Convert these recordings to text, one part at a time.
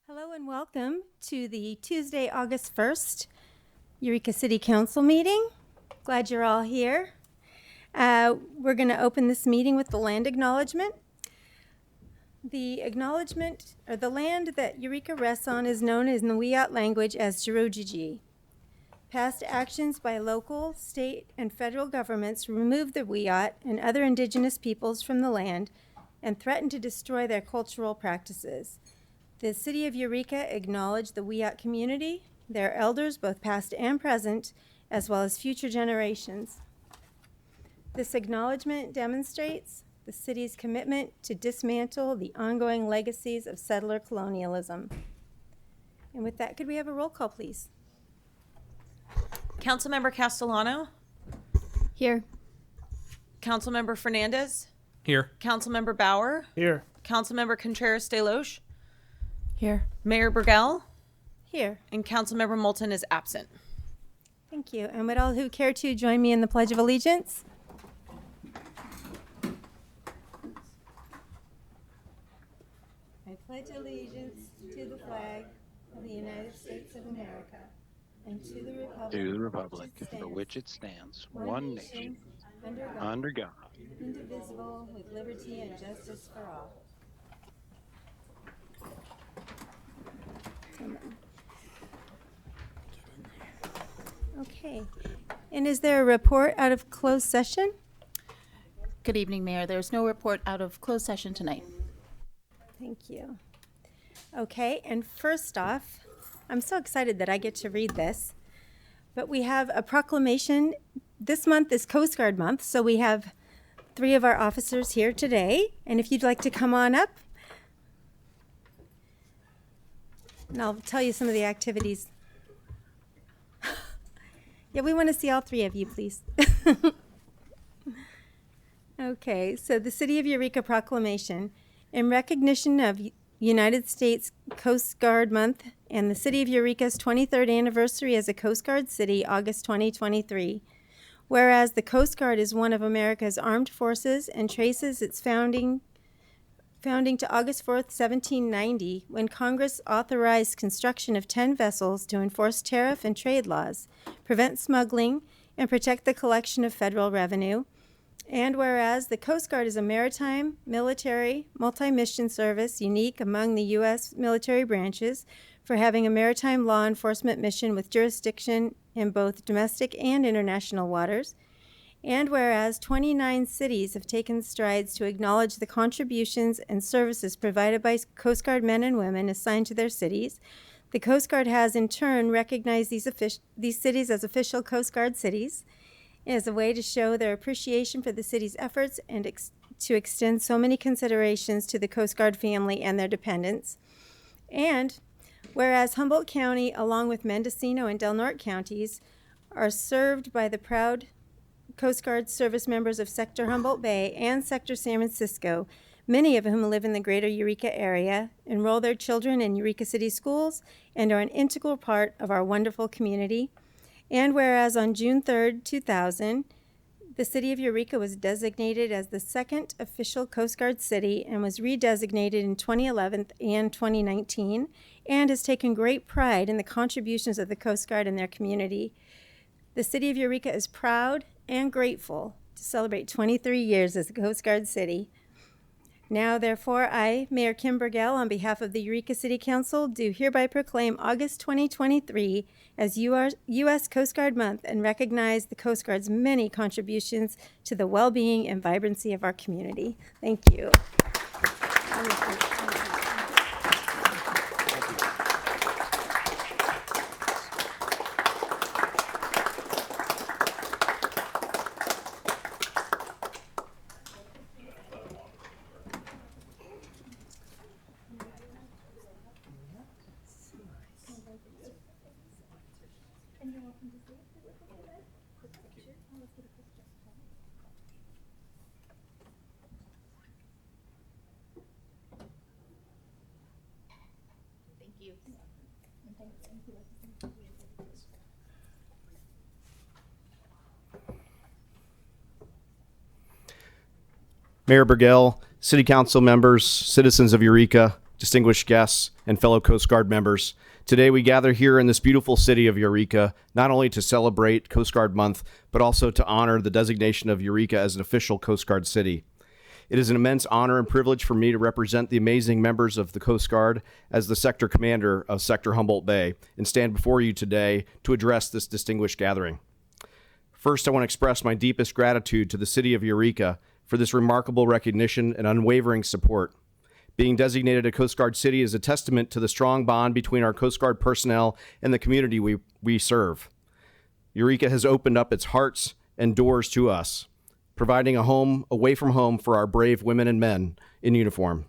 Hello and welcome to the Tuesday, August 1st, Eureka City Council meeting. Glad you're all here. We're going to open this meeting with the land acknowledgement. The acknowledgement, or the land that Eureka rests on, is known in the Wiyot language as Jirojiji. Past actions by local, state, and federal governments removed the Wiyot and other indigenous peoples from the land and threatened to destroy their cultural practices. The City of Eureka acknowledged the Wiyot community, their elders, both past and present, as well as future generations. This acknowledgement demonstrates the city's commitment to dismantle the ongoing legacies of settler colonialism. And with that, could we have a roll call, please? Councilmember Castellano? Here. Councilmember Fernandez? Here. Councilmember Bauer? Here. Councilmember Contreras-Deloche? Here. Mayor Burgell? Here. And Councilmember Moulton is absent. Thank you. And would all who care to join me in the Pledge of Allegiance? I pledge allegiance to the flag of the United States of America and to the republic for which it stands, one nation, under God, indivisible, with liberty and justice for all. Okay. And is there a report out of closed session? Good evening, Mayor. There's no report out of closed session tonight. Thank you. Okay, and first off, I'm so excited that I get to read this, but we have a proclamation. This month is Coast Guard Month, so we have 3 of our officers here today, and if you'd like to come on up, and I'll tell you some of the activities. Yeah, we want to see all 3 of you, please. Okay, so the City of Eureka Proclamation. In recognition of United States Coast Guard Month and the City of Eureka's 23rd anniversary as a Coast Guard city, August 2023. Whereas the Coast Guard is one of America's armed forces and traces its founding to August 4th, 1790, when Congress authorized construction of 10 vessels to enforce tariff and trade laws, prevent smuggling, and protect the collection of federal revenue. And whereas the Coast Guard is a maritime, military, multi-mission service unique among the U.S. military branches for having a maritime law enforcement mission with jurisdiction in both domestic and international waters. And whereas 29 cities have taken strides to acknowledge the contributions and services provided by Coast Guard men and women assigned to their cities, the Coast Guard has in turn recognized these cities as official Coast Guard cities as a way to show their appreciation for the city's efforts and to extend so many considerations to the Coast Guard family and their dependents. And whereas Humboldt County, along with Mendocino and Del Norte counties, are served by the proud Coast Guard service members of Sector Humboldt Bay and Sector San Francisco, many of whom live in the greater Eureka area, enroll their children in Eureka City schools, and are an integral part of our wonderful community. And whereas on June 3rd, 2000, the City of Eureka was designated as the second official Coast Guard city and was redesignated in 2011 and 2019, and has taken great pride in the contributions of the Coast Guard in their community. The City of Eureka is proud and grateful to celebrate 23 years as a Coast Guard city. Now, therefore, I, Mayor Kim Burgell, on behalf of the Eureka City Council, do hereby proclaim August 2023 as U.S. Coast Guard Month and recognize the Coast Guard's many contributions to the well-being and vibrancy of our community. Thank you. Mayor Burgell, City Council members, citizens of Eureka, distinguished guests, and fellow Coast Guard members. Today we gather here in this beautiful city of Eureka, not only to celebrate Coast Guard Month, but also to honor the designation of Eureka as an official Coast Guard city. It is an immense honor and privilege for me to represent the amazing members of the Coast Guard as the sector commander of Sector Humboldt Bay and stand before you today to address this distinguished gathering. First, I want to express my deepest gratitude to the city of Eureka for this remarkable recognition and unwavering support. Being designated a Coast Guard city is a testament to the strong bond between our Coast Guard personnel and the community we serve. Eureka has opened up its hearts and doors to us, providing a home away from home for our brave women and men in uniform.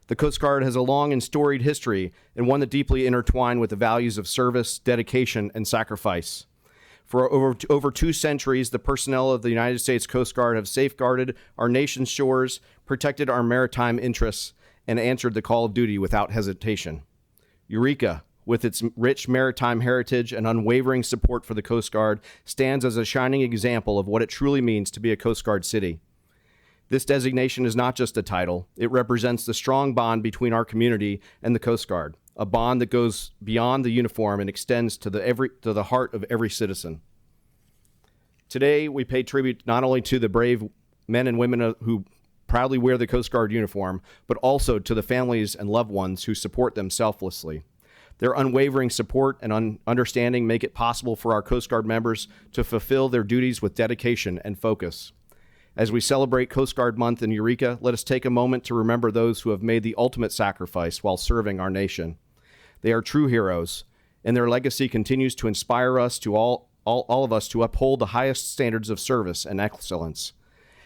The Coast Guard has a long and storied history and one that deeply intertwined with the values of service, dedication, and sacrifice. For over 2 centuries, the personnel of the United States Coast Guard have safeguarded our nation's shores, protected our maritime interests, and answered the call of duty without hesitation. Eureka, with its rich maritime heritage and unwavering support for the Coast Guard, stands as a shining example of what it truly means to be a Coast Guard city. This designation is not just a title. It represents the strong bond between our community and the Coast Guard, a bond that goes beyond the uniform and extends to the heart of every citizen. Today, we pay tribute not only to the brave men and women who proudly wear the Coast Guard uniform, but also to the families and loved ones who support them selflessly. Their unwavering support and understanding make it possible for our Coast Guard members to fulfill their duties with dedication and focus. As we celebrate Coast Guard Month in Eureka, let us take a moment to remember those who have made the ultimate sacrifice while serving our nation. They are true heroes, and their legacy continues to inspire us to all of us to uphold the highest standards of service and excellence.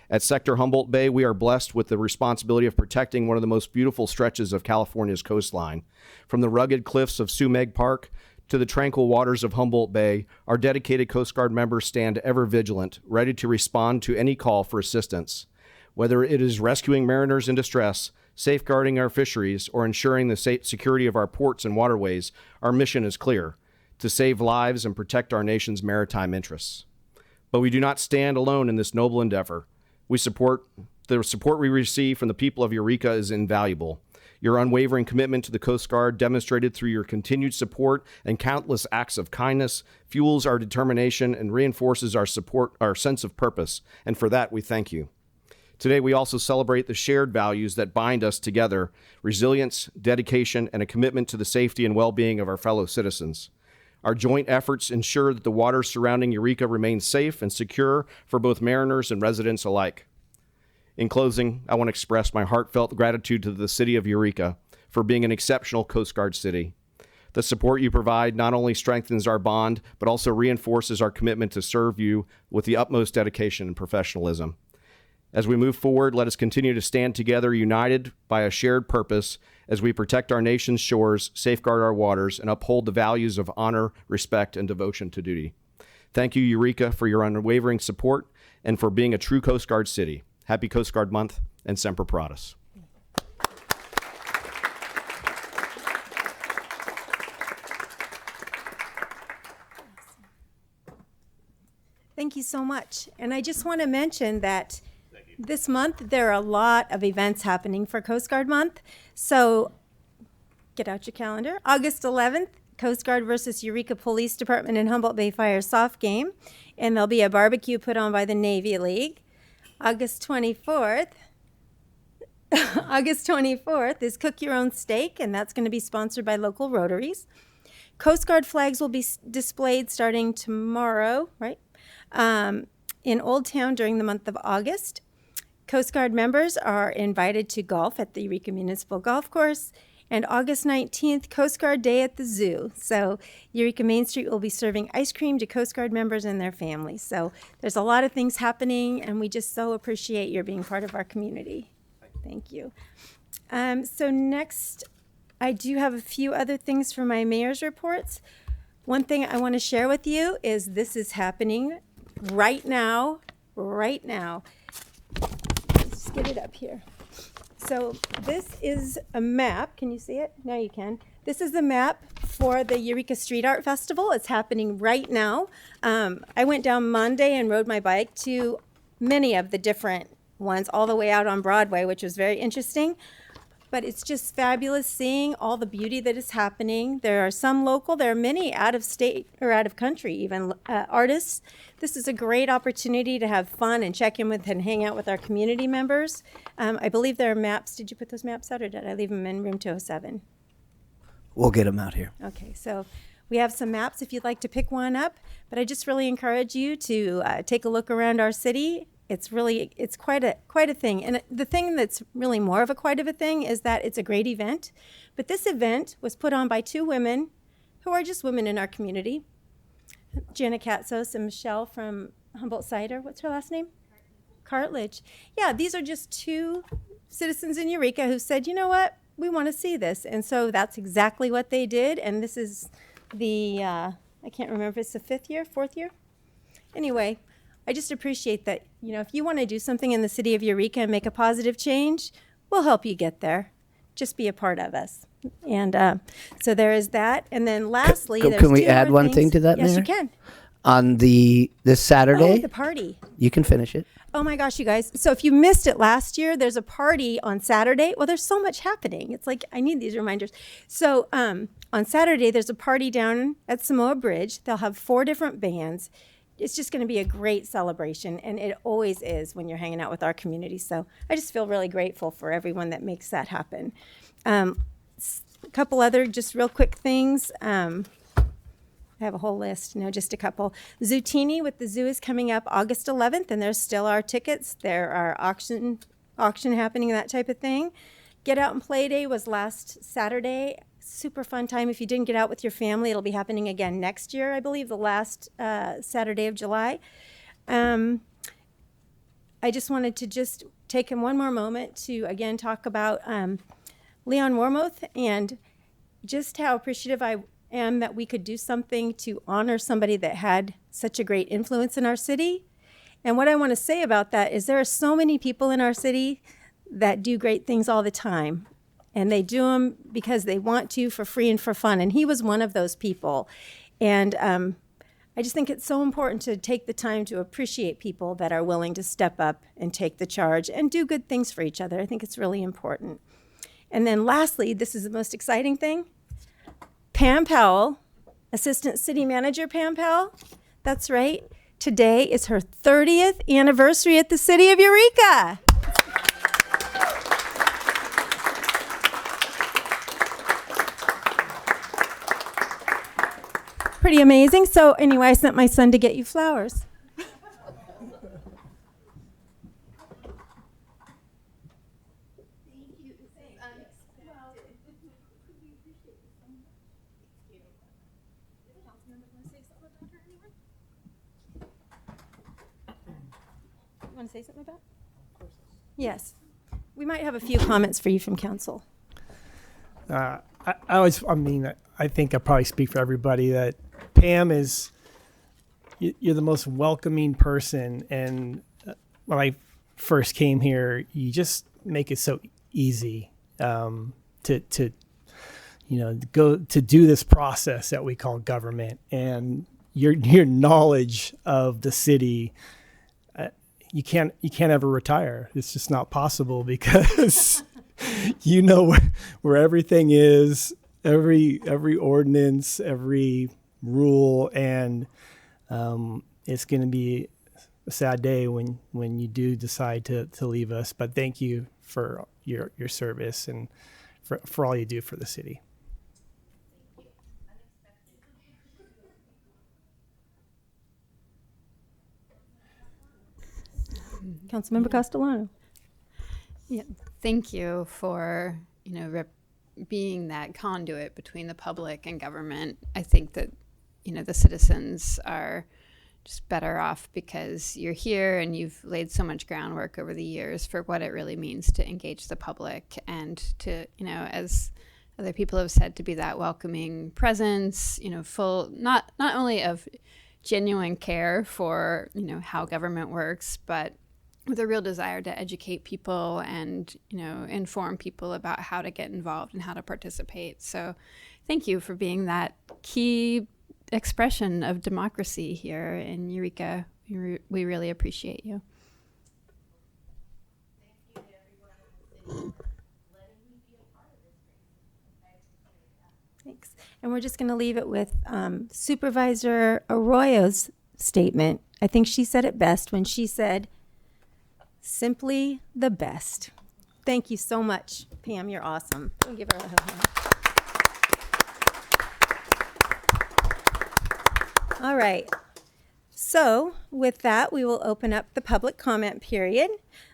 At Sector Humboldt Bay, we are blessed with the responsibility of protecting one of the most beautiful stretches of California's coastline. From the rugged cliffs of Sumeg Park to the tranquil waters of Humboldt Bay, our dedicated Coast Guard members stand ever vigilant, ready to respond to any call for assistance. Whether it is rescuing mariners in distress, safeguarding our fisheries, or ensuring the security of our ports and waterways, our mission is clear: to save lives and protect our nation's maritime interests. But we do not stand alone in this noble endeavor. The support we receive from the people of Eureka is invaluable. Your unwavering commitment to the Coast Guard, demonstrated through your continued support and countless acts of kindness, fuels our determination and reinforces our sense of purpose, and for that we thank you. Today we also celebrate the shared values that bind us together: resilience, dedication, and a commitment to the safety and well-being of our fellow citizens. Our joint efforts ensure that the waters surrounding Eureka remain safe and secure for both mariners and residents alike. In closing, I want to express my heartfelt gratitude to the city of Eureka for being an exceptional Coast Guard city. The support you provide not only strengthens our bond, but also reinforces our commitment to serve you with the utmost dedication and professionalism. As we move forward, let us continue to stand together, united by a shared purpose, as we protect our nation's shores, safeguard our waters, and uphold the values of honor, respect, and devotion to duty. Thank you, Eureka, for your unwavering support and for being a true Coast Guard city. Happy Coast Guard Month, and Semper Paratus. Thank you so much. And I just want to mention that this month there are a lot of events happening for Coast Guard Month. So get out your calendar. August 11th, Coast Guard versus Eureka Police Department and Humboldt Bay Fire soft game. And there'll be a barbecue put on by the Navy League. August 24th is Cook Your Own Steak, and that's going to be sponsored by local Rotaries. Coast Guard flags will be displayed starting tomorrow, right, in Old Town during the month of August. Coast Guard members are invited to golf at the Eureka Municipal Golf Course. And August 19th, Coast Guard Day at the Zoo. So Eureka Main Street will be serving ice cream to Coast Guard members and their families. So there's a lot of things happening, and we just so appreciate your being part of our community. Thank you. So next, I do have a few other things for my mayor's reports. One thing I want to share with you is this is happening right now. Let's get it up here. So this is a map. Can you see it? Now you can. This is the map for the Eureka Street Art Festival. It's happening right now. I went down Monday and rode my bike to many of the different ones all the way out on Broadway, which was very interesting. but it's just fabulous seeing all the beauty that is happening. There are some local, there are many out of state or out of country, even artists. This is a great opportunity to have fun and check in with and hang out with our community members. I believe there are maps. Did you put those maps out, or did I leave them in room 207? We'll get them out here. Okay, so we have some maps if you'd like to pick one up, but I just really encourage you to take a look around our city. It's quite a thing. And the thing that's really more of a quite of a thing is that it's a great event. But this event was put on by two women who are just women in our community. Jana Katsos and Michelle from Humboldt Cider. What's her last name? Cartledge. Yeah, these are just two citizens in Eureka who said, you know what, we want to see this. And so that's exactly what they did. And this is the, I can't remember if it's the fourth year? Anyway, I just appreciate that, if you want to do something in the city of Eureka and make a positive change, we'll help you get there. Just be a part of us. And so there is that. And then lastly, there's can we two add more one things. thing to that, Yes, Mayor? you can. On this Saturday, Oh, the party. you can finish it. Oh my gosh, you guys. So if you missed it last year, there's a party on Saturday. Well, there's so much happening. It's like, I need these reminders. So on Saturday, there's a party down at Samoa Bridge. They'll have 4 different bands. It's just going to be a great celebration, and it always is when you're hanging out with our community. So I just feel really grateful for everyone that makes that happen. A couple other just real quick things. I have a whole list, just a couple. Zootini with the zoo is coming up August 11th, and there still are tickets. There are auction happening, that type of thing. Get Out and Play Day was last Saturday. Super fun time. If you didn't get out with your family, it'll be happening again next year, I believe, the last Saturday of July. I just wanted to just take one more moment to, again, talk about Leon Wormuth and just how appreciative I am that we could do something to honor somebody that had such a great influence in our city. And what I want to say about that is there are so many people in our city that do great things all the time. And they do them because they want to, for free and for fun. And he was one of those people. And I just think it's so important to take the time to appreciate people that are willing to step up and take the charge and do good things for each other. I think it's really important. And then lastly, this is the most exciting thing. Pam Powell, Assistant City Manager Pam Powell, that's right. Today is her 30th anniversary at the City of Eureka. Pretty amazing. So anyway, I sent my son to get you flowers. You want to say something about it? Yes. We might have a few comments for you from council. I think I probably speak for everybody that Pam you're the most welcoming person. And when I first came here, you just make it so easy to go to do this process that we call government. And your knowledge of the city, you can't ever retire. It's just not possible because you know where everything is, every ordinance, every rule, and it's going to be a sad day when you do decide to leave us. But thank you for your service and for all you do for the city. Councilmember Castellano. Yeah, thank you for being that conduit between the public and government. I think that the citizens are just better off because you're here and you've laid so much groundwork over the years for what it really means to engage the public and to as other people have said, to be that welcoming presence, full not only of genuine care for how government works, but with a real desire to educate people and inform people about how to get involved and how to participate. So thank you for being that key expression of democracy here in Eureka. We really appreciate you. Thank you to everyone in the city letting me be a Thanks. And we're just going to leave it with Supervisor Arroyo's statement. I think she said it best when she said, simply the best. Thank you so much, Pam. You're awesome. We'll give her a hand. All right. So with that, we will open up the public comment period.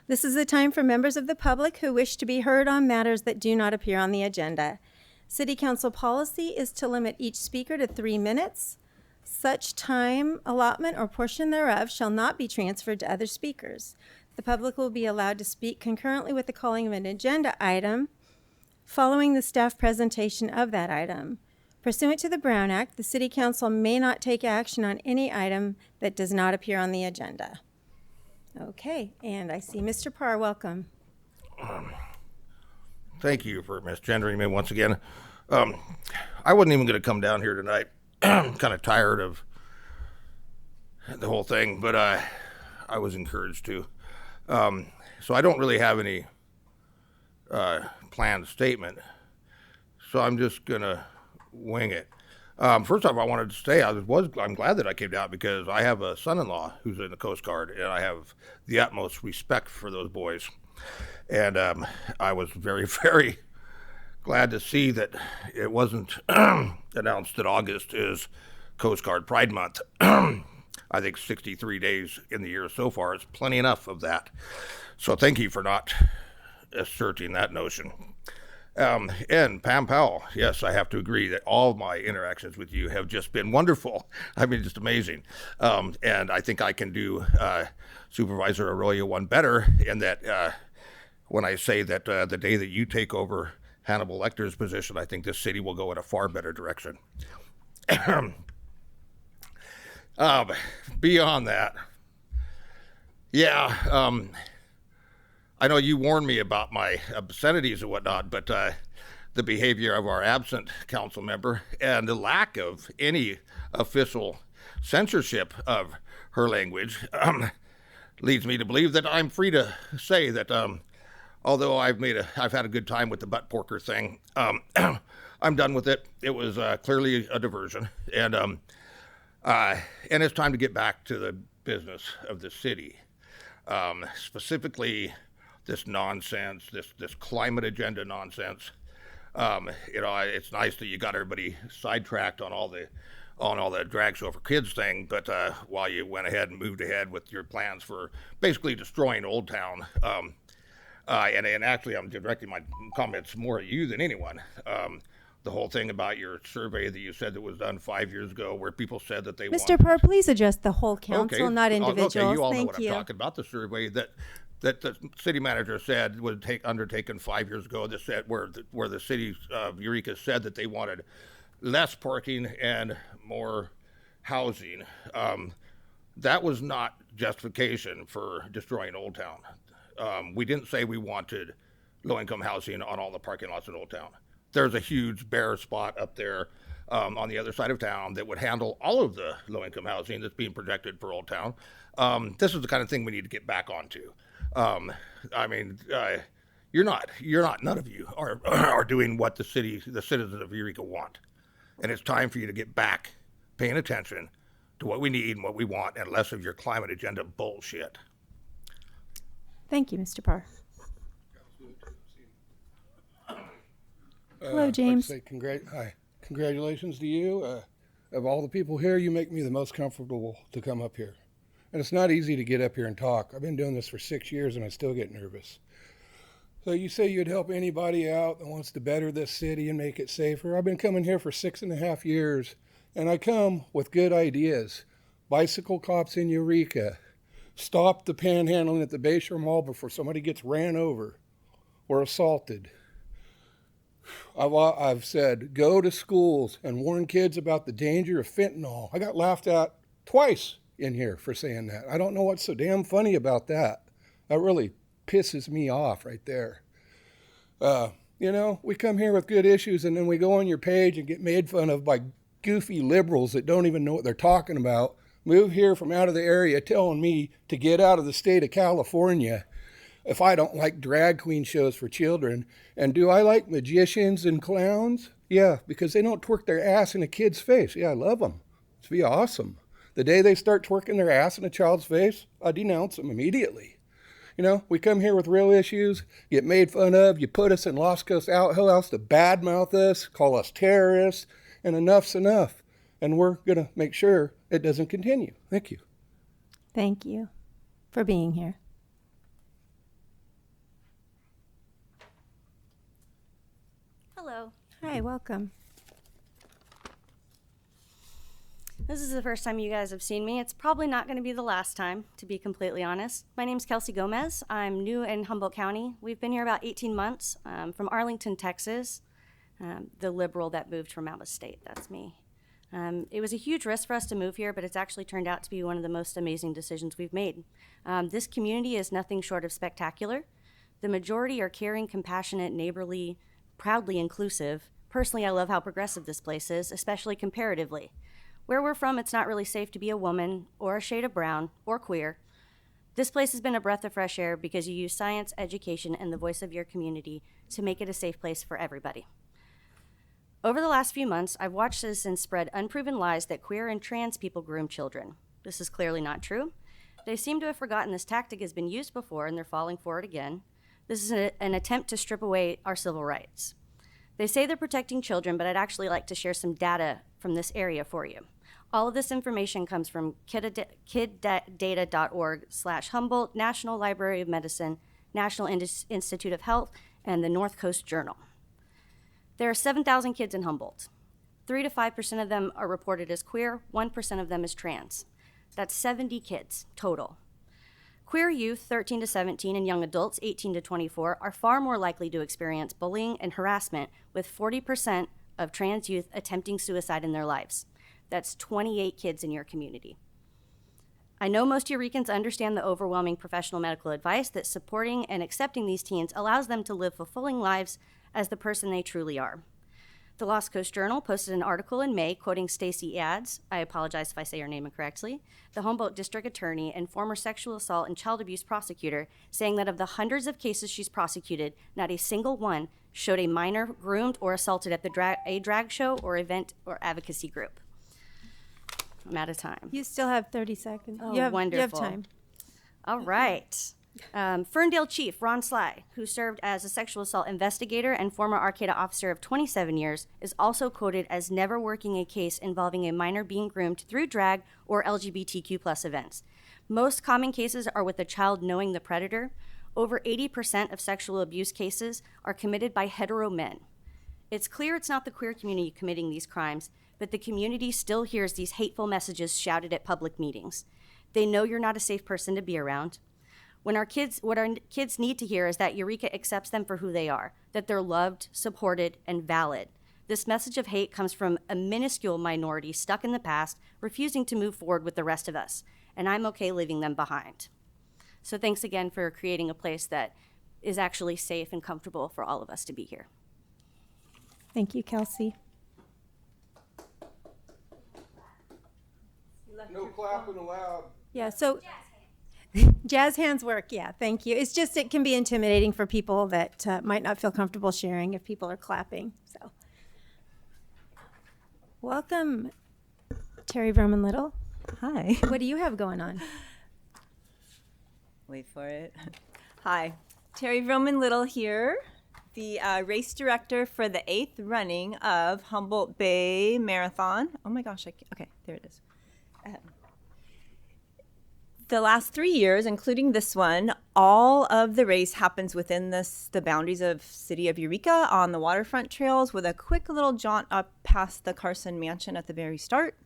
This is the time for members of the public who wish to be heard on matters that do not appear on the agenda. City Council policy is to limit each speaker to 3 minutes. Such time allotment or portion thereof shall not be transferred to other speakers. The public will be allowed to speak concurrently with the calling of an agenda item following the staff presentation of that item. Pursuant to the Brown Act, the City Council may not take action on any item that does not appear on the agenda. Okay, and I see Mr. Parr, welcome. Thank you for misgendering me once again. I wasn't even going to come down here tonight. I'm kind of tired of the whole thing, but I was encouraged to. So I don't really have any planned statement, so I'm just going to wing it. First off, I wanted to say I'm glad that I came down because I have a son-in-law who's in the Coast Guard, and I have the utmost respect for those boys. And I was very, very glad to see that it wasn't announced that August is Coast Guard Pride Month. I think 63 days in the year so far is plenty enough of that. So thank you for not asserting that notion. And Pam Powell, yes, I have to agree that all of my interactions with you have just been wonderful. I mean, just amazing. And I think I can do Supervisor Arroyo one better in that when I say that the day that you take over Hannibal Lecter's position, I think this city will go in a far better direction. Beyond that, yeah, I know you warned me about my obscenities and whatnot, but the behavior of our absent council member and the lack of any official censorship of her language leads me to believe that I'm free to say that although I've had a good time with the butt porker thing, I'm done with it. It was clearly a diversion, and it's time to get back to the business of the city, specifically this nonsense, this climate agenda nonsense. It's nice that you got everybody sidetracked on all the drag show for kids thing, but while you went ahead and moved ahead with your plans for basically destroying Old Town, and actually I'm directing my comments more at you than anyone. The whole thing about your survey that you said that was done 5 years ago, where people said that they Mr. Parr, please address the whole council, not individuals. Okay, you all know Thank what you. I'm talking about. The survey that the city manager said was undertaken 5 years ago. That said where the city of Eureka said that they wanted less parking and more housing. That was not justification for destroying Old Town. We didn't say we wanted low-income housing on all the parking lots in Old Town. There's a huge bare spot up there on the other side of town that would handle all of the low-income housing that's being projected for Old Town. This is the kind of thing we need to get back onto. None of you are doing what the citizens of Eureka want. And it's time for you to get back paying attention to what we need and what we want, and less of your climate agenda bullshit. Thank you, Mr. Parr. Hello, James. I'd like to say hi. Congratulations to you. Of all the people here, you make me the most comfortable to come up here. And it's not easy to get up here and talk. I've been doing this for 6 years and I still get nervous. So you say you'd help anybody out that wants to better this city and make it safer. I've been coming here for 6.5 years, and I come with good ideas. Bicycle cops in Eureka. Stop the panhandling at the Bayshore Mall before somebody gets ran over or assaulted. I've said go to schools and warn kids about the danger of fentanyl. I got laughed at twice in here for saying that. I don't know what's so damn funny about that. That really pisses me off right there. We come here with good issues and then we go on your page and get made fun of by goofy liberals that don't even know what they're talking about. Move here from out of the area telling me to get out of the state of California if I don't like drag queen shows for children. And do I like magicians and clowns? Yeah, because they don't twerk their ass in a kid's face. Yeah, I love them. It's be awesome. The day they start twerking their ass in a child's face, I denounce them immediately. You know, we come here with real issues, get made fun of, you put us in Los Coast outhouse to badmouth us, call us terrorists, and enough's enough. And we're going to make sure it doesn't continue. Thank you. Thank you for being here. Hello. Hi, welcome. This is the first time you guys have seen me. It's probably not going to be the last time, to be completely honest. My name's Kelsey Gomez. I'm new in Humboldt County. We've been here about 18 months, from Arlington, Texas, the liberal that moved from out of state. That's me. It was a huge risk for us to move here, but it's actually turned out to be one of the most amazing decisions we've made. This community is nothing short of spectacular. The majority are caring, compassionate, neighborly, proudly inclusive. Personally, I love how progressive this place is, especially comparatively. Where we're from, it's not really safe to be a woman or a shade of brown or queer. This place has been a breath of fresh air because you use science, education, and the voice of your community to make it a safe place for everybody. Over the last few months, I've watched citizens spread unproven lies that queer and trans people groom children. This is clearly not true. They seem to have forgotten this tactic has been used before and they're falling for it again. This is an attempt to strip away our civil rights. They say they're protecting children, but I'd actually like to share some data from this area for you. All of this information comes from kiddata.org/Humboldt, National Library of Medicine, National Institute of Health, and the North Coast Journal. There are 7,000 kids in Humboldt. 3 to 5% of them are reported as queer, 1% of them is trans. That's 70 kids total. Queer youth, 13 to 17, and young adults, 18 to 24, are far more likely to experience bullying and harassment, with 40% of trans youth attempting suicide in their lives. That's 28 kids in your community. I know most Eurekans understand the overwhelming professional medical advice that supporting and accepting these teens allows them to live fulfilling lives as the person they truly are. The Lost Coast Journal posted an article in May quoting Stacey Ads, I apologize if I say her name incorrectly, the Humboldt District Attorney and former sexual assault and child abuse prosecutor, saying that of the hundreds of cases she's prosecuted, not a single one showed a minor groomed or assaulted at a drag show or event or advocacy group. I'm out of time. You still have 30 seconds. Oh, you have wonderful. time. All right. Ferndale Chief Ron Sly, who served as a sexual assault investigator and former Arcata officer of 27 years, is also quoted as never working a case involving a minor being groomed through drag or LGBTQ+ events. Most common cases are with a child knowing the predator. Over 80% of sexual abuse cases are committed by hetero men. It's clear it's not the queer community committing these crimes, but the community still hears these hateful messages shouted at public meetings. They know you're not a safe person to be around. What our kids need to hear is that Eureka accepts them for who they are, that they're loved, supported, and valid. This message of hate comes from a minuscule minority stuck in the past, refusing to move forward with the rest of us, and I'm okay leaving them behind. So thanks again for creating a place that is actually safe and comfortable for all of us to be here. Thank you, Kelsey. No clapping allowed. Yeah, so jazz hands work. Yeah, thank you. It's just it can be intimidating for people that might not feel comfortable sharing if people are clapping. So, welcome, Terry Verman Little. Hi. What do you have going on? Wait for it. Hi. Terry Verman Little here, the race director for the 8th running of Humboldt Bay Marathon. Oh my gosh, okay, there it is. The last 3 years, including this one, all of the race happens within the boundaries of City of Eureka on the waterfront trails with a quick little jaunt up past the Carson Mansion at the very start.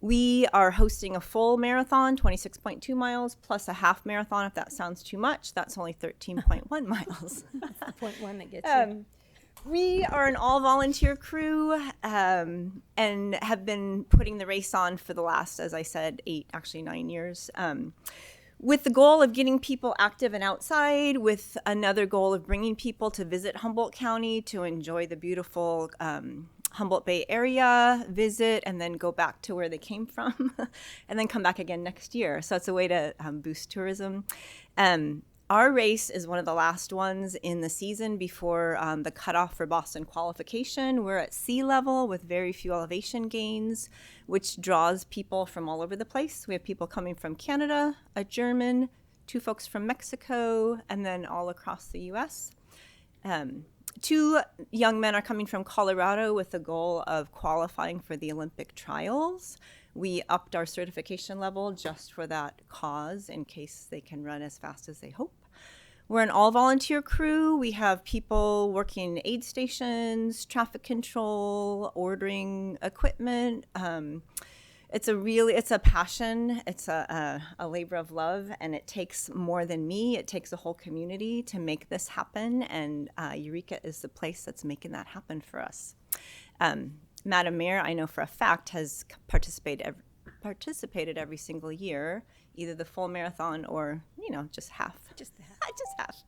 We are hosting a full marathon, 26.2 miles, plus a half marathon. If that sounds too much, that's only 13.1 miles. That's the point one that gets you. We are an all-volunteer crew and have been putting the race on for the last, as I said, 9 years, with the goal of getting people active and outside, with another goal of bringing people to visit Humboldt County to enjoy the beautiful Humboldt Bay area, visit, and then go back to where they came from, and then come back again next year. So it's a way to boost tourism. Our race is one of the last ones in the season before the cutoff for Boston qualification. We're at sea level with very few elevation gains, which draws people from all over the place. We have people coming from Canada, a German, 2 folks from Mexico, and then all across the U.S. 2 young men are coming from Colorado with the goal of qualifying for the Olympic trials. We upped our certification level just for that cause in case they can run as fast as they hope. We're an all-volunteer crew. We have people working aid stations, traffic control, ordering equipment. It's a passion. It's a labor of love, and it takes more than me. It takes a whole community to make this happen, and Eureka is the place that's making that happen for us. Madam Mayor, I know for a fact, has participated every single year, either the full marathon or, just half. Just half.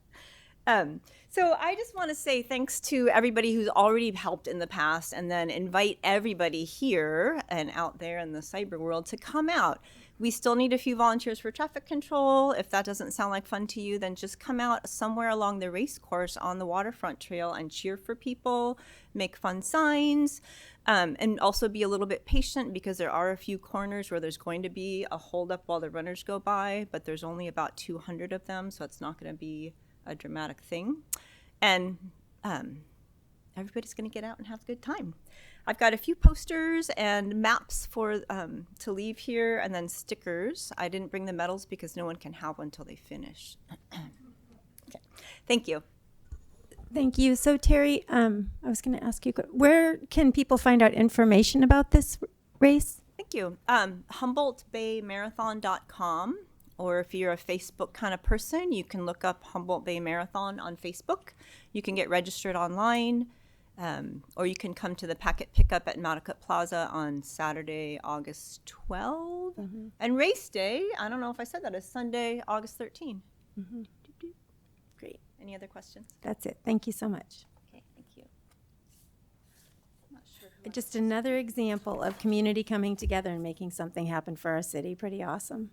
So I just want to say thanks to everybody who's already helped in the past, and then invite everybody here and out there in the cyber world to come out. We still need a few volunteers for traffic control. If that doesn't sound like fun to you, then just come out somewhere along the race course on the waterfront trail and cheer for people, make fun signs, and also be a little bit patient because there are a few corners where there's going to be a holdup while the runners go by, but there's only about 200 of them, so it's not going to be a dramatic thing. And everybody's going to get out and have a good time. I've got a few posters and maps for to leave here, and then stickers. I didn't bring the medals because no one can have one until they finish. Okay. Thank you. Thank you. So Terry, I was going to ask you, where can people find out information about this race? Thank you. HumboldtBayMarathon.com, or if you're a Facebook kind of person, you can look up Humboldt Bay Marathon on Facebook. You can get registered online. Or you can come to the packet pickup at Maudacut Plaza on Saturday, August 12th. Mm-hmm. And race day, I don't know if I said that, is Sunday, August 13th. Mm-hmm. Great. Any other questions? That's it. Thank you so much. Okay, thank you. I'm not sure Just another example of community coming together and making something happen for our city. Pretty awesome.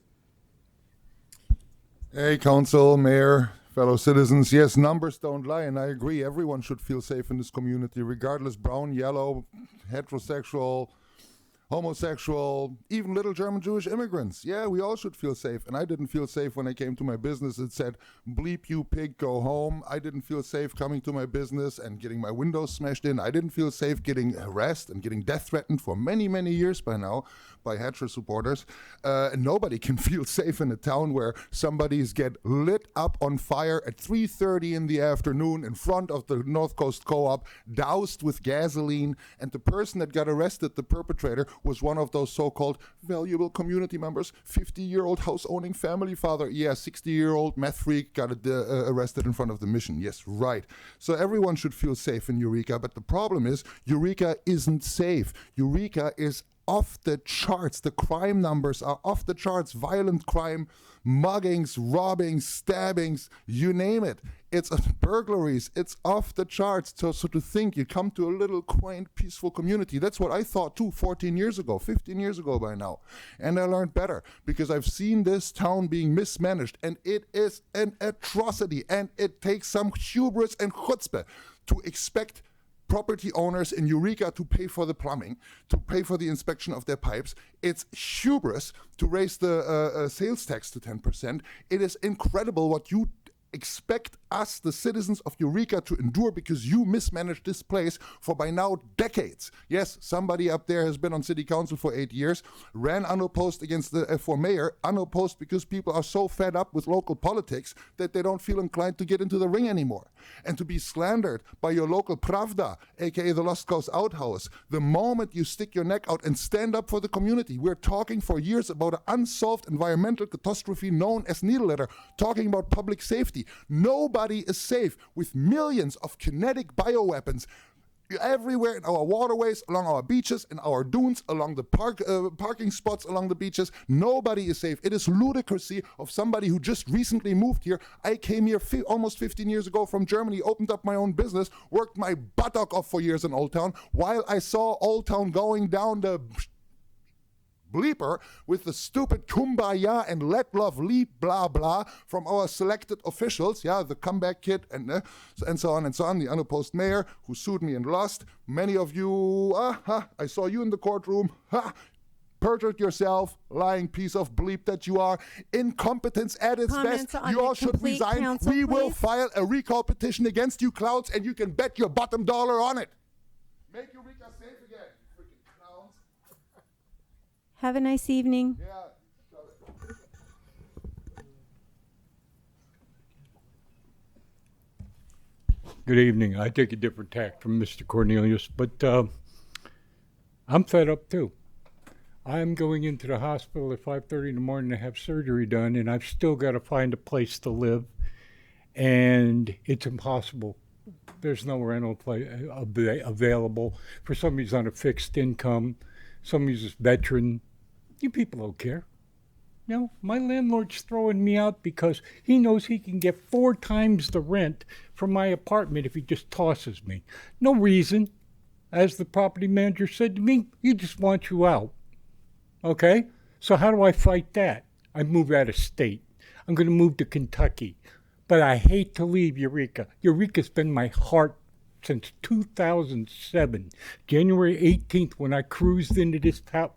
Hey, council, mayor, fellow citizens. Yes, numbers don't lie, and I agree. Everyone should feel safe in this community, regardless brown, yellow, heterosexual, homosexual, even little German Jewish immigrants. Yeah, we all should feel safe. And I didn't feel safe when I came to my business. It said, bleep you pig, go home. I didn't feel safe coming to my business and getting my windows smashed in. I didn't feel safe getting harassed and getting death threatened for many, many years by now by hetero supporters. And nobody can feel safe in a town where somebody's get lit up on fire at 3:30 in the afternoon in front of the North Coast Co-op, doused with gasoline, and the person that got arrested, the perpetrator, was one of those so-called valuable community members, 50-year-old house-owning family father. Yeah, 60-year-old meth freak got arrested in front of the mission. Yes, right. So everyone should feel safe in Eureka, but the problem is Eureka isn't safe. Eureka is off the charts. The crime numbers are off the charts. Violent crime, muggings, robbings, stabbings, you name it. It's burglaries. It's off the charts. So to think you come to a little quaint, peaceful community, that's what I thought too 14 years ago, 15 years ago by now. And I learned better because I've seen this town being mismanaged, and it is an atrocity, and it takes some hubris and chutzpah to expect property owners in Eureka to pay for the plumbing, to pay for the inspection of their pipes. It's hubris to raise the sales tax to 10%. It is incredible what you expect us, the citizens of Eureka, to endure because you mismanaged this place for by now decades. Yes, somebody up there has been on city council for 8 years, ran unopposed against for mayor, unopposed because people are so fed up with local politics that they don't feel inclined to get into the ring anymore. And to be slandered by your local Pravda, aka the Lost Coast Outhouse, the moment you stick your neck out and stand up for the community. We're talking for years about an unsolved environmental catastrophe known as needle litter, talking about public safety. Nobody is safe with millions of kinetic bioweapons everywhere in our waterways, along our beaches, in our dunes, along the parking spots along the beaches. Nobody is safe. It is ludicrousy of somebody who just recently moved here. I came here almost 15 years ago from Germany, opened up my own business, worked my buttock off for years in Old Town, while I saw Old Town going down the bleeper with the stupid kumbaya and let love lead blah blah from our selected officials, yeah, the comeback kid and so on and so on, the unopposed mayor who sued me and lost. Many of you, I saw you in the courtroom, perjured yourself, lying piece of bleep that you are. Incompetence at its Comments best. on You the all should complete resign. council, We will please. file a recall petition against you clowns, and you can bet your bottom dollar on it. Make Eureka safe again, you freaking clowns. Have a nice evening. Yeah. Good evening. I take a different tack from Mr. Cornelius, but I'm fed up too. I'm going into the hospital at 5:30 in the morning to have surgery done, and I've still got to find a place to live, and it's impossible. There's no rental place available for somebody who's on a fixed income, somebody who's a veteran. You people don't care. No, my landlord's throwing me out because he knows he can get 4 times the rent from my apartment if he just tosses me. No reason. As the property manager said to me, he just wants you out. Okay? So how do I fight that? I move out of state. I'm going to move to Kentucky. But I hate to leave Eureka. Eureka's been my heart since 2007. January 18th, when I cruised into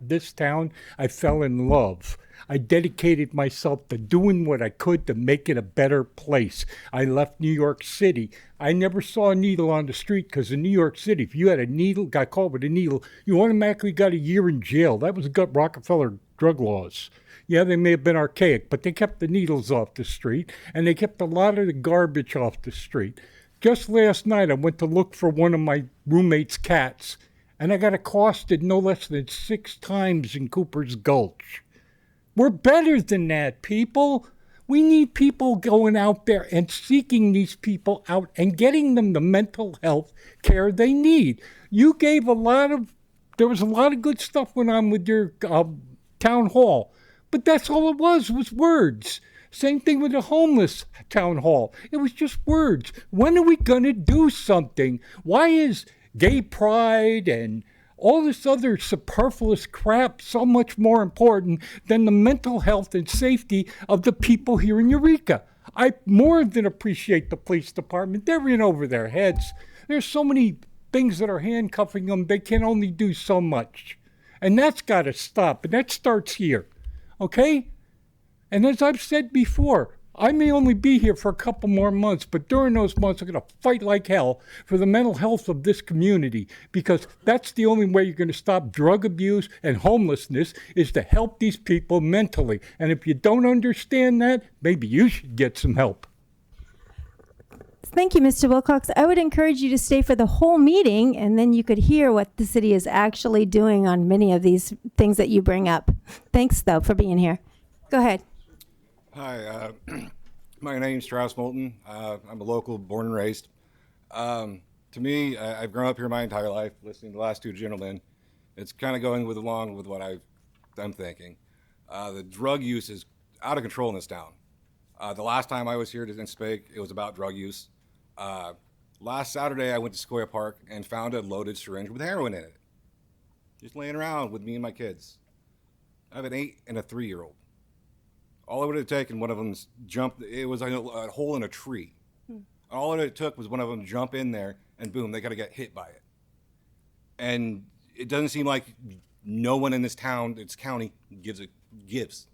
this town, I fell in love. I dedicated myself to doing what I could to make it a better place. I left New York City. I never saw a needle on the street because in New York City, if you had a needle, got caught with a needle, you automatically got a year in jail. That was the Rockefeller drug laws. Yeah, they may have been archaic, but they kept the needles off the street, and they kept a lot of the garbage off the street. Just last night, I went to look for one of my roommate's cats, and I got accosted no less than 6 times in Cooper's Gulch. We're better than that, people. We need people going out there and seeking these people out and getting them the mental health care they need. You gave there was a lot of good stuff went on with your town hall, but that's all it was words. Same thing with the homeless town hall. It was just words. When are we going to do something? Why is gay pride and all this other superfluous crap so much more important than the mental health and safety of the people here in Eureka? I more than appreciate the police department. They're in over their heads. There's so many things that are handcuffing them. They can only do so much. And that's got to stop. And that starts here. Okay? And as I've said before, I may only be here for a couple more months, but during those months, I'm going to fight like hell for the mental health of this community, because that's the only way you're going to stop drug abuse and homelessness, is to help these people mentally. And if you don't understand that, maybe you should get some help. Thank you, Mr. Wilcox. I would encourage you to stay for the whole meeting, and then you could hear what the city is actually doing on many of these things that you bring up. Thanks, though, for being here. Go ahead. Hi, my name's Strauss Moulton. I'm a local, born and raised. To me, I've grown up here my entire life, listening to the last 2 gentlemen. It's kind of going along with what I'm thinking. The drug use is out of control in this town. The last time I was here to speak, it was about drug use. Last Saturday, I went to Sequoia Park and found a loaded syringe with heroin in it, just laying around with me and my kids. I have an 8 and a 3-year-old. All it would have taken, one of them jumped, it was like a hole in a tree. All it took was one of them jump in there, and boom, they got to get hit by it. And it doesn't seem like no one in this county gives.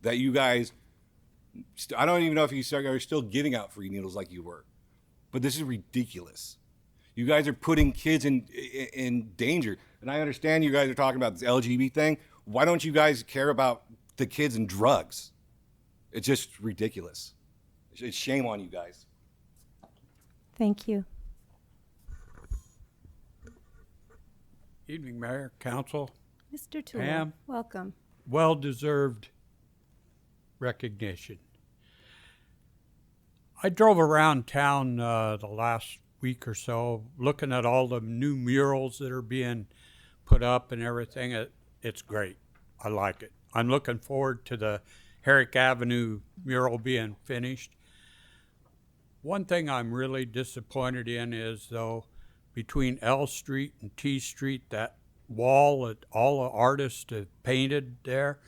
That you guys, I don't even know if you are still giving out free needles like you were. But this is ridiculous. You guys are putting kids in danger. And I understand you guys are talking about this LGBT thing. Why don't you guys care about the kids and drugs? It's just ridiculous. It's shame on you guys. Thank you. Evening, Mayor, Council. Mr. Toole, Pam, welcome. well-deserved recognition. I drove around town the last week or so looking at all the new murals that are being put up and everything. It's great. I like it. I'm looking forward to the Herrick Avenue mural being finished. One thing I'm really disappointed in is, though, between L Street and T Street, that wall that all the artists have painted there,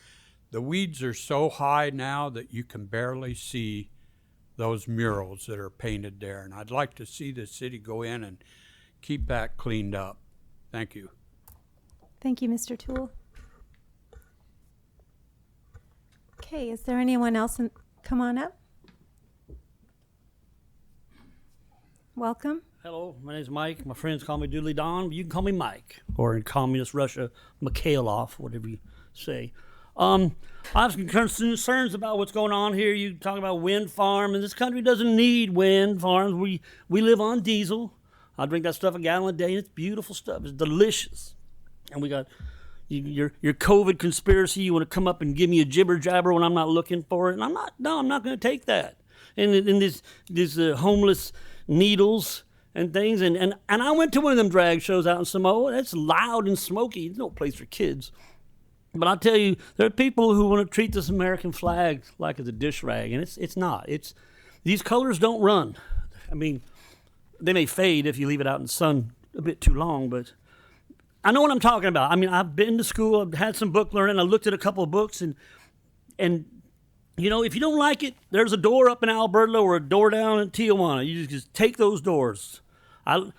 the weeds are so high now that you can barely see those murals that are painted there. And I'd like to see the city go in and keep that cleaned up. Thank you. Thank you, Mr. Toole. Okay, is there anyone else? Come on up. Welcome. Hello, my name's Mike. My friends call me Doodly Don, but you can call me Mike, or in Communist Russia, Mikhailov, whatever you say. I have some concerns about what's going on here. You talk about wind farm, and this country doesn't need wind farms. We live on diesel. I drink that stuff a gallon a day, and it's beautiful stuff. It's delicious. And we got your COVID conspiracy. You want to come up and give me a jibber jabber when I'm not looking for it, and I'm not going to take that. And these homeless needles and things, and I went to one of them drag shows out in Samoa. That's loud and smoky. There's no place for kids. But I'll tell you, there are people who want to treat this American flag like it's a dish rag, and it's not. These colors don't run. I mean, they may fade if you leave it out in the sun a bit too long, but I know what I'm talking about. I mean, I've been to school, I've had some book learning, I looked at a couple of books, and you know, if you don't like it, there's a door up in Alberta or a door down in Tijuana. You just take those doors. I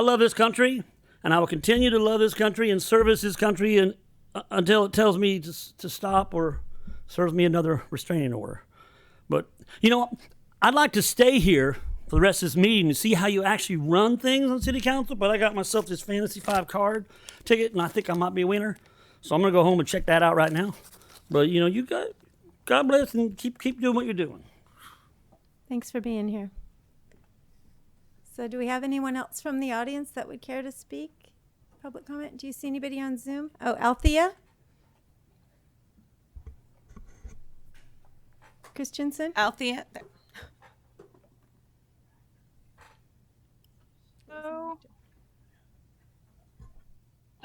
love this country, and I will continue to love this country and service this country and until it tells me to stop or serves me another restraining order. But, you know, I'd like to stay here for the rest of this meeting and see how you actually run things on city council, but I got myself this Fantasy 5 card ticket, and I think I might be a winner. So I'm going to go home and check that out right now. But, you know, God bless and keep doing what you're doing. Thanks for being here. So do we have anyone else from the audience that would care to speak? Public comment? Do you see anybody on Zoom? Oh, Althea? Christensen? Althea. Hello.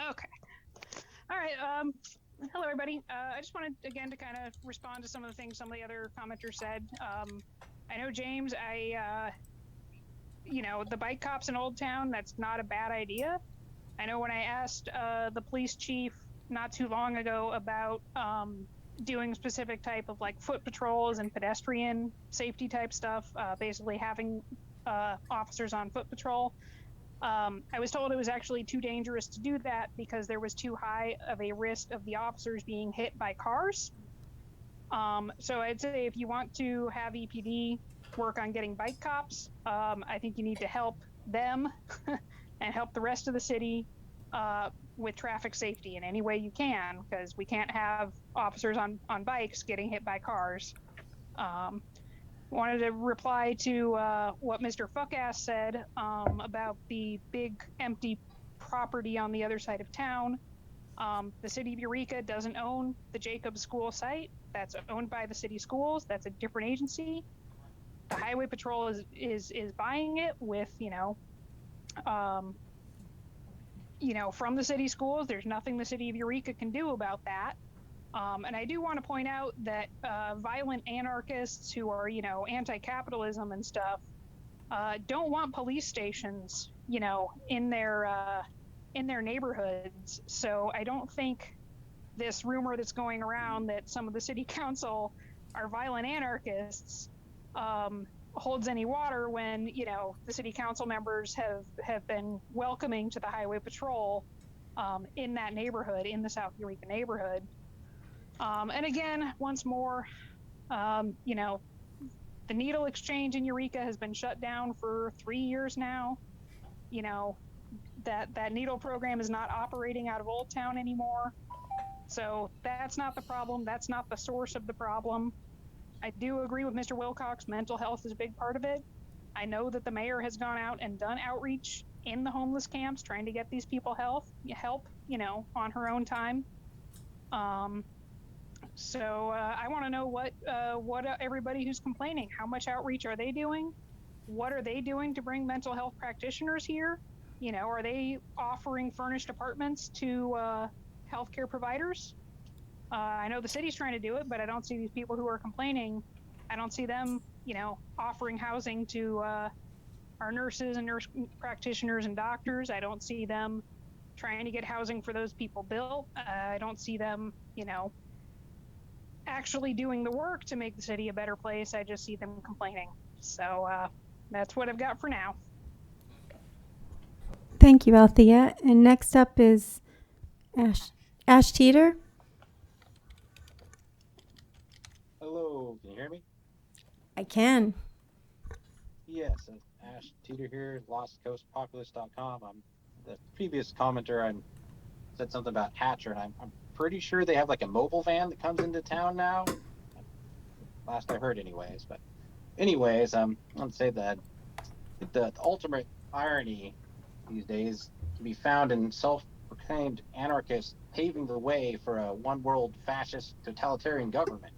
Okay. All right. Hello, everybody. I just wanted, again, to kind of respond to some of the things some of the other commenters said. I know, James, you know, the bike cops in Old Town, that's not a bad idea. I know when I asked the police chief not too long ago about doing specific type of like foot patrols and pedestrian safety type stuff, basically having officers on foot patrol, I was told it was actually too dangerous to do that because there was too high of a risk of the officers being hit by cars. So I'd say if you want to have EPD work on getting bike cops, I think you need to help them and help the rest of the city with traffic safety in any way you can, because we can't have officers on bikes getting hit by cars. Wanted to reply to what Mr. Fuckass said about the big empty property on the other side of town. The city of Eureka doesn't own the Jacobs School site. That's owned by the city schools. That's a different agency. The Highway Patrol is buying it with, from the city schools. There's nothing the city of Eureka can do about that. And I do want to point out that violent anarchists who are, anti-capitalism and stuff, don't want police stations, in their neighborhoods. So I don't think this rumor that's going around that some of the city council are violent anarchists holds any water when, the city council members have been welcoming to the Highway Patrol in that neighborhood, in the South Eureka neighborhood. And again, once more, the needle exchange in Eureka has been shut down for 3 years now. That needle program is not operating out of Old Town anymore. So that's not the problem. That's not the source of the problem. I do agree with Mr. Wilcox. Mental health is a big part of it. I know that the mayor has gone out and done outreach in the homeless camps, trying to get these people help, on her own time. So I want to know what everybody who's complaining, how much outreach are they doing? What are they doing to bring mental health practitioners here? Are they offering furnished apartments to healthcare providers? I know the city's trying to do it, but I don't see these people who are complaining. I don't see them, offering housing to our nurses and nurse practitioners and doctors. I don't see them trying to get housing for those people built. I don't see them, actually doing the work to make the city a better place. I just see them complaining. So that's what I've got for now. Thank you, Althea. And next up is Ash Teeter. Hello, can you hear me? I can. Yes, Ash Teeter here, lostcoastpopulist.com. I'm the previous commenter. I said something about Hatcher, and I'm pretty sure they have like a mobile van that comes into town now. Last I heard, anyways. But anyways, I'm gonna say that the ultimate irony these days can be found in self-proclaimed anarchists paving the way for a one-world fascist totalitarian government.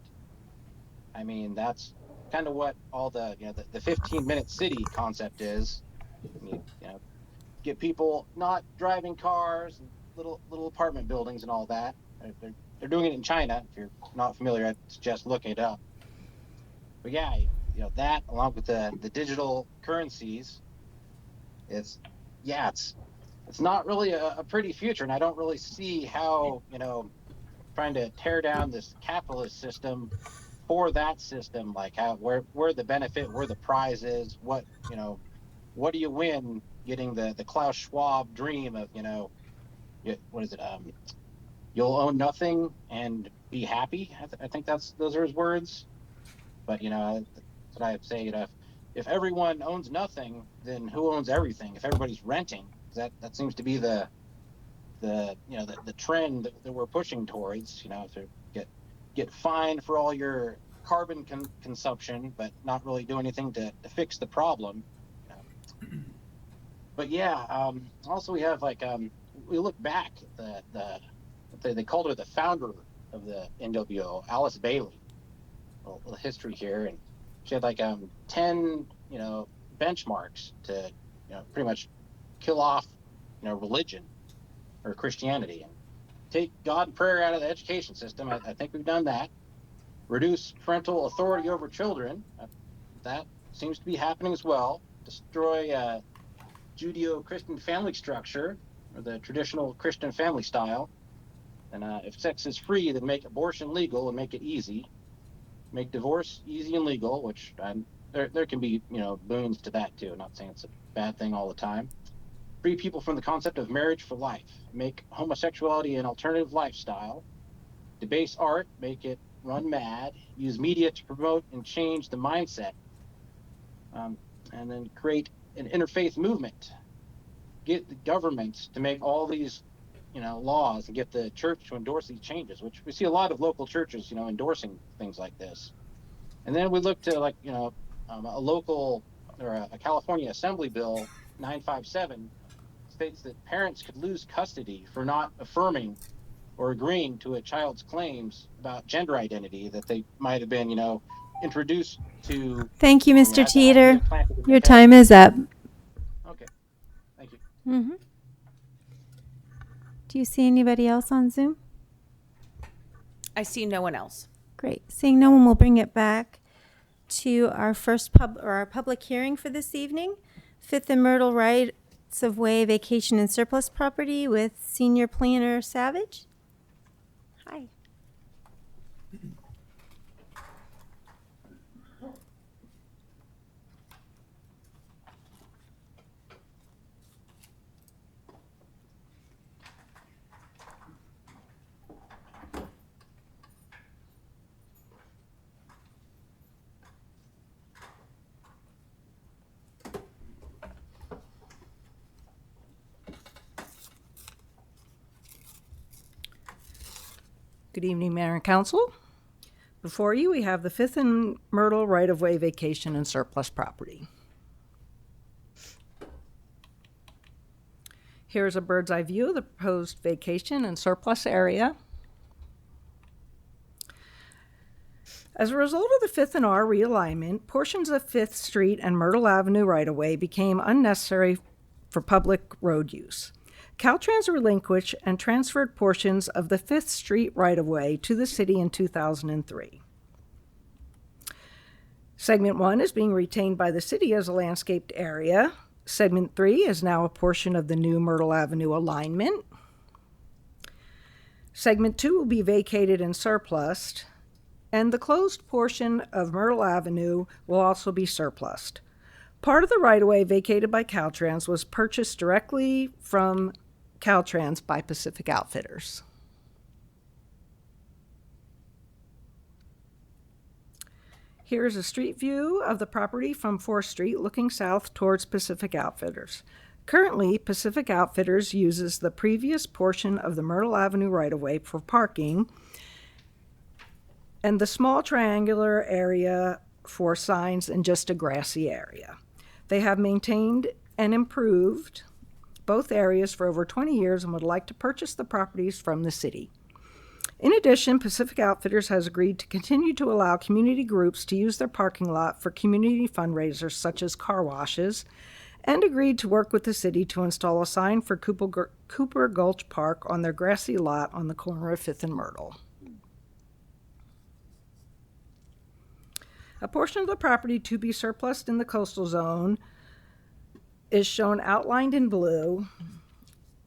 I mean, that's kind of what all the 15-minute city concept is. Get people not driving cars and little apartment buildings and all that. They're doing it in China. If you're not familiar, I'd suggest looking it up. But yeah, that along with the digital currencies, it's not really a pretty future, and I don't really see how trying to tear down this capitalist system for that system, like where the benefit, where the prize is, what do you win getting the Klaus Schwab dream of what is it, you'll own nothing and be happy. I think those are his words. But that's what I say. If everyone owns nothing, then who owns everything? If everybody's renting, that seems to be the trend that we're pushing towards. To get fined for all your carbon consumption, but not really do anything to fix the problem. But yeah, also we have we look back at they called her the founder of the NWO, Alice Bailey. A little history here, and she had 10 benchmarks to pretty much kill off religion or Christianity and take God and prayer out of the education system. I think we've done that. Reduce parental authority over children. That seems to be happening as well. Destroy Judeo-Christian family structure, or the traditional Christian family style. And if sex is free, then make abortion legal and make it easy. Make divorce easy and legal, which there can be boons to that too. I'm not saying it's a bad thing all the time. Free people from the concept of marriage for life. Make homosexuality an alternative lifestyle. Debase art, make it run mad. Use media to promote and change the mindset. And then create an interfaith movement. Get the government to make all these laws and get the church to endorse these changes, which we see a lot of local churches endorsing things like this. And then we look to a local or a California Assembly Bill 957 states that parents could lose custody for not affirming or agreeing to a child's claims about gender identity that they might have been introduced to. Thank you, Mr. Teeter. Your head. time is up. Okay, thank you. Mm-hmm. Do you see anybody else on Zoom? I see no one else. Great. Seeing no one, we'll bring it back to our first our public hearing for this evening. Fifth and Myrtle Rights of Way Vacation and Surplus Property with Senior Planner Savage. Hi. Good evening, Mayor and Council. Before you, we have the Fifth and Myrtle right-of-way vacation and surplus property. Here's a bird's eye view of the proposed vacation and surplus area. As a result of the Fifth and R realignment, portions of Fifth Street and Myrtle Avenue right-of-way became unnecessary for public road use. Caltrans relinquished and transferred portions of the Fifth Street right-of-way to the city in 2003. Segment 1 is being retained by the city as a landscaped area. Segment 3 is now a portion of the new Myrtle Avenue alignment. Segment 2 will be vacated and surplused, and the closed portion of Myrtle Avenue will also be surplused. Part of the right-of-way vacated by Caltrans was purchased directly from Caltrans by Pacific Outfitters. Here is a street view of the property from 4th Street looking south towards Pacific Outfitters. Currently, Pacific Outfitters uses the previous portion of the Myrtle Avenue right-of-way for parking and the small triangular area for signs and just a grassy area. They have maintained and improved both areas for over 20 years and would like to purchase the properties from the city. In addition, Pacific Outfitters has agreed to continue to allow community groups to use their parking lot for community fundraisers such as car washes, and agreed to work with the city to install a sign for Cooper Gulch Park on their grassy lot on the corner of 5th and Myrtle. A portion of the property to be surplused in the coastal zone is shown outlined in blue,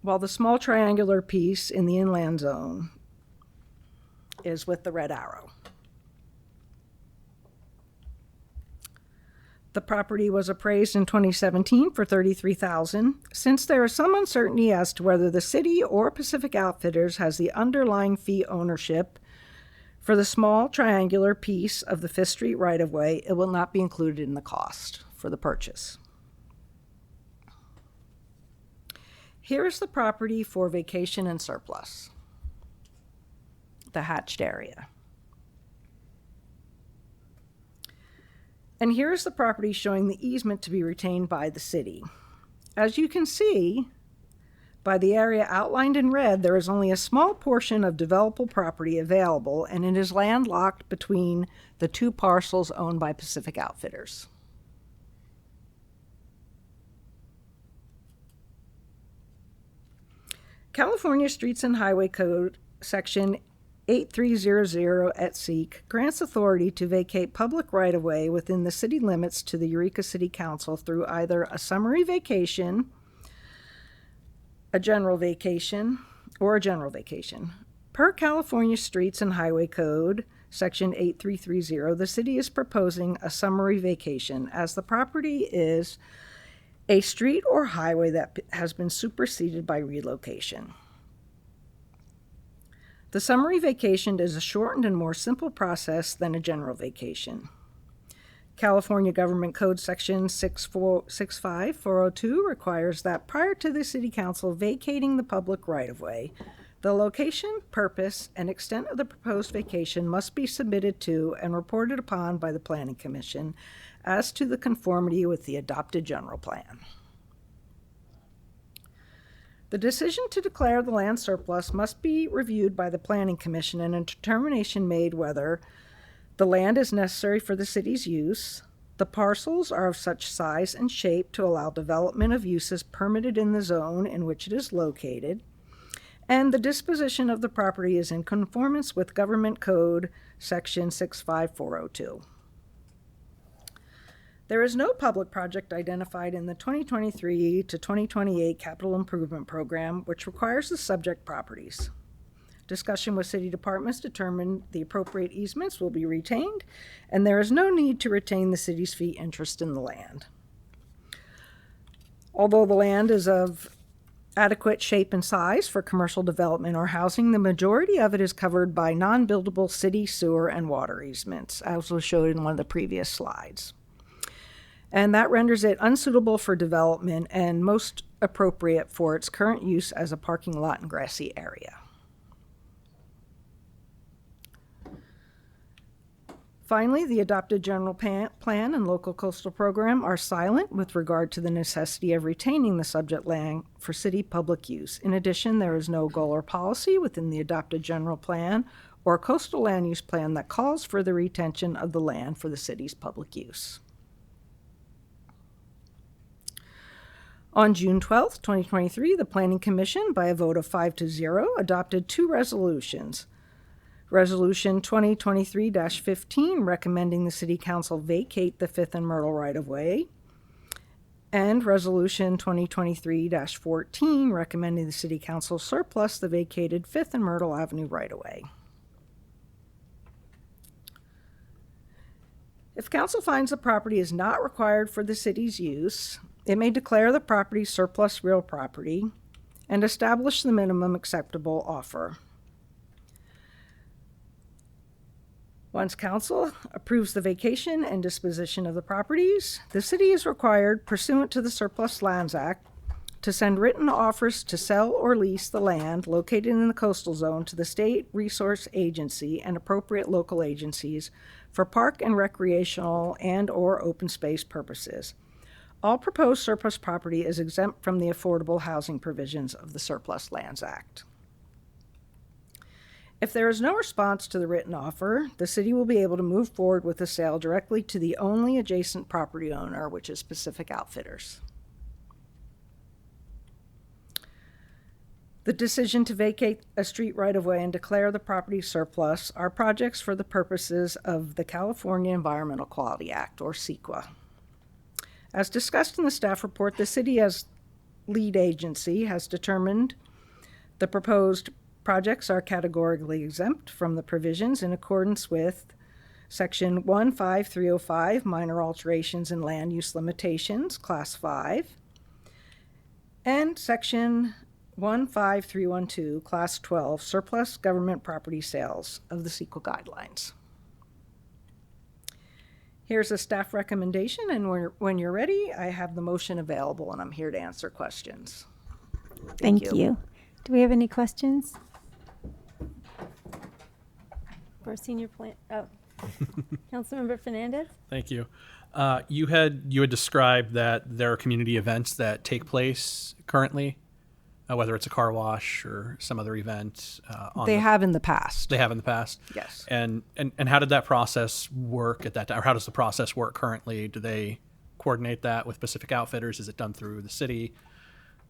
while the small triangular piece in the inland zone is with the red arrow. The property was appraised in 2017 for $33,000. Since there is some uncertainty as to whether the city or Pacific Outfitters has the underlying fee ownership for the small triangular piece of the 5th Street right-of-way, it will not be included in the cost for the purchase. Here is the property for vacation and surplus, the hatched area. And here is the property showing the easement to be retained by the city. As you can see, by the area outlined in red, there is only a small portion of developable property available, and it is landlocked between the two parcels owned by Pacific Outfitters. California Streets and Highway Code, Section 8300 et seq. Grants authority to vacate public right-of-way within the city limits to the Eureka City Council through either a summary vacation, a general vacation, or a general vacation. Per California Streets and Highway Code, Section 8330, the city is proposing a summary vacation as the property is a street or highway that has been superseded by relocation. The summary vacation is a shortened and more simple process than a general vacation. California Government Code Section 65402 requires that prior to the City Council vacating the public right-of-way, the location, purpose, and extent of the proposed vacation must be submitted to and reported upon by the Planning Commission as to the conformity with the adopted general plan. The decision to declare the land surplus must be reviewed by the Planning Commission and a determination made whether the land is necessary for the city's use, the parcels are of such size and shape to allow development of uses permitted in the zone in which it is located, and the disposition of the property is in conformance with Government Code Section 65402. There is no public project identified in the 2023 to 2028 Capital Improvement Program which requires the subject properties. Discussion with city departments determined the appropriate easements will be retained, and there is no need to retain the city's fee interest in the land. Although the land is of adequate shape and size for commercial development or housing, the majority of it is covered by non-buildable city sewer and water easements, as was showed in one of the previous slides. And that renders it unsuitable for development and most appropriate for its current use as a parking lot and grassy area. Finally, the adopted general plan and local coastal program are silent with regard to the necessity of retaining the subject land for city public use. In addition, there is no goal or policy within the adopted general plan or coastal land use plan that calls for the retention of the land for the city's public use. On June 12, 2023, the Planning Commission, by a vote of 5-0, adopted two resolutions. Resolution 2023-15, recommending the City Council vacate the 5th and Myrtle right-of-way, And Resolution 2023-14, recommending the City Council surplus the vacated 5th and Myrtle Avenue right-of-way. If council finds the property is not required for the city's use, it may declare the property surplus real property and establish the minimum acceptable offer. Once council approves the vacation and disposition of the properties, the city is required, pursuant to the Surplus Lands Act, to send written offers to sell or lease the land located in the coastal zone to the State Resource Agency and appropriate local agencies for park and recreational and/or open space purposes. All proposed surplus property is exempt from the affordable housing provisions of the Surplus Lands Act. If there is no response to the written offer, the city will be able to move forward with the sale directly to the only adjacent property owner, which is Pacific Outfitters. The decision to vacate a street right-of-way and declare the property surplus are projects for the purposes of the California Environmental Quality Act, or CEQA. As discussed in the staff report, the city as lead agency has determined the proposed projects are categorically exempt from the provisions in accordance with Section 15305, Minor Alterations in Land Use Limitations, Class 5, and Section 15312, Class 12, Surplus Government Property Sales of the CEQA Guidelines. Here's a staff recommendation, and when you're ready, I have the motion available, and I'm here to answer questions. Thank you. Do we have any questions? For senior plan, Councilmember Fernandez? Thank you. You had described that there are community events that take place currently, whether it's a car wash or some other event. They have in the past. They have in the past. Yes. And how did that process work at that time? Or how does the process work currently? Do they coordinate that with Pacific Outfitters? Is it done through the city?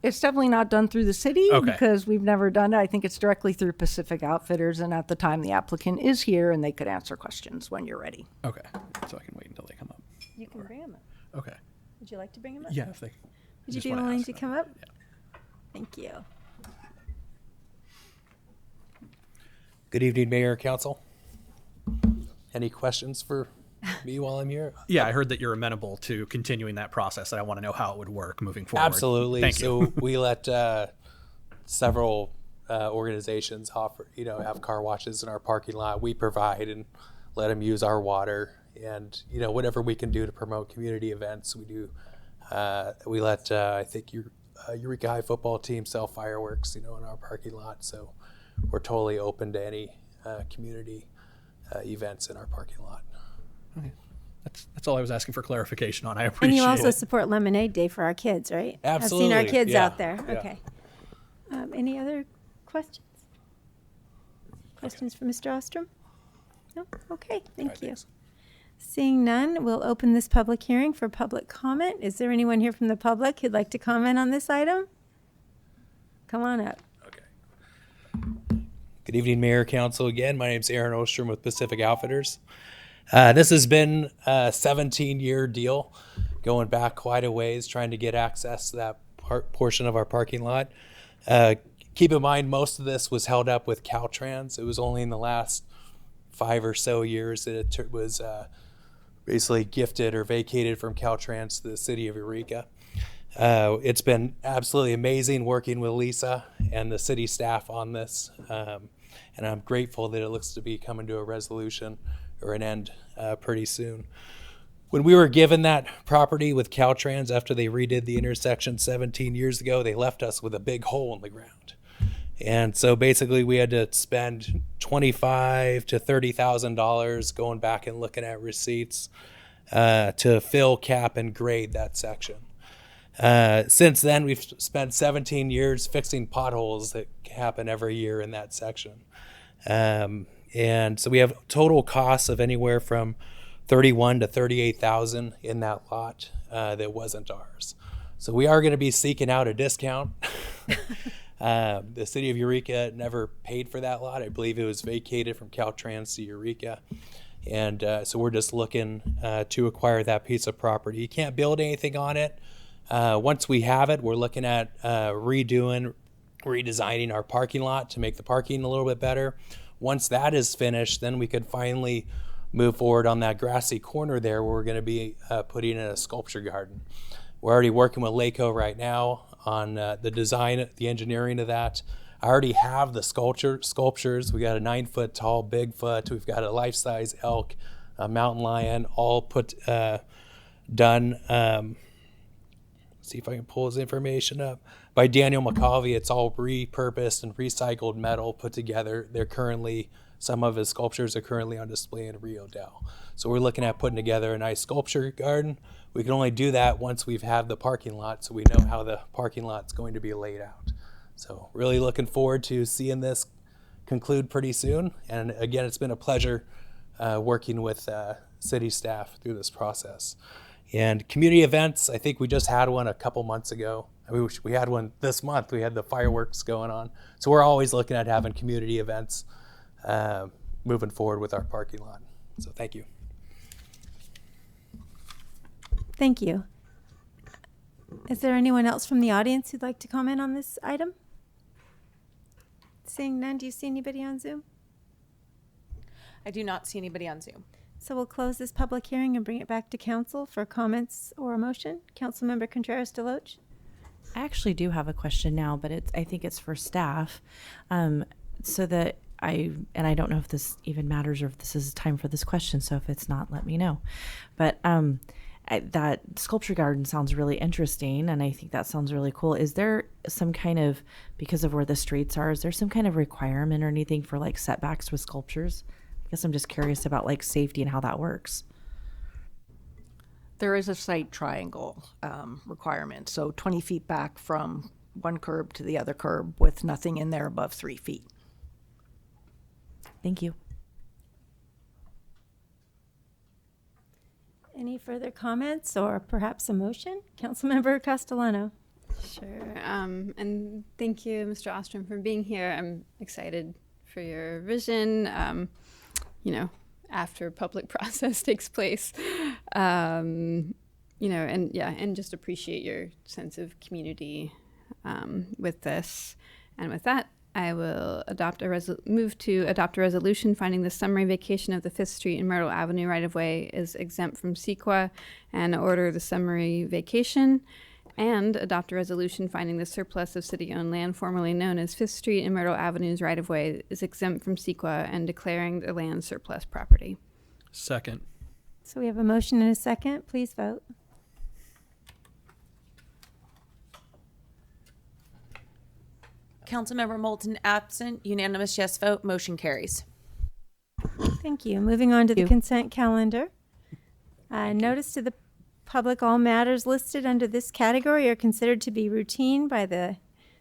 It's definitely not done through the city Okay. because we've never done it. I think it's directly through Pacific Outfitters, and at the time the applicant is here and they could answer questions when you're ready. Okay. So I can wait until they come up. You can bring them up. Okay. Would you like to bring them up? Yeah, if they. Would you just be wanna willing ask to them. come up? Yeah. Thank you. Good evening, Mayor, Council. Any questions for me while I'm here? Yeah, I heard that you're amenable to continuing that process, and I want to know how it would work moving forward. Absolutely. Thank you. So we let several organizations offer, have car washes in our parking lot. We provide and let them use our water, and whatever we can do to promote community events, we do. We let I think Eureka High football team sell fireworks, in our parking lot. So we're totally open to any community events in our parking lot. Okay. That's all I was asking for clarification on. I appreciate And you also it. support Lemonade Day for our kids, right? Absolutely. I've seen our kids Yeah. out there. Yeah. Okay. Any other questions? Questions for Mr. Ostrom? No? Okay, thank you. Thanks. Seeing none, we'll open this public hearing for public comment. Is there anyone here from the public who'd like to comment on this item? Come on up. Good evening, Mayor, Council. Again, my name's Aaron Ostrom with Pacific Outfitters. This has been a 17-year deal, going back quite a ways, trying to get access to that portion of our parking lot. Keep in mind, most of this was held up with Caltrans. It was only in the last 5 or so years that it was basically gifted or vacated from Caltrans to the city of Eureka. It's been absolutely amazing working with Lisa and the city staff on this, and I'm grateful that it looks to be coming to a resolution or an end pretty soon. When we were given that property with Caltrans after they redid the intersection 17 years ago, they left us with a big hole in the ground. And so basically we had to spend $25,000 to $30,000 going back and looking at receipts to fill, cap, and grade that section. Since then, we've spent 17 years fixing potholes that happen every year in that section. And so we have total costs of anywhere from $31,000 to $38,000 in that lot that wasn't ours. So we are going to be seeking out a discount. The city of Eureka never paid for that lot. I believe it was vacated from Caltrans to Eureka. And so we're just looking to acquire that piece of property. You can't build anything on it. Once we have it, we're looking at redesigning our parking lot to make the parking a little bit better. Once that is finished, then we could finally move forward on that grassy corner there where we're going to be putting in a sculpture garden. We're already working with LACO right now on the design, the engineering of that. I already have the sculptures. We got a 9-foot tall Bigfoot. We've got a life-size elk, a mountain lion, all put done. See if I can pull his information up. By Daniel McCovey. It's all repurposed and recycled metal put together. Some of his sculptures are currently on display in Rio Del. So we're looking at putting together a nice sculpture garden. We can only do that once we've had the parking lot, so we know how the parking lot's going to be laid out. So really looking forward to seeing this conclude pretty soon. And again, it's been a pleasure working with city staff through this process. And community events, I think we just had one a couple months ago. We had one this month. We had the fireworks going on. So we're always looking at having community events moving forward with our parking lot. So thank you. Thank you. Is there anyone else from the audience who'd like to comment on this item? Seeing none, do you see anybody on Zoom? I do not see anybody on Zoom. So we'll close this public hearing and bring it back to council for comments or a motion. Councilmember Contreras-Deloach. I actually do have a question now, but I think it's for staff. So that I don't know if this even matters or if this is time for this question. So if it's not, let me know. But that sculpture garden sounds really interesting, and I think that sounds really cool. Is there some kind of, because of where the streets are, is there some kind of requirement or anything for like setbacks with sculptures? I guess I'm just curious about like safety and how that works. There is a site triangle requirement, so 20 feet back from one curb to the other curb with nothing in there above 3 feet. Thank you. Any further comments or perhaps a motion? Councilmember Castellano. Sure. And thank you, Mr. Ostrom, for being here. I'm excited for your vision. After public process takes place, and just appreciate your sense of community with this. And with that, I will move to adopt a resolution finding the summary vacation of the 5th Street and Myrtle Avenue right-of-way is exempt from CEQA and order the summary vacation, and adopt a resolution finding the surplus of city-owned land formerly known as 5th Street and Myrtle Avenue's right-of-way is exempt from CEQA and declaring the land surplus property. Second. So we have a motion and a second. Please vote. Councilmember Moulton absent, unanimous yes vote, motion carries. Thank you. Moving on to the consent calendar. Notice to the public, all matters listed under this category are considered to be routine by the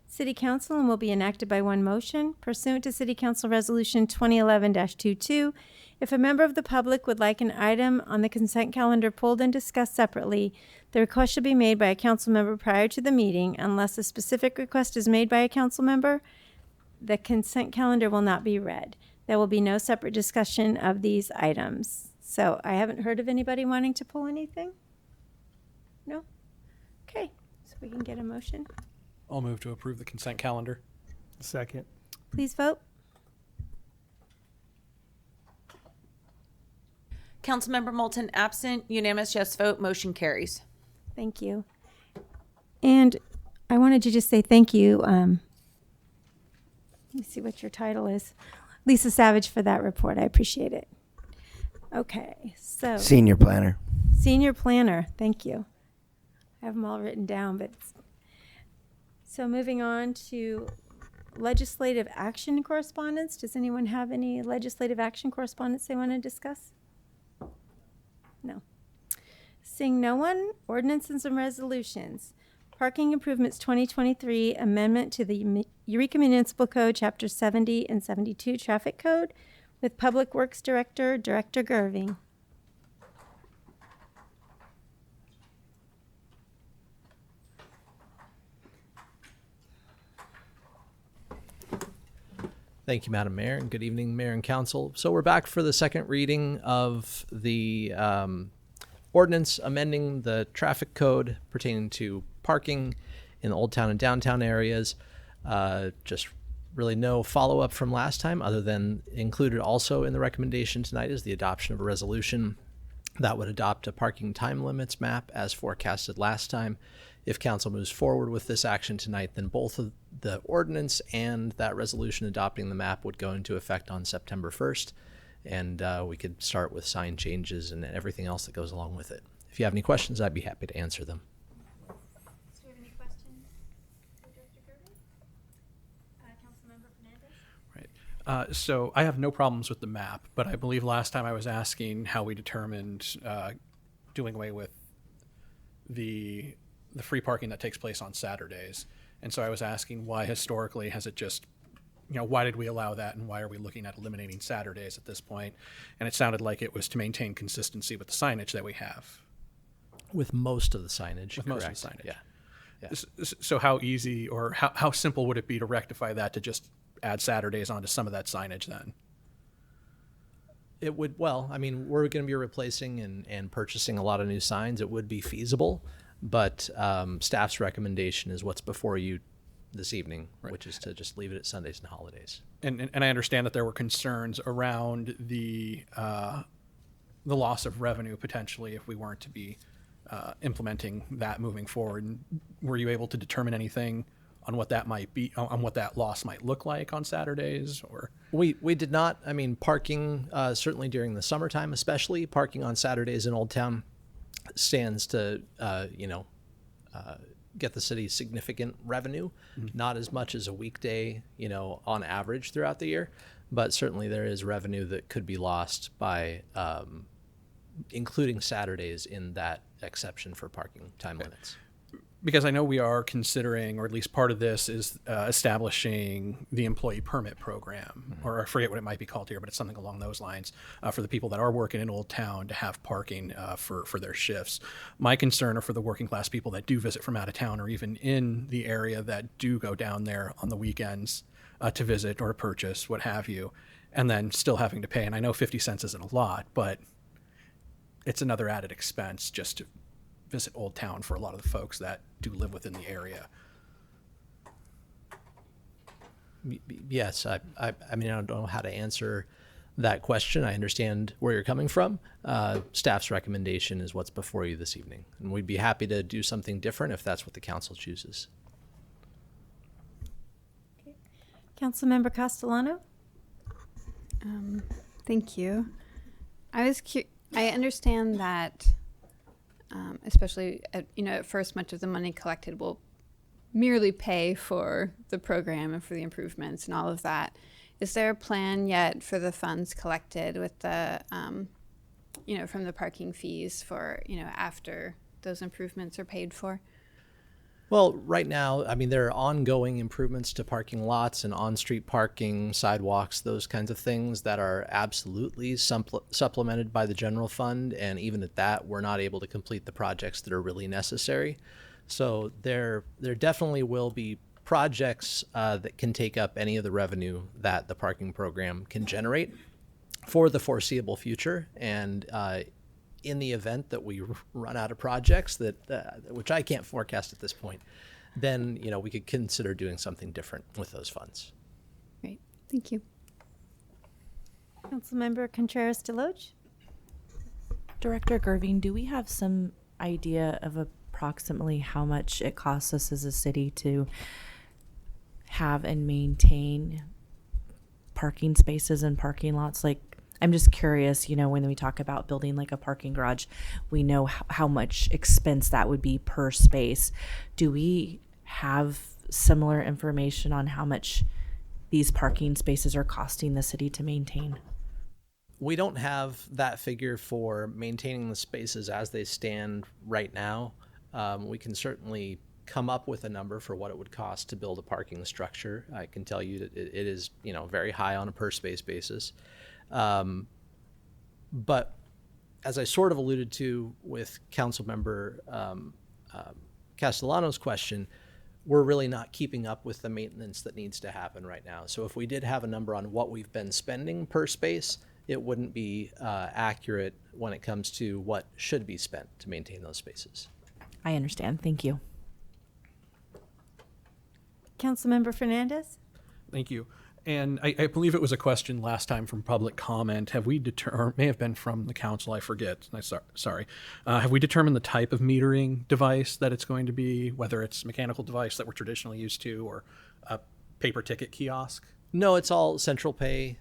City Council and will be enacted by one motion. Pursuant to City Council Resolution 2011-22, if a member of the public would like an item on the consent calendar pulled and discussed separately, the request should be made by a council member prior to the meeting. Unless a specific request is made by a council member, the consent calendar will not be read. There will be no separate discussion of these items. So I haven't heard of anybody wanting to pull anything. No? Okay, so we can get a motion. I'll move to approve the consent calendar. Second. Please vote. Councilmember Moulton absent, unanimous yes vote, motion carries. Thank you. And I wanted to just say thank you. Let me see what your title is. Lisa Savage, for that report. I appreciate it. Okay, so. Senior planner. Senior planner, thank you. I have them all written down, but. So moving on to legislative action correspondence. Does anyone have any legislative action correspondence they want to discuss? No. Seeing no one, ordinances and resolutions. Parking Improvements 2023 Amendment to the Eureka Municipal Code, Chapter 70 and 72 Traffic Code with Public Works Director, Director Gerving. Thank you, Madam Mayor, and good evening, Mayor and Council. So we're back for the second reading of the ordinance amending the traffic code pertaining to parking in the Old Town and downtown areas. Just really no follow-up from last time, other than included also in the recommendation tonight is the adoption of a resolution that would adopt a parking time limits map as forecasted last time. If council moves forward with this action tonight, then both of the ordinance and that resolution adopting the map would go into effect on September 1st, and we could start with sign changes and everything else that goes along with it. If you have any questions, I'd be happy to answer them. Do we have any questions for Director Gervin? Councilmember Fernandez? Right. So I have no problems with the map, but I believe last time I was asking how we determined doing away with the free parking that takes place on Saturdays. And so I was asking why historically has it just, why did we allow that, and why are we looking at eliminating Saturdays at this point? And it sounded like it was to maintain consistency with the signage that we have. With most of the signage. With correct. most of the signage. Yeah. So how easy or how simple would it be to rectify that, to just add Saturdays onto some of that signage then? It would, well, I mean, we're going to be replacing and purchasing a lot of new signs. It would be feasible, but staff's recommendation is what's before you this evening, which is to just leave it at Sundays and holidays. And I understand that there were concerns around the loss of revenue potentially if we weren't to be implementing that moving forward. And were you able to determine anything on what that might be, on what that loss might look like on Saturdays? Or we did not. I mean, parking certainly during the summertime, especially parking on Saturdays in Old Town stands to get the city significant revenue, not as much as a weekday, on average throughout the year, but certainly there is revenue that could be lost by including Saturdays in that exception for parking time limits. because I know we are considering, or at least part of this is establishing the employee permit program, or I forget what it might be called here, but it's something along those lines for the people that are working in Old Town to have parking for their shifts. My concern are for the working class people that do visit from out of town or even in the area that do go down there on the weekends to visit or to purchase, what have you, and then still having to pay. And I know 50 cents isn't a lot, but it's another added expense just to visit Old Town for a lot of the folks that do live within the area. Yes, I mean, I don't know how to answer that question. I understand where you're coming from. Staff's recommendation is what's before you this evening, and we'd be happy to do something different if that's what the council chooses. Okay. Councilmember Castellano? Thank you. I understand that, especially at first, much of the money collected will merely pay for the program and for the improvements and all of that. Is there a plan yet for the funds collected with the, from the parking fees for, after those improvements are paid for? Well, right now, I mean, there are ongoing improvements to parking lots and on-street parking, sidewalks, those kinds of things that are absolutely supplemented by the general fund. And even at that, we're not able to complete the projects that are really necessary. So there definitely will be projects that can take up any of the revenue that the parking program can generate for the foreseeable future. And in the event that we run out of projects that which I can't forecast at this point, then we could consider doing something different with those funds. Great, thank you. Councilmember Contreras-Deloge? Director Gervin, do we have some idea of approximately how much it costs us as a city to have and maintain parking spaces and parking lots? Like, I'm just curious, when we talk about building like a parking garage, we know how much expense that would be per space. Do we have similar information on how much these parking spaces are costing the city to maintain? We don't have that figure for maintaining the spaces as they stand right now. We can certainly come up with a number for what it would cost to build a parking structure. I can tell you that it is, very high on a per space basis. But as I sort of alluded to with Councilmember Castellano's question, we're really not keeping up with the maintenance that needs to happen right now. So if we did have a number on what we've been spending per space, it wouldn't be accurate when it comes to what should be spent to maintain those spaces. I understand. Thank you. Councilmember Fernandez? Thank you. And I believe it was a question last time from public comment. Have we or may have been from the council, I forget. Sorry. Have we determined the type of metering device that it's going to be, whether it's a mechanical device that we're traditionally used to or a paper ticket kiosk? No, it's all central pay.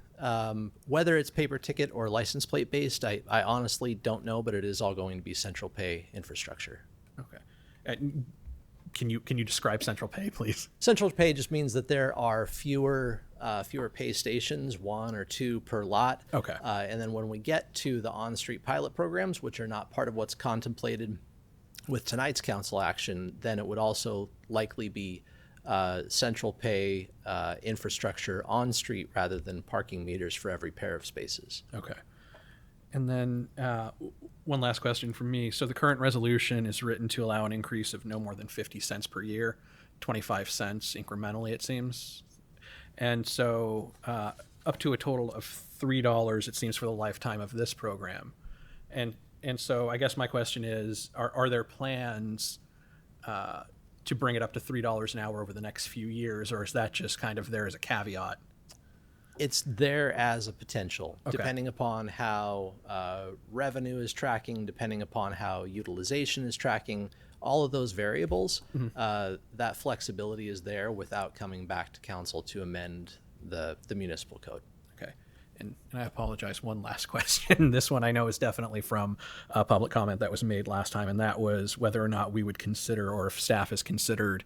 Whether it's paper ticket or license plate based, I honestly don't know, but it is all going to be central pay infrastructure. Okay. Can you describe central pay, please? Central pay just means that there are fewer pay stations, 1 or 2 per lot. Okay. And then when we get to the on-street pilot programs, which are not part of what's contemplated with tonight's council action, then it would also likely be central pay infrastructure on street rather than parking meters for every pair of spaces. Okay. And then one last question from me. So the current resolution is written to allow an increase of no more than 50 cents per year, 25 cents incrementally, it seems. And so up to a total of $3, it seems, for the lifetime of this program. And so I guess my question is, are there plans to bring it up to $3 an hour over the next few years, or is that just kind of there as a caveat? It's there as a potential, Okay. depending upon how revenue is tracking, depending upon how utilization is tracking, all of those variables, that flexibility is there without coming back to council to amend the municipal code. Okay. And I apologize, one last question. This one I know is definitely from a public comment that was made last time, and that was whether or not we would consider, or if staff has considered,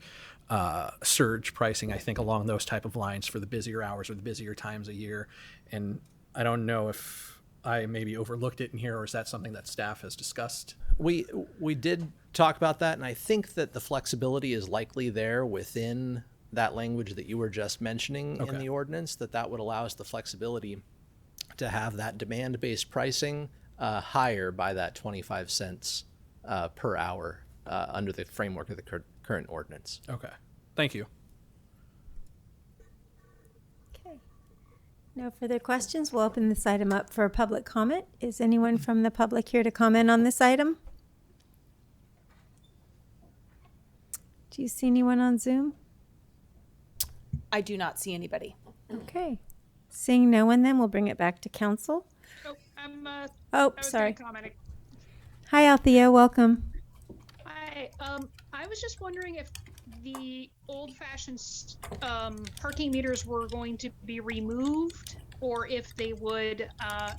surge pricing, I think along those type of lines for the busier hours or the busier times a year. And I don't know if I maybe overlooked it in here, or is that something that staff has discussed? We did talk about that, and I think that the flexibility is likely there within that language that you were just mentioning in the ordinance, that would allow us the flexibility to have that demand-based pricing higher by that 25 cents per hour under the framework of the current ordinance. Okay. Thank you. Okay. No further questions. We'll open this item up for public comment. Is anyone from the public here to comment on this item? Do you see anyone on Zoom? I do not see anybody. Okay. Seeing no one, then we'll bring it back to council. I was sorry. gonna comment. Hi, Althea. Welcome. Hi. I was just wondering if the old-fashioned parking meters were going to be removed, or if they would,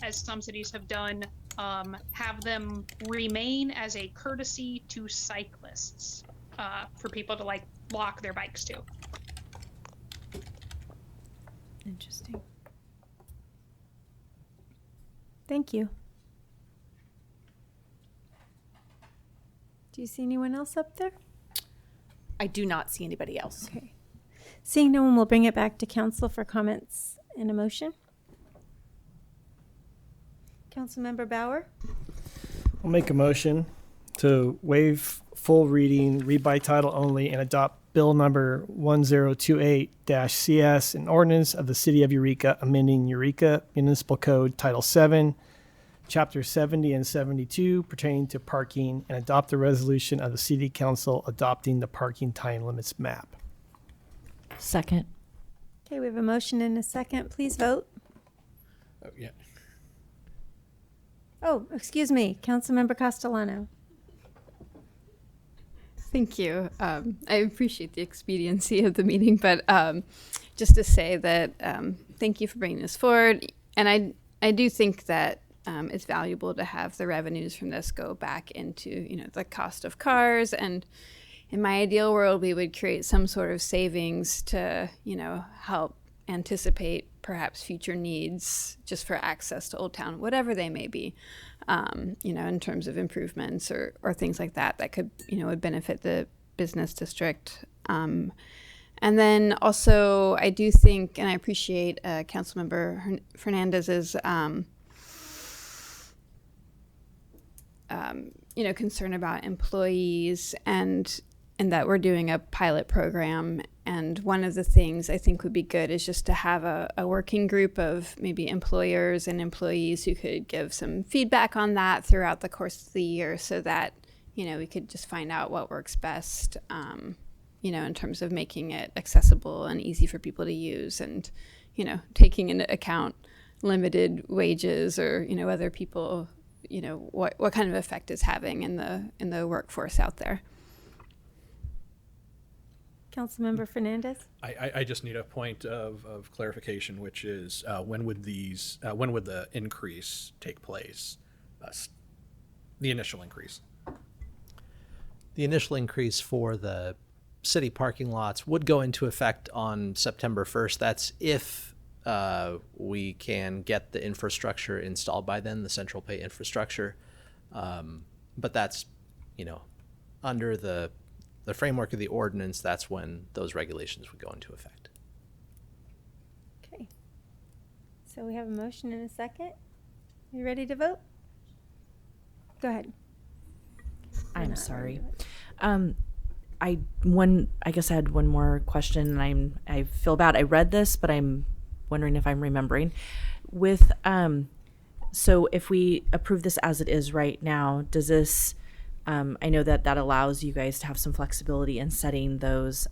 as some cities have done, have them remain as a courtesy to cyclists for people to lock their bikes to. Interesting. Thank you. Do you see anyone else up there? I do not see anybody else. Okay. Seeing no one, we'll bring it back to council for comments and a motion. Councilmember Bauer? I'll make a motion to waive full reading, read by title only, and adopt Bill number 1028-CS, an ordinance of the City of Eureka amending Eureka Municipal Code Title 7, Chapter 70 and 72 pertaining to parking, and adopt the resolution of the City Council adopting the parking time limits map. Second. Okay, we have a motion and a second. Please vote. Oh, yeah. Oh, excuse me, Councilmember Castellano. Thank you. I appreciate the expediency of the meeting, but just to say that thank you for bringing this forward. And I do think that it's valuable to have the revenues from this go back into the cost of cars. And in my ideal world, we would create some sort of savings to help anticipate perhaps future needs just for access to Old Town, whatever they may be. In terms of improvements or things like that could, would benefit the business district. And then also, I do think, and I appreciate Councilmember Fernandez's, concern about employees and that we're doing a pilot program. And one of the things I think would be good is just to have a working group of maybe employers and employees who could give some feedback on that throughout the course of the year so that, we could just find out what works best in terms of making it accessible and easy for people to use, and, taking into account limited wages, or, other people, what kind of effect it's having in the workforce out there. Councilmember Fernandez? I just need a point of clarification, which is when would the increase take place? The initial increase. The initial increase for the city parking lots would go into effect on September 1st. That's if we can get the infrastructure installed by then, the central pay infrastructure. But that's, under the framework of the ordinance, that's when those regulations would go into effect. Okay. So we have a motion and a second. You ready to vote? Go ahead. I'm sorry. I guess I had one more question, and I feel bad. I read this, but I'm wondering if I'm remembering. With so if we approve this as it is right now, does this? I know that allows you guys to have some flexibility in setting those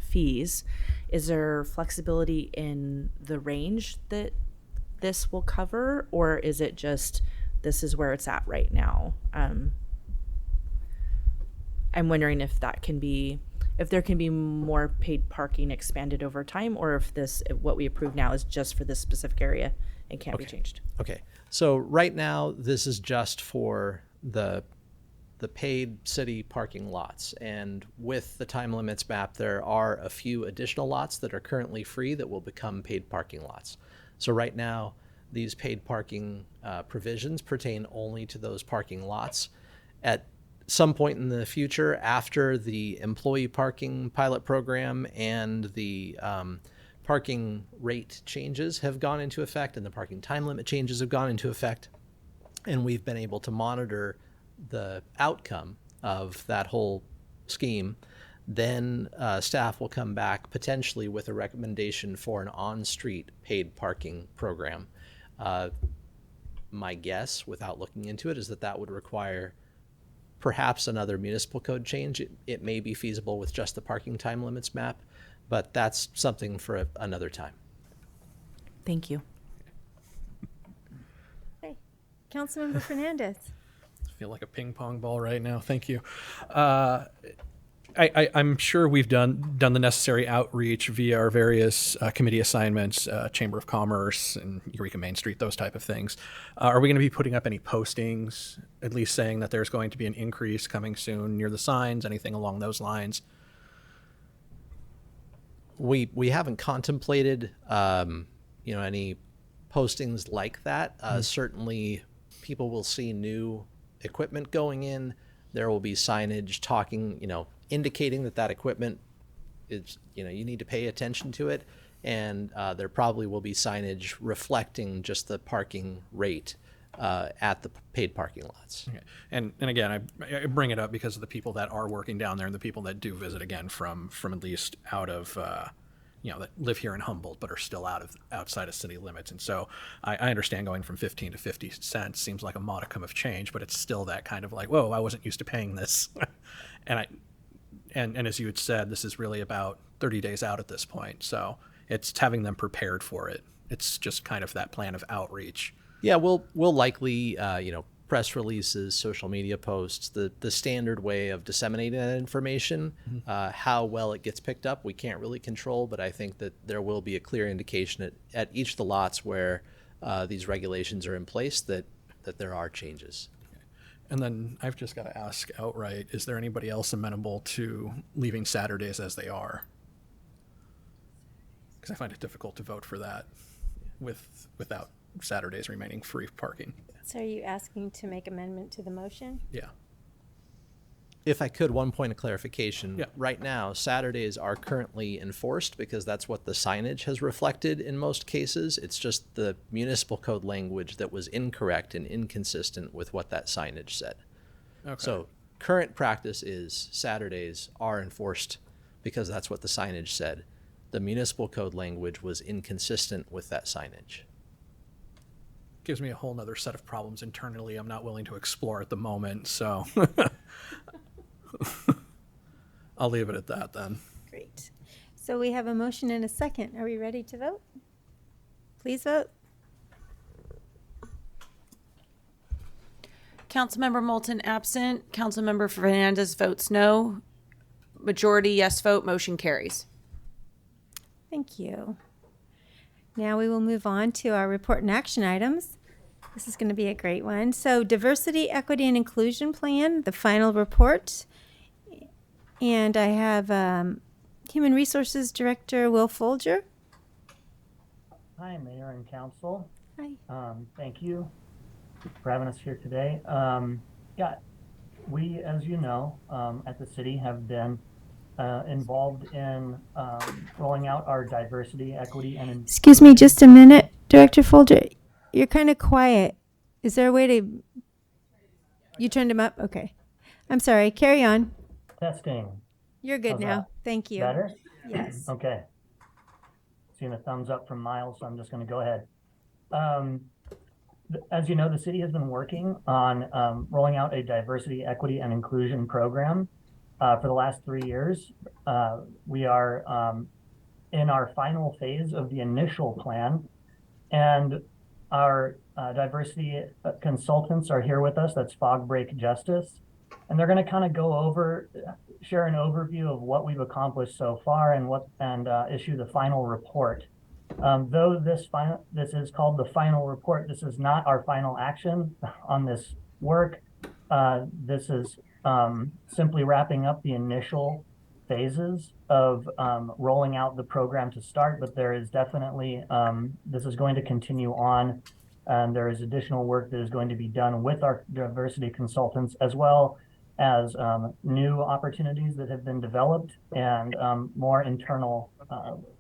fees. Is there flexibility in the range that this will cover, or is it just this is where it's at right now? I'm wondering if there can be more paid parking expanded over time, or if what we approve now is just for this specific area and can't be changed. Okay. So right now, this is just for the paid city parking lots. And with the time limits map, there are a few additional lots that are currently free that will become paid parking lots. So right now, these paid parking provisions pertain only to those parking lots. At some point in the future, after the employee parking pilot program and the parking rate changes have gone into effect and the parking time limit changes have gone into effect, and we've been able to monitor the outcome of that whole scheme, then staff will come back potentially with a recommendation for an on-street paid parking program. My guess, without looking into it, is that would require perhaps another municipal code change. It may be feasible with just the parking time limits map, but that's something for another time. Thank you. Okay. Councilmember Fernandez. I feel like a ping pong ball right now. Thank you. I'm sure we've done the necessary outreach via our various committee assignments, Chamber of Commerce and Eureka Main Street, those type of things. Are we going to be putting up any postings, at least saying that there's going to be an increase coming soon near the signs, anything along those lines? We haven't contemplated, any postings like that. Certainly, people will see new equipment going in. There will be signage talking, indicating that equipment is, you need to pay attention to it. And there probably will be signage reflecting just the parking rate at the paid parking lots. Okay. And again, I bring it up because of the people that are working down there and the people that do visit again from at least out of, that live here in Humboldt but are still outside of city limits. And so I understand going from 15 to 50 cents seems like a modicum of change, but it's still that kind of like, whoa, I wasn't used to paying this. And as you had said, this is really about 30 days out at this point. So it's having them prepared for it. It's just kind of that plan of outreach. Yeah, we'll likely, press releases, social media posts, the standard way of disseminating that information. Mm-hmm. How well it gets picked up, we can't really control, but I think that there will be a clear indication at each of the lots where these regulations are in place that there are changes. And then I've just got to ask outright, is there anybody else amenable to leaving Saturdays as they are? Because I find it difficult to vote for that without Saturdays remaining free parking. So are you asking to make amendment to the motion? Yeah. If I could, one point of clarification. Yeah. Right now, Saturdays are currently enforced because that's what the signage has reflected in most cases. It's just the municipal code language that was incorrect and inconsistent with what that signage said. Okay. So current practice is Saturdays are enforced because that's what the signage said. The municipal code language was inconsistent with that signage. Gives me a whole nother set of problems internally I'm not willing to explore at the moment, so. I'll leave it at that then. Great. So we have a motion and a second. Are we ready to vote? Please vote. Councilmember Moulton absent. Councilmember Fernandez votes no. Majority yes vote. Motion carries. Thank you. Now we will move on to our report and action items. This is going to be a great one. So Diversity, Equity, and Inclusion Plan, the final report. And I have Human Resources Director Will Folger. Hi, Mayor and Council. Hi. Thank you for having us here today. We, as you know, at the city have been involved in rolling out our diversity, equity, and... Excuse me just a minute, Director Folger. You're kind of quiet. Is there a way to... You turned him up? Okay. I'm sorry. Carry on. Testing. You're good How's now. that? Thank you. Better? Yes. Okay. Seeing a thumbs up from Miles, so I'm just going to go ahead. As you know, the city has been working on rolling out a diversity, equity, and inclusion program for the last 3 years. We are in our final phase of the initial plan, and our diversity consultants are here with us. That's Fog Break Justice. And they're going to kind of go over, share an overview of what we've accomplished so far and issue the final report. Though this is called the final report, this is not our final action on this work. This is simply wrapping up the initial phases of rolling out the program to start, but there is definitely, this is going to continue on, and there is additional work that is going to be done with our diversity consultants, as well as new opportunities that have been developed and more internal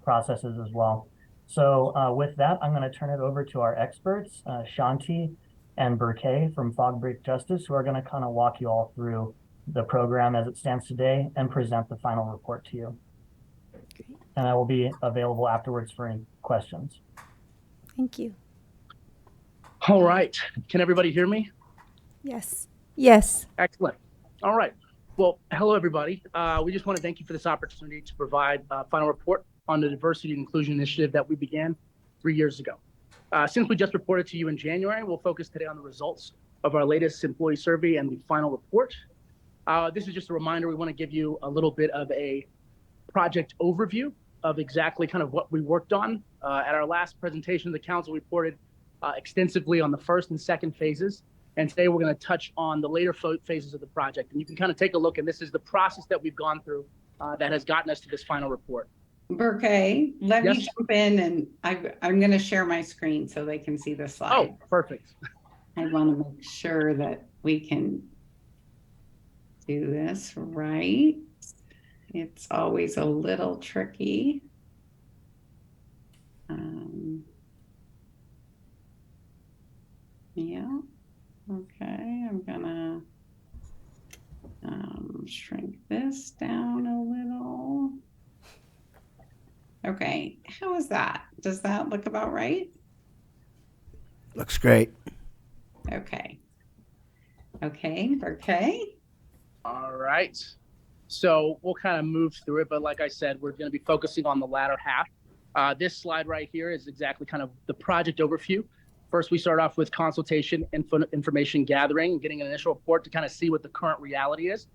processes as well. So with that, I'm going to turn it over to our experts, Shanti and Burkay from Fog Break Justice, who are going to kind of walk you all through the program as it stands today and present the final report to you. Great. And I will be available afterwards for any questions. Thank you. All right. Can everybody hear me? Yes. Yes. Excellent. All right. Well, hello, everybody. We just want to thank you for this opportunity to provide a final report on the Diversity and Inclusion Initiative that we began 3 years ago. Since we just reported to you in January, we'll focus today on the results of our latest employee survey and the final report. This is just a reminder. We want to give you a little bit of a project overview of exactly kind of what we worked on. At our last presentation, the council reported extensively on the first and second phases. And today we're going to touch on the later phases of the project. And you can kind of take a look, and this is the process that we've gone through that has gotten us to this final report. Burkay, let Yes. me jump in, and I'm going to share my screen so they can see the slide. Oh, perfect. I want to make sure that we can do this right. It's always a little tricky. Yeah. Okay, I'm gonna shrink this down a little. Okay, how is that? Does that look about right? Looks great. Okay. Okay, okay. All right. So we'll kind of move through it, but like I said, we're going to be focusing on the latter half. This slide right here is exactly kind of the project overview. First, we start off with consultation, information gathering, getting an initial report to kind of see what the current reality is.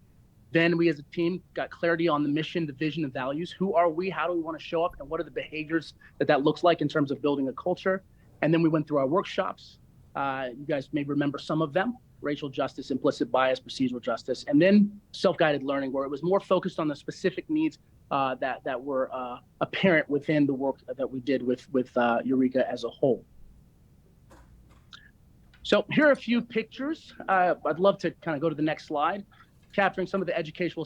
Then we as a team got clarity on the mission, the vision, and values. Who are we? How do we want to show up? And what are the behaviors that looks like in terms of building a culture? And then we went through our workshops. You guys may remember some of them: racial justice, implicit bias, procedural justice, and then self-guided learning, where it was more focused on the specific needs that were apparent within the work that we did with Eureka as a whole. So here are a few pictures. I'd love to kind of go to the next slide, capturing some of the educational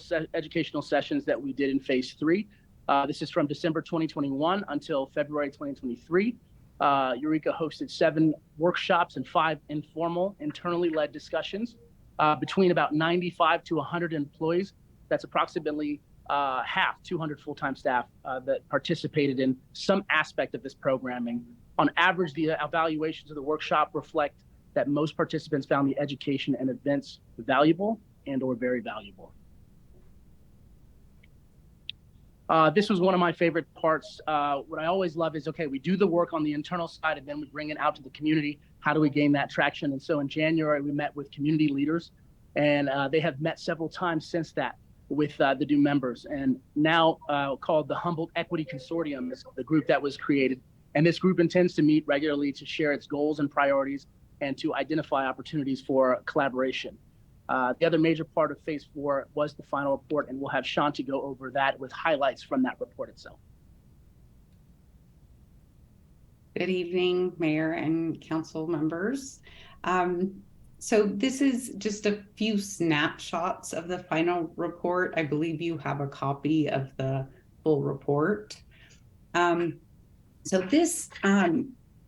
sessions that we did in phase 3. This is from December 2021 until February 2023. Eureka hosted 7 workshops and 5 informal, internally led discussions between about 95 to 100 employees. That's approximately half, 200 full-time staff that participated in some aspect of this programming. On average, the evaluations of the workshop reflect that most participants found the education and events valuable and or very valuable. This was one of my favorite parts. What I always love is, okay, we do the work on the internal side and then we bring it out to the community. How do we gain that traction? And so in January, we met with community leaders, and they have met several times since that with the new members. And now called the Humboldt Equity Consortium is the group that was created. And this group intends to meet regularly to share its goals and priorities and to identify opportunities for collaboration. The other major part of Phase 4 was the final report, and we'll have Shanti go over that with highlights from that report itself. Good evening, Mayor and Council members. So this is just a few snapshots of the final report. I believe you have a copy of the full report. So this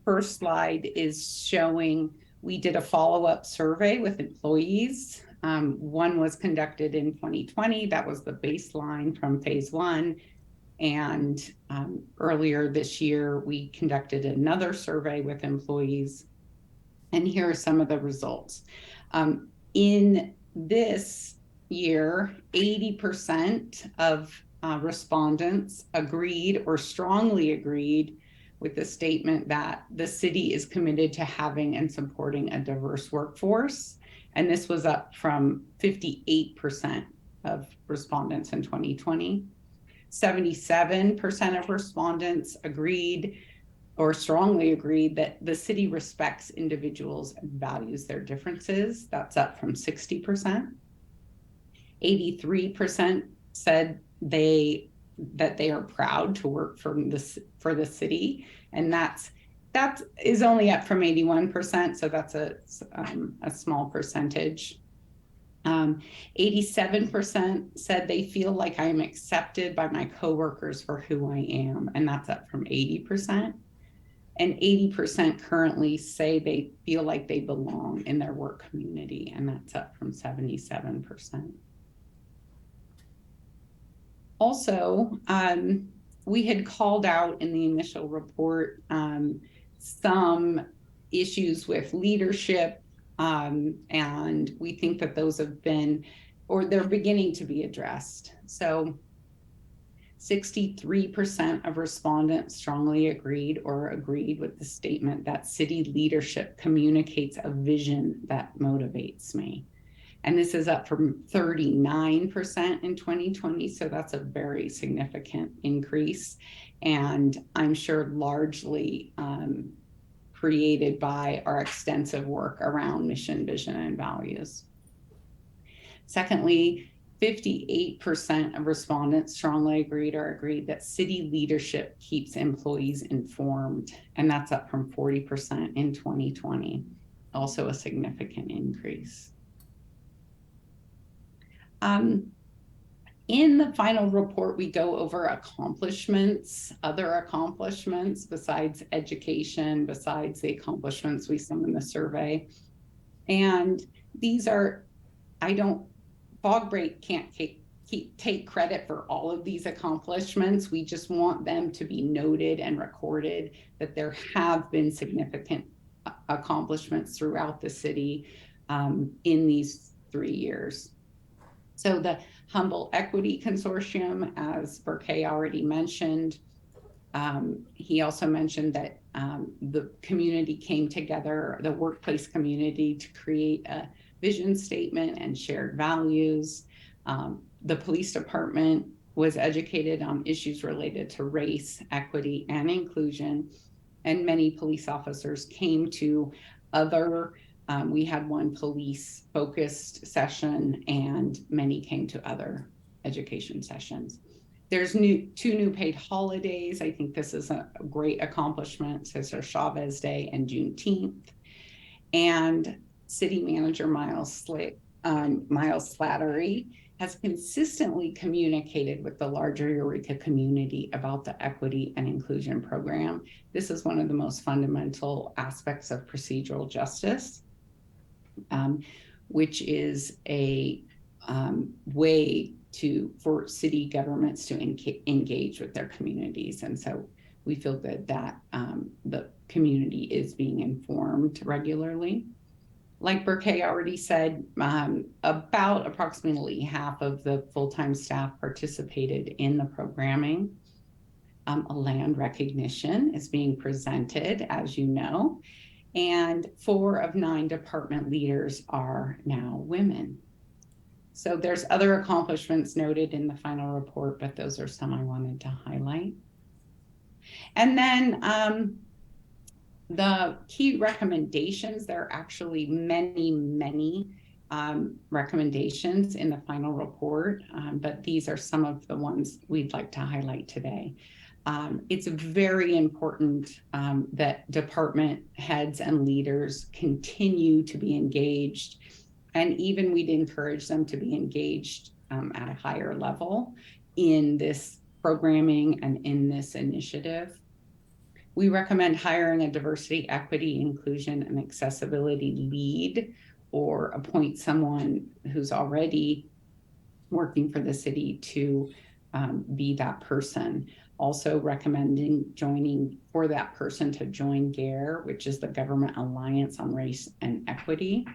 first slide is showing we did a follow-up survey with employees. One was conducted in 2020. That was the baseline from Phase 1. And earlier this year, we conducted another survey with employees. And here are some of the results. In this year, 80% of respondents agreed or strongly agreed with the statement that the city is committed to having and supporting a diverse workforce. And this was up from 58% of respondents in 2020. 77% of respondents agreed or strongly agreed that the city respects individuals and values their differences. That's up from 60%. 83% said that they are proud to work for the city, and that is only up from 81%, so that's a small percentage. 87% said they feel like I am accepted by my coworkers for who I am, and that's up from 80%. And 80% currently say they feel like they belong in their work community, and that's up from 77%. Also, we had called out in the initial report some issues with leadership, and we think that those have been, or they're beginning to be addressed. So 63% of respondents strongly agreed with the statement that city leadership communicates a vision that motivates me. And this is up from 39% in 2020, so that's a very significant increase. And I'm sure largely created by our extensive work around mission, vision, and values. Secondly, 58% of respondents strongly agreed that city leadership keeps employees informed, and that's up from 40% in 2020, also a significant increase. In the final report, we go over accomplishments, other accomplishments besides education, besides the accomplishments we saw in the survey. And these are, Fog Break can't take credit for all of these accomplishments. We just want them to be noted and recorded that there have been significant accomplishments throughout the city in these 3 years. So the Humboldt Equity Consortium, as Burkay already mentioned, he also mentioned that the community came together, the workplace community, to create a vision statement and shared values. The police department was educated on issues related to race, equity, and inclusion, and many police officers came to other we had one police focused session and many came to other education sessions. There's two new paid holidays. I think this is a great accomplishment, Cesar Chavez Day and Juneteenth. And City Manager Miles Slattery has consistently communicated with the larger Eureka community about the equity and inclusion program. This is one of the most fundamental aspects of procedural justice, which is a way for city governments to engage with their communities. And so we feel good that the community is being informed regularly. Like Burkay already said, about approximately half of the full-time staff participated in the programming. A land recognition is being presented, as you know, and 4 of 9 department leaders are now women. So there's other accomplishments noted in the final report, but those are some I wanted to highlight. And then the key recommendations, there are actually many recommendations in the final report, but these are some of the ones we'd like to highlight today. It's very important that department heads and leaders continue to be engaged, and even we'd encourage them to be engaged at a higher level in this programming and in this initiative. We recommend hiring a diversity, equity, inclusion, and accessibility lead, or appoint someone who's already working for the city to be that person. Also recommending joining for that person to join GARE, which is the Government Alliance on Race and Equity.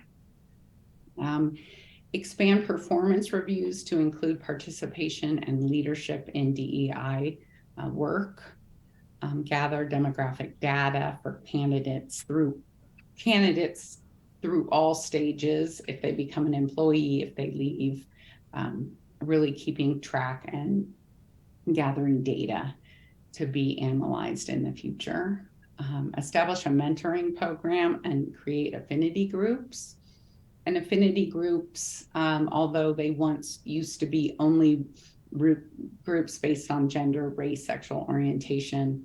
Expand performance reviews to include participation and leadership in DEI work. Gather demographic data for candidates through all stages, if they become an employee, if they leave, really keeping track and gathering data to be analyzed in the future. Establish a mentoring program and create affinity groups. And affinity groups, although they once used to be only groups based on gender, race, sexual orientation,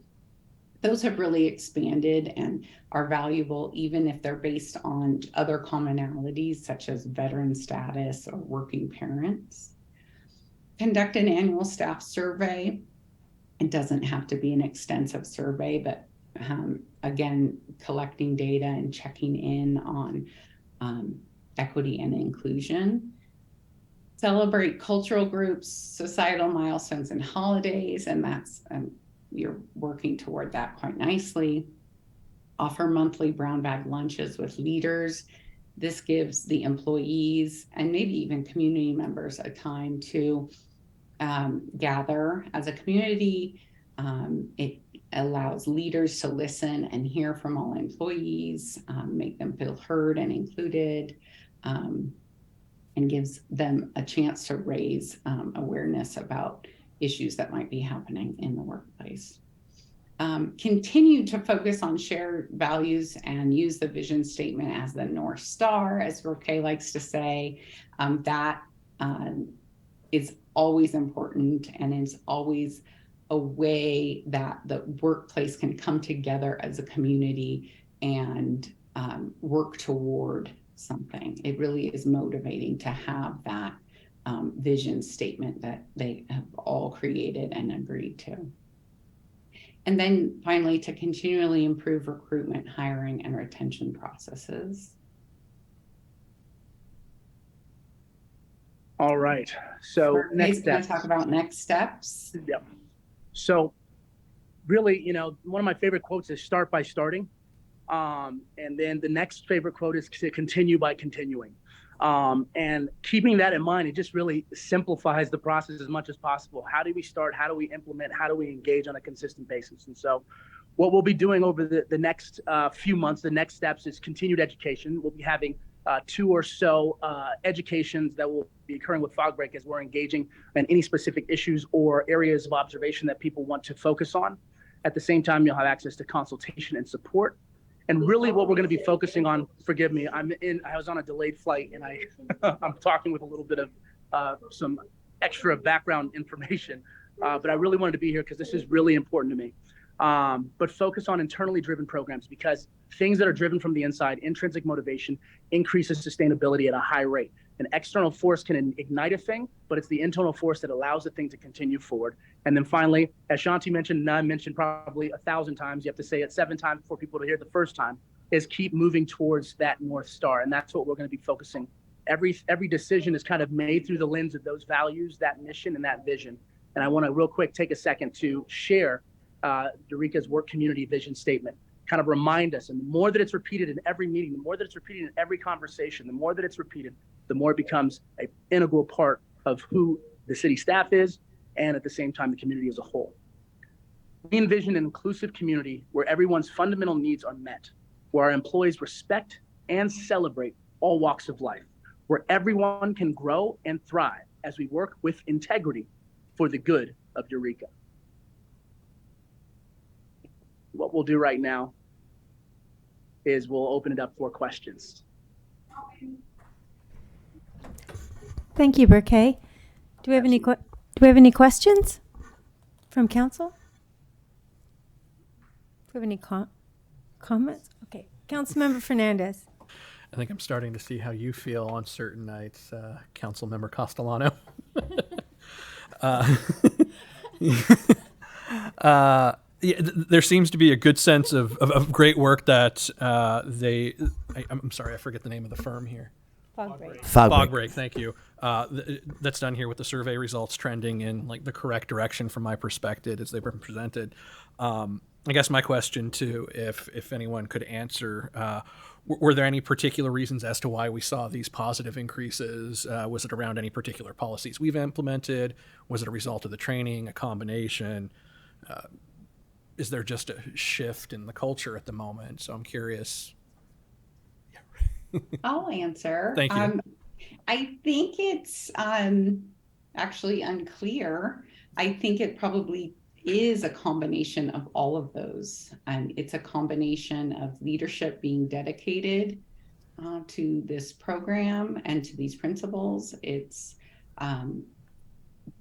those have really expanded and are valuable even if they're based on other commonalities such as veteran status or working parents. Conduct an annual staff survey. It doesn't have to be an extensive survey, but again, collecting data and checking in on equity and inclusion. Celebrate cultural groups, societal milestones and holidays, and that's you're working toward that quite nicely. Offer monthly brown bag lunches with leaders. This gives the employees and maybe even community members a time to gather as a community. It allows leaders to listen and hear from all employees, make them feel heard and included, and gives them a chance to raise awareness about issues that might be happening in the workplace. Continue to focus on shared values and use the vision statement as the North Star, as Roque likes to say. That is always important, and is always a way that the workplace can come together as a community and work toward something. It really is motivating to have that vision statement that they have all created and agreed to. And then finally, to continually improve recruitment, hiring, and retention processes. All right. So next Going steps. to talk about next steps. Yep. So really, one of my favorite quotes is start by starting. And then the next favorite quote is to continue by continuing. And keeping that in mind, it just really simplifies the process as much as possible. How do we start? How do we implement? How do we engage on a consistent basis? And so what we'll be doing over the next few months, the next steps is continued education. We'll be having 2 or so educations that will be occurring with Fog Break as we're engaging in any specific issues or areas of observation that people want to focus on. At the same time, you'll have access to consultation and support. And really what we're going to be focusing on, forgive me, I was on a delayed flight and I'm talking with a little bit of some extra background information, but I really wanted to be here because this is really important to me. But focus on internally driven programs, because things that are driven from the inside, intrinsic motivation, increases sustainability at a high rate. An external force can ignite a thing, but it's the internal force that allows the thing to continue forward. And then finally, as Shanti mentioned, and I mentioned probably 1,000 times, you have to say it 7 times for people to hear the first time, is keep moving towards that North Star. And that's what we're going to be focusing. Every decision is kind of made through the lens of those values, that mission, and that vision. And I want to real quick take a second to share Eureka's work community vision statement, kind of remind us. And the more that it's repeated in every meeting, the more that it's repeated in every conversation, the more that it's repeated, the more it becomes an integral part of who the city staff is, and at the same time, the community as a whole. We envision an inclusive community where everyone's fundamental needs are met, where our employees respect and celebrate all walks of life, where everyone can grow and thrive as we work with integrity for the good of Eureka. What we'll do right now is we'll open it up for questions. Thank you, Burkay. Do we have any questions from council? Do we have any comments? Okay, Councilmember Fernandez. I think I'm starting to see how you feel on certain nights, Councilmember Castellano. Yeah, there seems to be a good sense of great work that I'm sorry, I forget the name of the firm here. Fogbreak, thank you. That's done here with the survey results trending in like the correct direction from my perspective as they've been presented. I guess my question too, if anyone could answer, were there any particular reasons as to why we saw these positive increases? Was it around any particular policies we've implemented? Was it a result of the training, a combination? Is there just a shift in the culture at the moment? So I'm curious. I'll answer. Thank you. I think it's actually unclear. I think it probably is a combination of all of those. It's a combination of leadership being dedicated to this program and to these principles. It's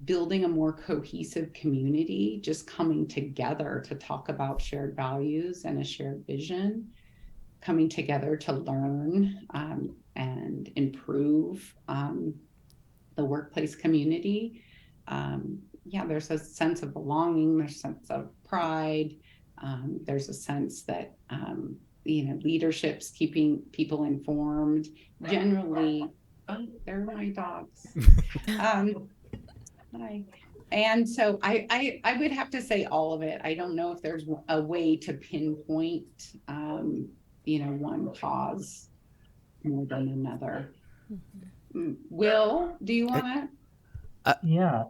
building a more cohesive community, just coming together to talk about shared values and a shared vision, coming together to learn and improve the workplace community. Yeah, there's a sense of belonging, there's a sense of pride, there's a sense that leadership's keeping people informed. Generally, oh, there are my dogs. And so I would have to say all of it. I don't know if there's a way to pinpoint, one cause more than another. Will, do you want to? Yeah,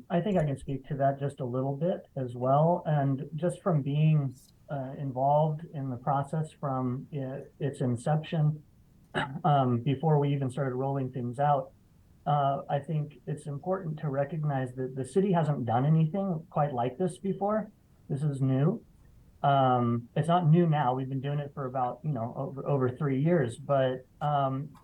I think I can speak to that just a little bit as well. And just from being involved in the process from its inception, before we even started rolling things out, I think it's important to recognize that the city hasn't done anything quite like this before. This is new. It's not new now. We've been doing it for about, over 3 years, but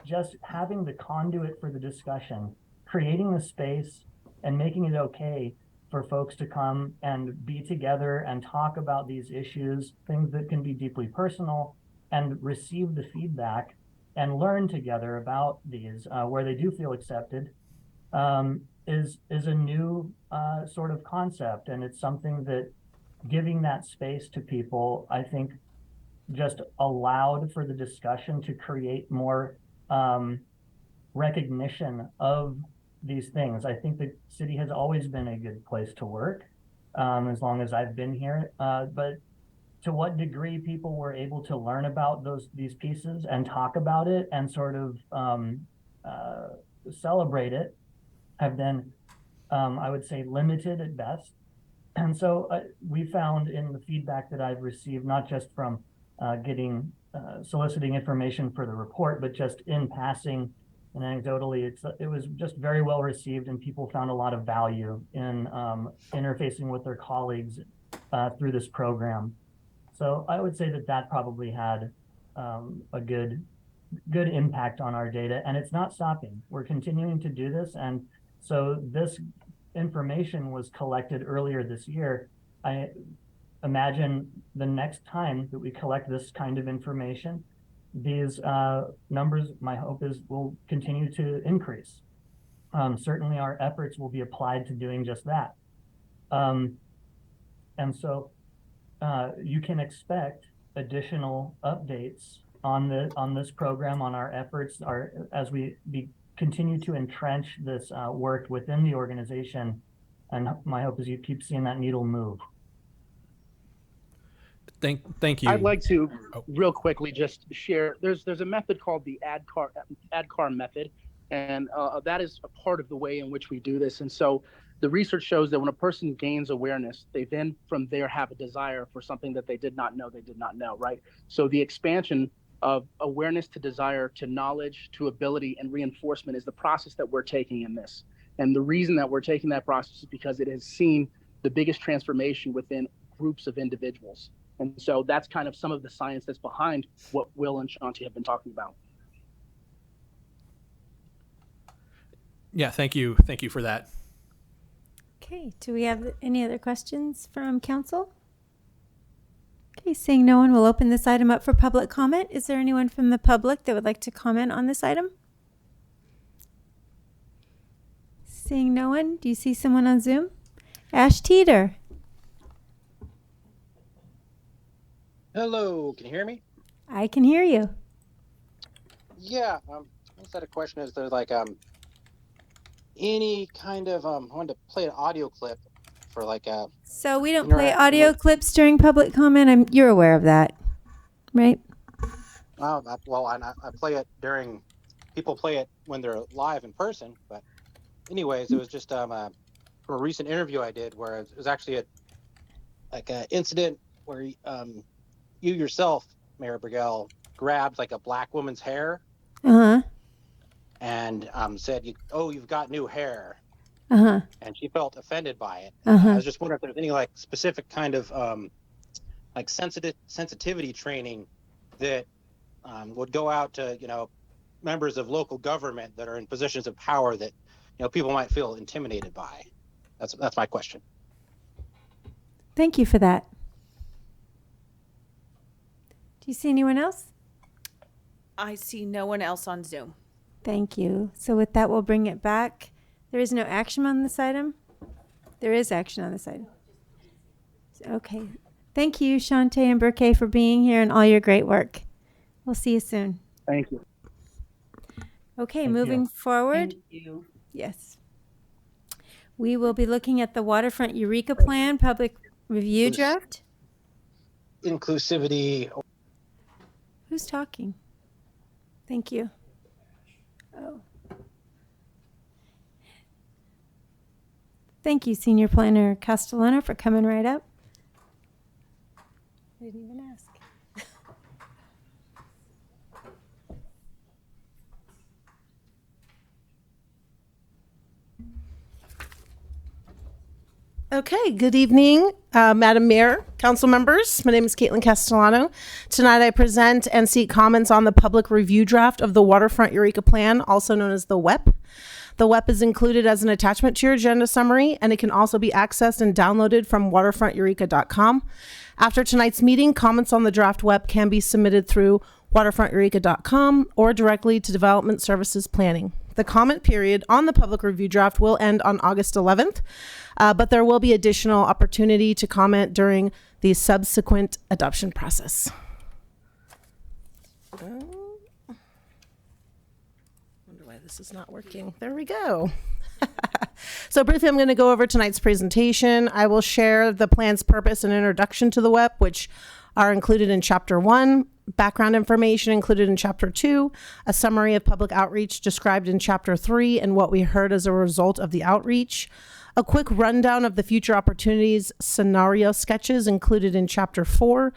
just having the conduit for the discussion, creating the space and making it okay for folks to come and be together and talk about these issues, things that can be deeply personal, and receive the feedback and learn together about these where they do feel accepted, is a new sort of concept. And it's something that giving that space to people, I think, just allowed for the discussion to create more recognition of these things. I think the city has always been a good place to work, as long as I've been here. But to what degree people were able to learn about these pieces and talk about it and sort of celebrate it have been, I would say, limited at best. And so we found in the feedback that I've received, not just from soliciting information for the report, but just in passing and anecdotally, it was just very well received, and people found a lot of value in interfacing with their colleagues through this program. So I would say that probably had a good impact on our data, and it's not stopping. We're continuing to do this, and so this information was collected earlier this year. I imagine the next time that we collect this kind of information, these numbers, my hope is, will continue to increase. Certainly our efforts will be applied to doing just that. And so you can expect additional updates on this program, on our efforts, as we continue to entrench this work within the organization. And my hope is you keep seeing that needle move. Thank you. I'd like to real quickly just share. There's a method called the ADCAR method, and that is a part of the way in which we do this. And so the research shows that when a person gains awareness, they then from there have a desire for something that they did not know, right? So the expansion of awareness to desire to knowledge to ability and reinforcement is the process that we're taking in this. And the reason that we're taking that process is because it has seen the biggest transformation within groups of individuals. And so that's kind of some of the science that's behind what Will and Shanti have been talking about. Yeah, thank you. Thank you for that. Okay, do we have any other questions from council? Okay, seeing no one, we'll open this item up for public comment. Is there anyone from the public that would like to comment on this item? Seeing no one, do you see someone on Zoom? Ash Teeter. Hello, can you hear me? I can hear you. Yeah, I just had a question. Is there like any kind of I wanted to play an audio clip for like a. So we don't play interaction audio with- clips during public comment. You're aware of that, right? Well, I play it during. People play it when they're live in person, but anyways, it was just from a recent interview I did where it was actually an incident where you yourself, Mayor Brigel, grabbed like a black woman's hair and said, "You've got new hair," and she felt offended by it. I was just wondering if there's any like specific kind of like sensitivity training that would go out to members of local government that are in positions of power that people might feel intimidated by. That's my question. Thank you for that. Do you see anyone else? I see no one else on Zoom. Thank you. So with that, we'll bring it back. There is no action on this item? There is action on this item. Okay. Thank you, Shantae and Burke, for being here and all your great work. We'll see you soon. Thank you. Okay, moving forward. Thank you. Yes. We will be looking at the Waterfront Eureka Plan Public Review Draft. Inclusivity. Who's talking? Thank you. Oh. Thank you, Senior Planner Castellano, for coming right up. I didn't even ask. Okay, good evening, Madam Mayor, council members. My name is Caitlin Castellano. Tonight I present and seek comments on the public review draft of the Waterfront Eureka Plan, also known as the WEP. The WEP is included as an attachment to your agenda summary, and it can also be accessed and downloaded from waterfronteureka.com. After tonight's meeting, comments on the draft WEP can be submitted through waterfronteureka.com or directly to Development Services Planning. The comment period on the public review draft will end on August 11th, but there will be additional opportunity to comment during the subsequent adoption process. Wonder why this is not working. There we go. So briefly, I'm going to go over tonight's presentation. I will share the plan's purpose and introduction to the WEP, which are included in Chapter 1, background information included in Chapter 2, a summary of public outreach described in Chapter 3 and what we heard as a result of the outreach, a quick rundown of the future opportunities scenario sketches included in Chapter 4,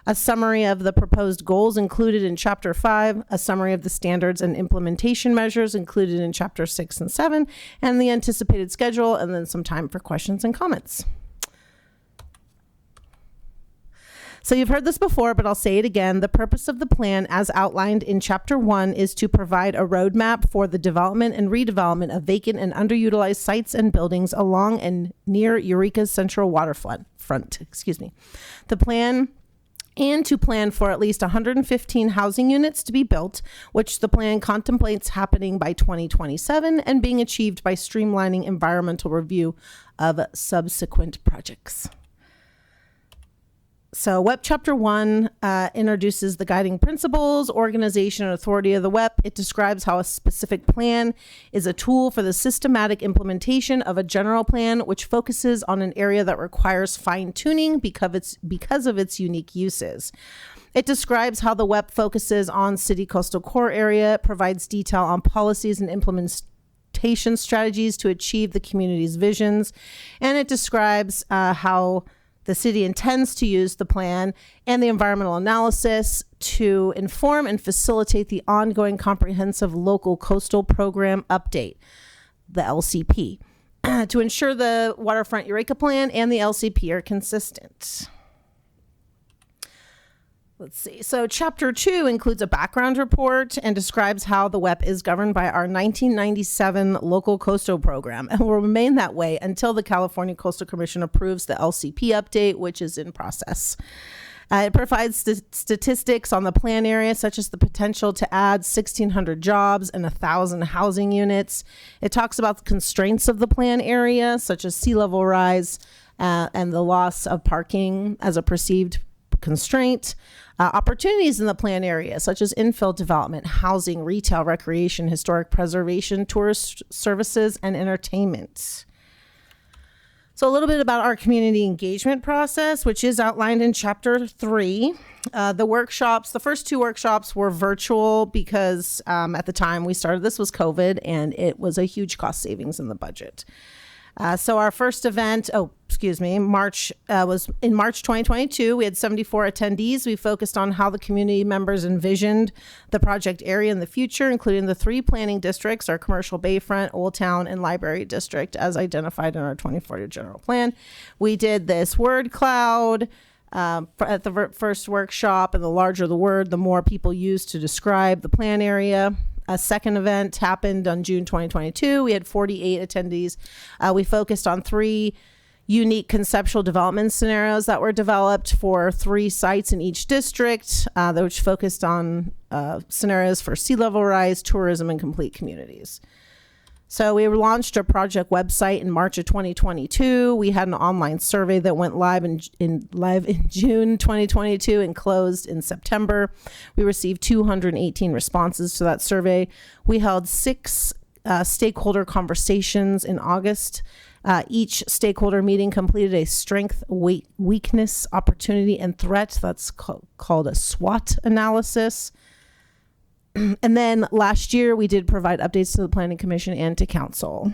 a summary of the proposed goals included in Chapter 5, a summary of the standards and implementation measures included in Chapter 6 and 7, and the anticipated schedule, and then some time for questions and comments. So you've heard this before, but I'll say it again. The purpose of the plan, as outlined in Chapter 1, is to provide a roadmap for the development and redevelopment of vacant and underutilized sites and buildings along and near Eureka's central waterfront. The plan and to plan for at least 115 housing units to be built, which the plan contemplates happening by 2027 and being achieved by streamlining environmental review of subsequent projects. So WEP Chapter 1 introduces the guiding principles, organization, and authority of the WEP. It describes how a specific plan is a tool for the systematic implementation of a general plan, which focuses on an area that requires fine-tuning because of its unique uses. It describes how the WEP focuses on city coastal core area, provides detail on policies and implementation strategies to achieve the community's visions, and it describes how the city intends to use the plan and the environmental analysis to inform and facilitate the ongoing comprehensive local coastal program update, the LCP, to ensure the Waterfront Eureka Plan and the LCP are consistent. Let's see. So Chapter 2 includes a background report and describes how the WEP is governed by our 1997 local coastal program and will remain that way until the California Coastal Commission approves the LCP update, which is in process. It provides statistics on the plan area, such as the potential to add 1,600 jobs and 1,000 housing units. It talks about the constraints of the plan area, such as sea level rise and the loss of parking as a perceived constraint. Opportunities in the plan area, such as infill development, housing, retail, recreation, historic preservation, tourist services, and entertainment. So a little bit about our community engagement process, which is outlined in Chapter 3. The first 2 workshops were virtual because at the time we started, this was COVID, and it was a huge cost savings in the budget. So our first event, March was in March 2022. We had 74 attendees. We focused on how the community members envisioned the project area in the future, including the 3 planning districts, our Commercial Bayfront, Old Town, and Library District, as identified in our 2040 general plan. We did this word cloud at the first workshop, and the larger the word, the more people use to describe the plan area. A second event happened on June 2022. We had 48 attendees. We focused on 3 unique conceptual development scenarios that were developed for 3 sites in each district, which focused on scenarios for sea level rise, tourism, and complete communities. So we launched a project website in March of 2022. We had an online survey that went live in June 2022 and closed in September. We received 218 responses to that survey. We held 6 stakeholder conversations in August. Each stakeholder meeting completed a strength, weakness, opportunity, and threat. That's called a SWOT analysis. And then last year, we did provide updates to the Planning Commission and to Council.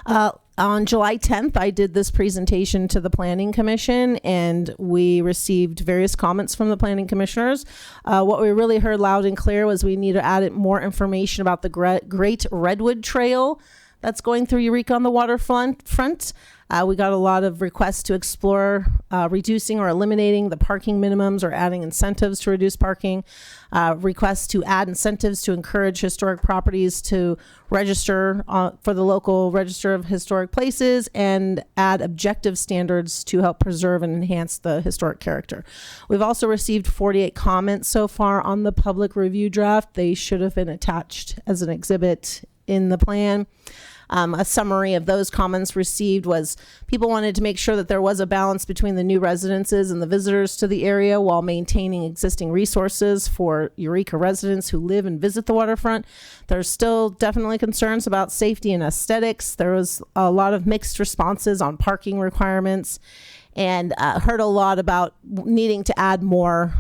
On July 10th, I did this presentation to the Planning Commission, and we received various comments from the Planning Commissioners. What we really heard loud and clear was we need to add more information about the Great Redwood Trail that's going through Eureka on the waterfront. We got a lot of requests to explore reducing or eliminating the parking minimums or adding incentives to reduce parking, requests to add incentives to encourage historic properties to register for the local Register of Historic Places, and add objective standards to help preserve and enhance the historic character. We've also received 48 comments so far on the public review draft. They should have been attached as an exhibit in the plan. A summary of those comments received was people wanted to make sure that there was a balance between the new residences and the visitors to the area while maintaining existing resources for Eureka residents who live and visit the waterfront. There's still definitely concerns about safety and aesthetics. There was a lot of mixed responses on parking requirements, and heard a lot about needing to add more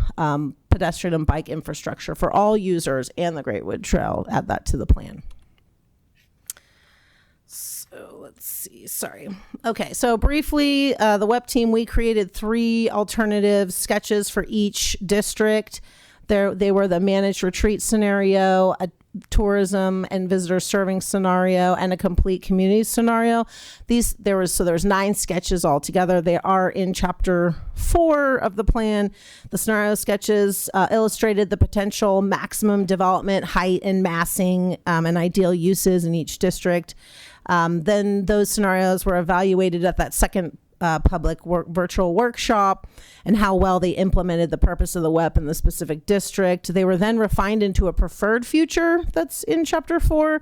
pedestrian and bike infrastructure for all users and the Great Wood Trail. Add that to the plan. So let's see, Okay, so briefly, the WEP team, we created 3 alternative sketches for each district. They were the managed retreat scenario, a tourism and visitor serving scenario, and a complete community scenario. There's 9 sketches altogether. They are in Chapter 4 of the plan. The scenario sketches illustrated the potential maximum development height and massing and ideal uses in each district. Then those scenarios were evaluated at that second virtual workshop and how well they implemented the purpose of the WEP in the specific district. They were then refined into a preferred future that's in Chapter 4.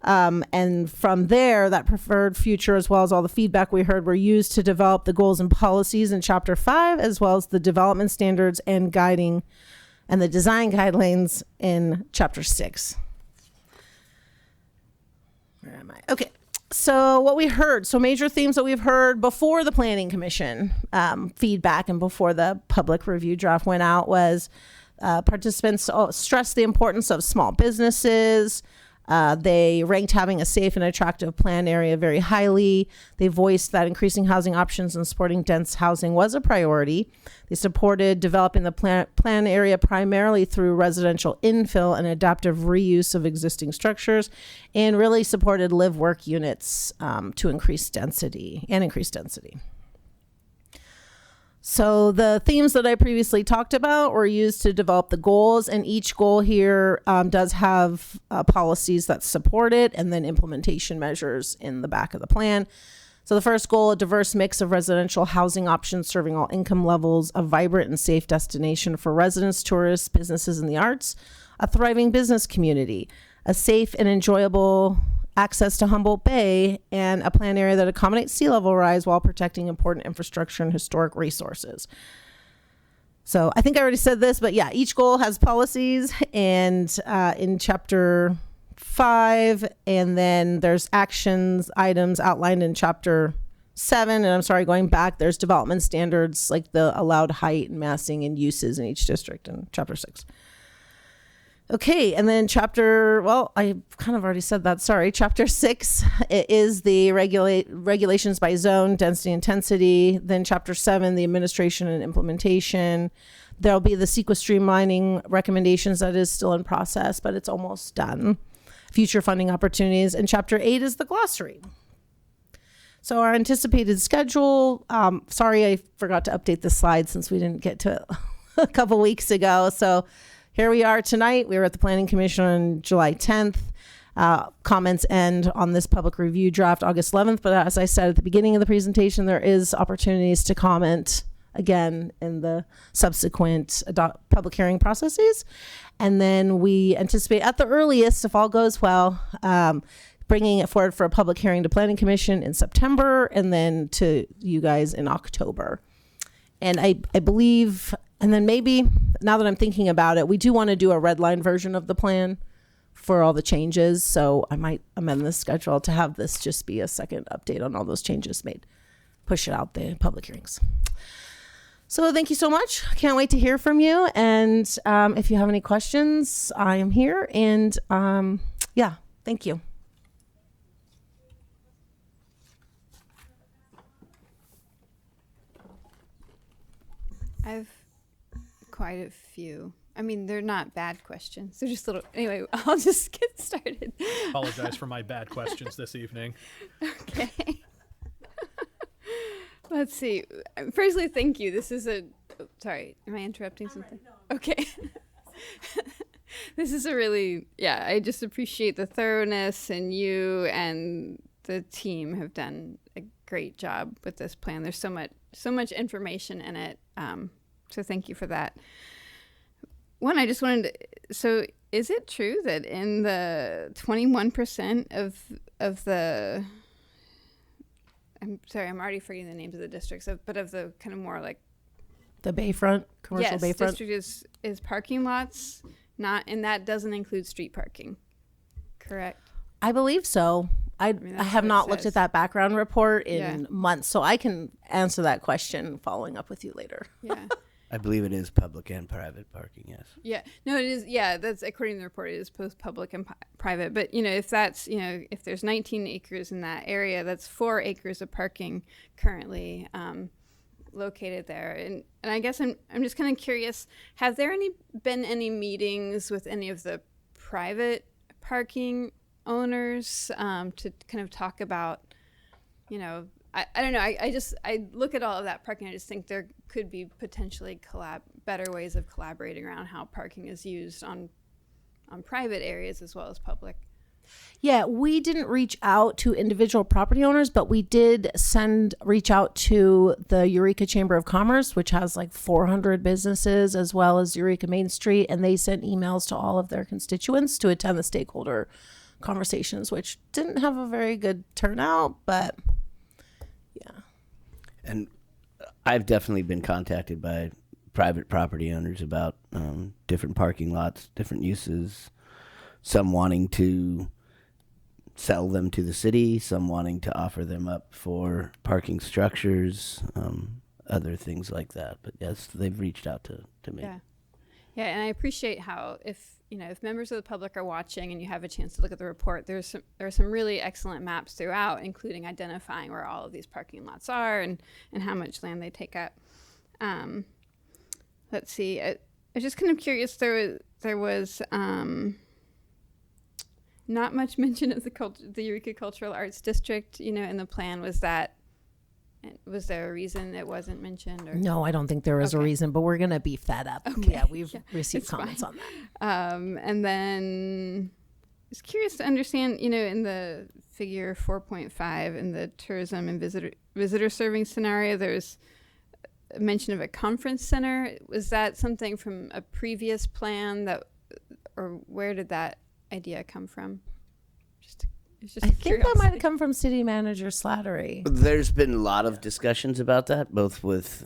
And from there, that preferred future, as well as all the feedback we heard, were used to develop the goals and policies in Chapter 5, as well as the development standards and guiding and the design guidelines in Chapter 6. Where am I? Okay. So what we heard, so major themes that we've heard before the Planning Commission feedback and before the public review draft went out was participants stressed the importance of small businesses. They ranked having a safe and attractive plan area very highly. They voiced that increasing housing options and supporting dense housing was a priority. They supported developing the plan area primarily through residential infill and adaptive reuse of existing structures, and really supported live-work units to increase density. So the themes that I previously talked about were used to develop the goals, and each goal here does have policies that support it and then implementation measures in the back of the plan. So the first goal, a diverse mix of residential housing options serving all income levels, a vibrant and safe destination for residents, tourists, businesses, and the arts, a thriving business community, a safe and enjoyable access to Humboldt Bay, and a plan area that accommodates sea level rise while protecting important infrastructure and historic resources. So I think I already said this, but yeah, each goal has policies, and in Chapter 5, and then there's actions items outlined in Chapter 7, and I'm sorry, going back, there's development standards like the allowed height and massing and uses in each district in Chapter 6. Okay, and then I kind of already said that, sorry. Chapter 6 is the regulations by zone, density, intensity. Then Chapter 7, the administration and implementation. There'll be the CEQA streamlining recommendations that is still in process, but it's almost done. Future funding opportunities. And Chapter 8 is the glossary. So our anticipated schedule, sorry, I forgot to update the slide since we didn't get to it a couple weeks ago. So here we are tonight. We were at the Planning Commission on July 10th. Comments end on this public review draft August 11th. But as I said at the beginning of the presentation, there is opportunities to comment again in the subsequent public hearing processes. And then we anticipate at the earliest, if all goes well, bringing it forward for a public hearing to Planning Commission in September and then to you guys in October. And I believe, and then maybe, now that I'm thinking about it, we do want to do a red line version of the plan for all the changes. So I might amend the schedule to have this just be a second update on all those changes made. Push it out the public hearings. So thank you so much. Can't wait to hear from you. And if you have any questions, I am here. And yeah, thank you. I've quite a few. I mean, they're not bad questions. They're just little. Anyway, I'll just get started. Apologize for my bad questions this evening. Okay. Let's see. Firstly, thank you. This is sorry, am I interrupting something? Okay. This is a really, I just appreciate the thoroughness, and you and the team have done a great job with this plan. There's so much information in it. So thank you for that. One, I just wanted to, so is it true that in the 21% of the, I'm sorry, I'm already forgetting the names of the districts, but of the kind of more like the Bayfront, commercial Bayfront? Yes, district is parking lots, not, and that doesn't include street parking, correct? I believe so. I have not looked at that background report in months, so I can answer that question following up with you later. Yeah. I believe it is public and private parking, yes. Yeah, no, it is. Yeah, that's according to the report. It is both public and private. But if that's if there's 19 acres in that area, that's 4 acres of parking currently located there. And I guess I'm just kind of curious. Have there been any meetings with any of the private parking owners to kind of talk about I don't know. I look at all of that parking. I just think there could be potentially better ways of collaborating around how parking is used on private areas as well as public. Yeah, we didn't reach out to individual property owners, but we did reach out to the Eureka Chamber of Commerce, which has like 400 businesses, as well as Eureka Main Street, and they sent emails to all of their constituents to attend the stakeholder conversations, which didn't have a very good turnout, but yeah. And I've definitely been contacted by private property owners about different parking lots, different uses, some wanting to sell them to the city, some wanting to offer them up for parking structures, other things like that. But yes, they've reached out to me. Yeah. Yeah, and I appreciate how if members of the public are watching and you have a chance to look at the report, there are some really excellent maps throughout, including identifying where all of these parking lots are and how much land they take up. Let's see. I was just kind of curious. There was not much mention of the Eureka Cultural Arts District, in the plan. Was there a reason it wasn't mentioned? Or? No, I don't think there was a reason, but we're going to beef that up. Okay. Yeah, we've received comments on that. And then I was curious to understand, in the figure 4.5 in the tourism and visitor serving scenario, there's a mention of a conference center. Was that something from a previous plan or where did that idea come from? I think that might have come from City Manager Slattery. There's been a lot of discussions about that, both with,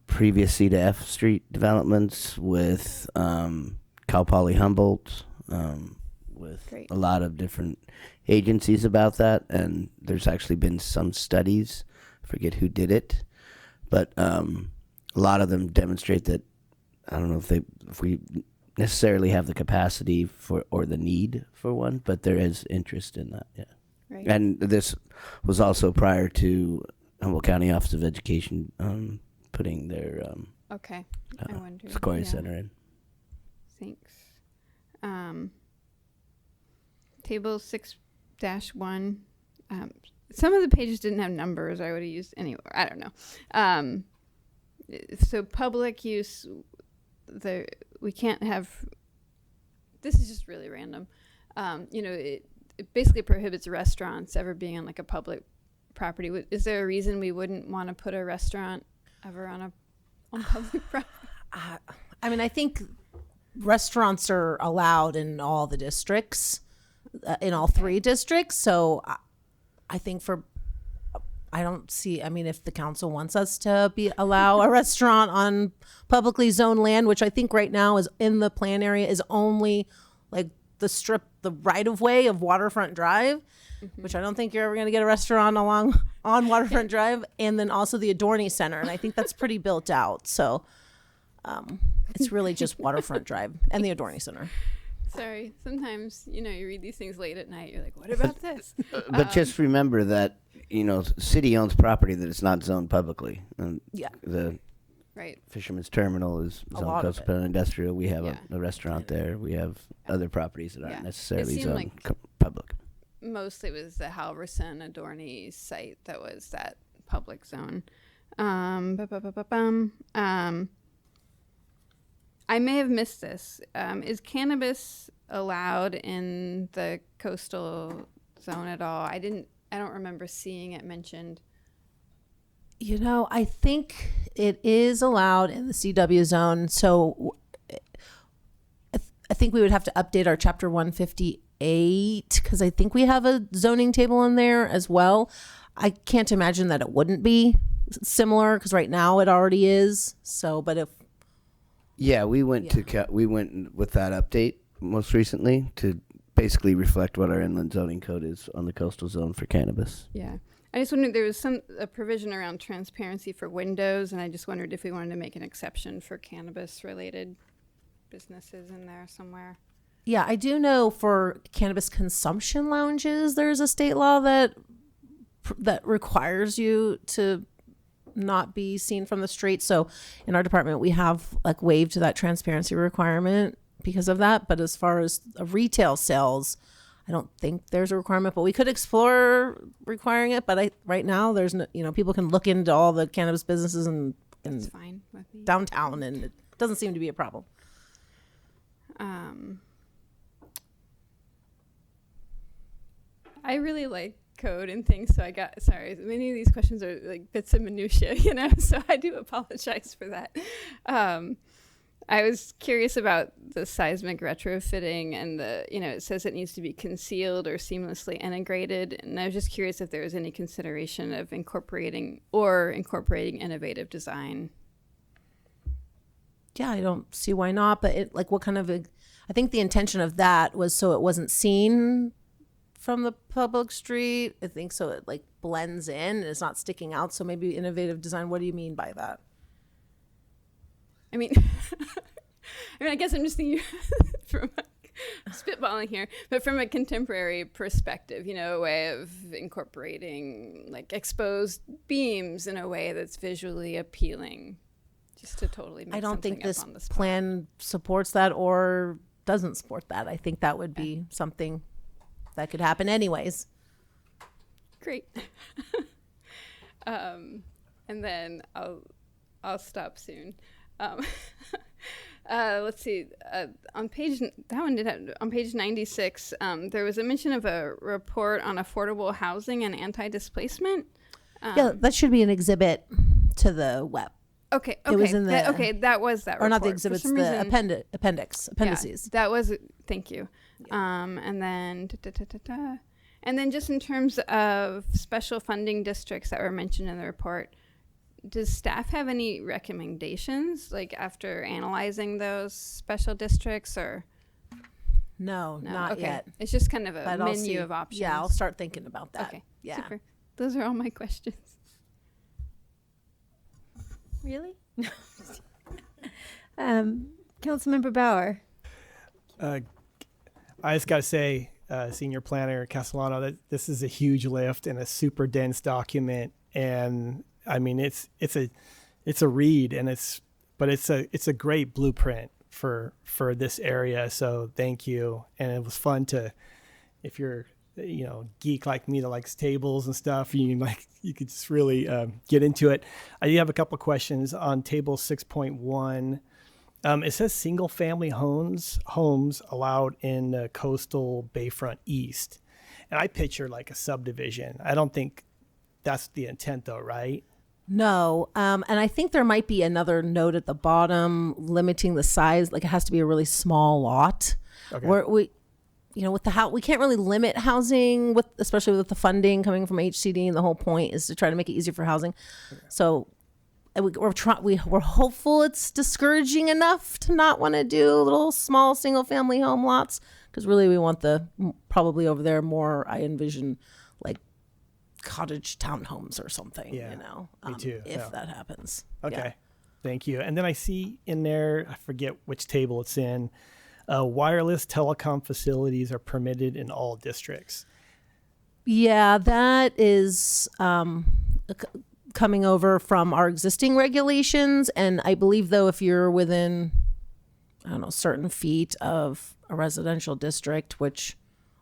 previous C to F Street developments, with Cal Poly Humboldt, with a lot of different agencies about that. And there's actually been some studies, I forget who did it, but a lot of them demonstrate that, I don't know if we necessarily have the capacity for or the need for one, but there is interest in that. Yeah. Right. And this was also prior to Humboldt County Office of Education putting their I wondered. Sequoia Center in. Thanks. Table 6-1. Some of the pages didn't have numbers. I would have used anyway. I don't know. So public use. We can't have. This is just really random. It basically prohibits restaurants ever being on like a public property. Is there a reason we wouldn't want to put a restaurant ever on public property? I think restaurants are allowed in all the districts, in all 3 districts. So I think I don't see, if the council wants us to allow a restaurant on publicly zoned land, which I think right now is in the plan area, is only like the right of way of Waterfront Drive, which I don't think you're ever going to get a restaurant on Waterfront Drive, and then also the Adorney Center. And I think that's pretty built out. So it's really just Waterfront Drive and the Adorney Center. Sorry. Sometimes, you read these things late at night. You're like, what about this? But just remember that, city owns property that is not zoned publicly. And the Fisherman's Terminal is zoned coastal industrial. We have a restaurant there. We have other properties that aren't necessarily zoned like public. Mostly it was the Halverson Adorney site that was that public zone. I may have missed this. Is cannabis allowed in the coastal zone at all? I don't remember seeing it mentioned. I think it is allowed in the CW zone. So I think we would have to update our chapter 158 because I think we have a zoning table in there as well. I can't imagine that it wouldn't be similar because right now it already is. So, but if we went with that update most recently to basically reflect what our inland zoning code is on the coastal zone for cannabis. Yeah. I just wondered, there was a provision around transparency for windows, and I just wondered if we wanted to make an exception for cannabis-related businesses in there somewhere. Yeah, I do know for cannabis consumption lounges, there's a state law that requires you to not be seen from the street. So in our department, we have waived that transparency requirement because of that. But as far as retail sales, I don't think there's a requirement, but we could explore requiring it. But right now there's no, people can look into all the cannabis businesses in fine with me. Downtown, and it doesn't seem to be a problem. I really like code and things, so many of these questions are like bits of minutia, so I do apologize for that. I was curious about the seismic retrofitting and it says it needs to be concealed or seamlessly integrated. And I was just curious if there was any consideration of incorporating innovative design. Yeah, I don't see why not. But what kind of I think the intention of that was so it wasn't seen from the public street. I think so it blends in and it's not sticking out. So maybe innovative design. What do you mean by that? I mean, I guess I'm just thinking from spitballing here, but from a contemporary perspective, a way of incorporating exposed beams in a way that's visually appealing, just to totally make I don't think this up on the spot. plan supports that or doesn't support that. I think that would be something that could happen anyways. Great. And then I'll stop soon. Let's see. On page 96, there was a mention of a report on affordable housing and anti-displacement. Yeah, that should be an exhibit to the web. Okay. It was in the that was that report. or not the exhibits, the appendices. That was. Thank you. And then and then just in terms of special funding districts that were mentioned in the report. Does staff have any recommendations, after analyzing those special districts, or? No, not okay. yet. It's just kind of a But menu of options. Yeah, I'll start thinking about that. Okay, Yeah. super. Those are all my questions. Really? Councilmember Bauer. I just got to say, Senior Planner Castellano, that this is a huge lift and a super dense document, and I mean it's a read, and it's a great blueprint for this area. So thank you, and it was fun to, if you're geek like me that likes tables and stuff, you could just really get into it. I do have a couple of questions on table 6.1. It says single family homes allowed in the coastal Bayfront East, and I picture a subdivision. I don't think that's the intent though, right? No, and I think there might be another note at the bottom limiting the size. It has to be a really small lot. Okay. Where with the we can't really limit housing especially with the funding coming from HCD, and the whole point is to try to make it easier for housing. Okay. So we're hopeful it's discouraging enough to not want to do little small single family home lots, because really we want probably over there more, I envision cottage townhomes or something. Yeah, me too. If that happens. Okay. Yeah. Thank you. And then I see in there, I forget which table it's in, wireless telecom facilities are permitted in all districts. Yeah, that is coming over from our existing regulations. And I believe, though, if you're within, certain feet of a residential district, which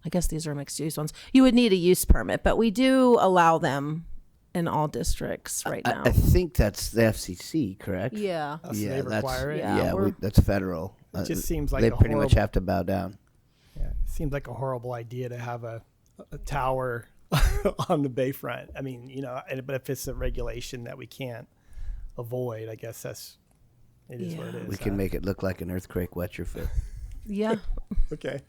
I guess these are mixed use ones, you would need a use permit. But we do allow them in all districts right now. I think that's the FCC, correct? Yeah. So they require it? Yeah, that's federal. It just seems like they a pretty much horrible- have to bow down. Yeah, it seems like a horrible idea to have a tower on the bayfront. I mean, but if it's a regulation that we can't avoid, I guess it is what it is. We can make it look like an earthquake retrofit. Yeah. Okay.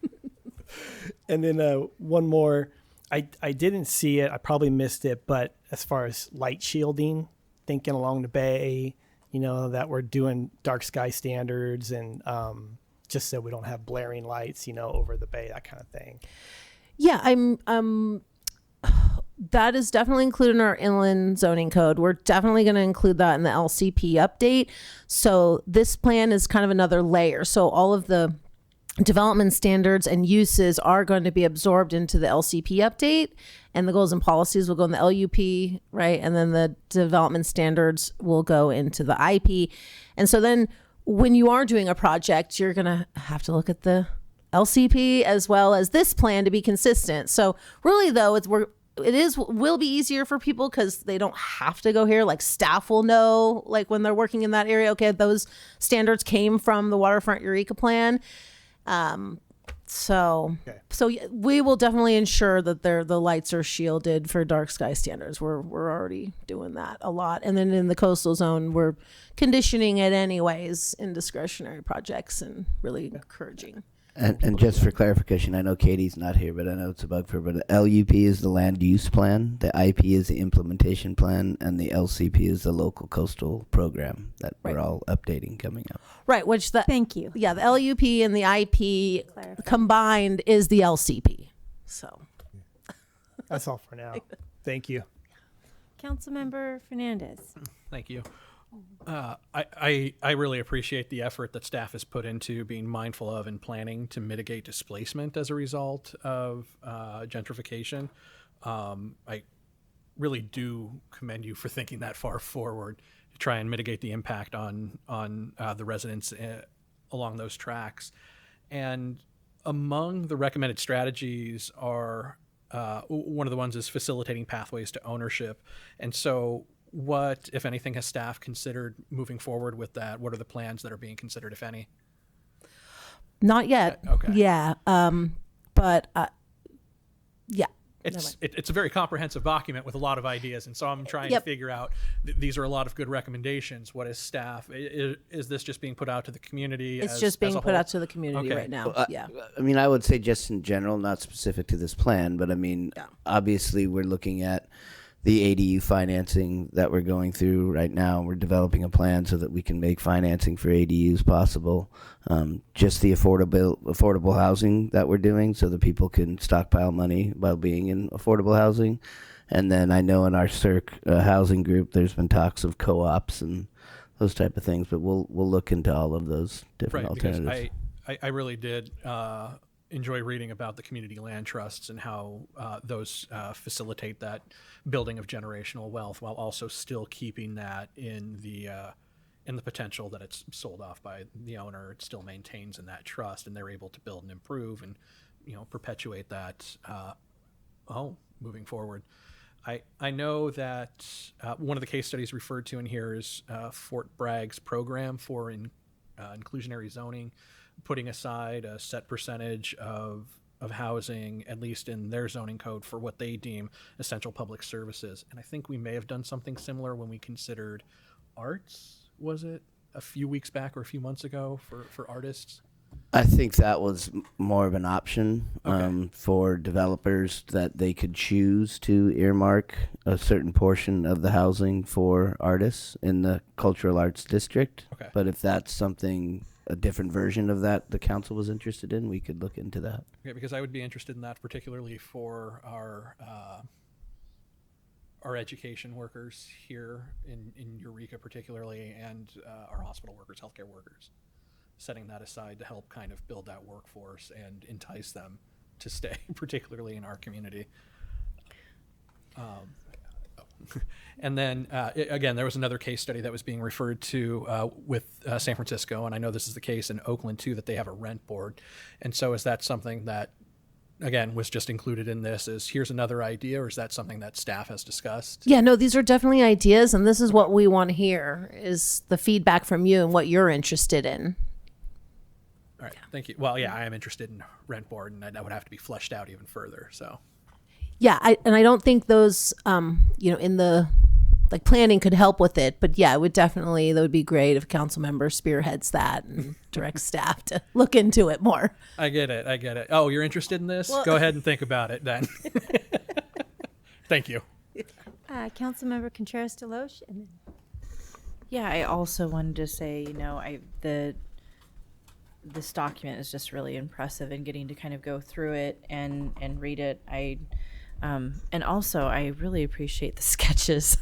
And then one more. I didn't see it. I probably missed it. But as far as light shielding, thinking along the bay, that we're doing dark sky standards and just so we don't have blaring lights, over the bay, that kind of thing. Yeah, that is definitely included in our inland zoning code. We're definitely going to include that in the LCP update. So this plan is kind of another layer. So all of the development standards and uses are going to be absorbed into the LCP update, and the goals and policies will go in the LUP, right? And then the development standards will go into the IP. And so then when you are doing a project, you're going to have to look at the LCP as well as this plan to be consistent. So really, though, will be easier for people because they don't have to go here. Like staff will know, when they're working in that area, okay, those standards came from the Waterfront Eureka plan. So, Okay. so we will definitely ensure that the lights are shielded for dark sky standards. We're already doing that a lot, and then in the coastal zone, we're conditioning it anyways in discretionary projects and really encouraging. And just for clarification, I know Katie's not here, but I know it's a bug for her, but the LUP is the land use plan, the IP is the implementation plan, and the LCP is the local coastal program that we're all updating coming up. Right, which thank you. Yeah, the LUP and the IP combined is the LCP. So That's all for now. Thank you. Councilmember Fernandez. Thank you. I really appreciate the effort that staff has put into being mindful of and planning to mitigate displacement as a result of gentrification. I really do commend you for thinking that far forward to try and mitigate the impact on the residents along those tracks. And among the recommended strategies are one of the ones is facilitating pathways to ownership. And so what, if anything, has staff considered moving forward with that? What are the plans that are being considered, if any? not yet. Okay. Yeah. But yeah. It's a very comprehensive document with a lot of ideas, and so I'm trying to figure out. These are a lot of good recommendations. What is staff? Is this just being put out to the community? It's just being put out to the community right now. Well, yeah. I mean, I would say just in general, not specific to this plan, but I mean, obviously we're looking at the ADU financing that we're going through right now. We're developing a plan so that we can make financing for ADUs possible. Just the affordable housing that we're doing so that people can stockpile money while being in affordable housing. And then I know in our CERC housing group, there's been talks of co-ops and those type of things, but we'll look into all of those different alternatives. Because I really did enjoy reading about the community land trusts and how those facilitate that building of generational wealth while also still keeping that in the potential that it's sold off by the owner. It still maintains in that trust, and they're able to build and improve and perpetuate that home moving forward. I know that one of the case studies referred to in here is Fort Bragg's program for inclusionary zoning, putting aside a set percentage of housing, at least in their zoning code, for what they deem essential public services. And I think we may have done something similar when we considered arts. Was it a few weeks back or a few months ago for artists? I think that was more of an option for developers, that they could choose to earmark a certain portion of the housing for artists in the cultural arts district. Okay. But if that's something, a different version of that the council was interested in, we could look into that. Yeah, because I would be interested in that, particularly for our education workers here in Eureka particularly, and our hospital workers, healthcare workers. Setting that aside to help kind of build that workforce and entice them to stay, particularly in our community. And then, again, there was another case study that was being referred to with San Francisco, and I know this is the case in Oakland too, that they have a rent board. And so is that something that, again, was just included in this as here's another idea, or is that something that staff has discussed? Yeah, no, these are definitely ideas, and this is what we want to hear, is the feedback from you and what you're interested in. All right, thank you. Well, yeah, I am interested in rent board, and that would have to be fleshed out even further. So, yeah, I don't think those, in the planning could help with it, but yeah, that would be great if a council member spearheads that and directs staff to look into it more. I get it. Oh, you're interested in this? Well, go ahead and think about it then. Thank you. Councilmember Contreras-Deloche. Yeah, I also wanted to say, this document is just really impressive, and getting to kind of go through it and read it. And also I really appreciate the sketches.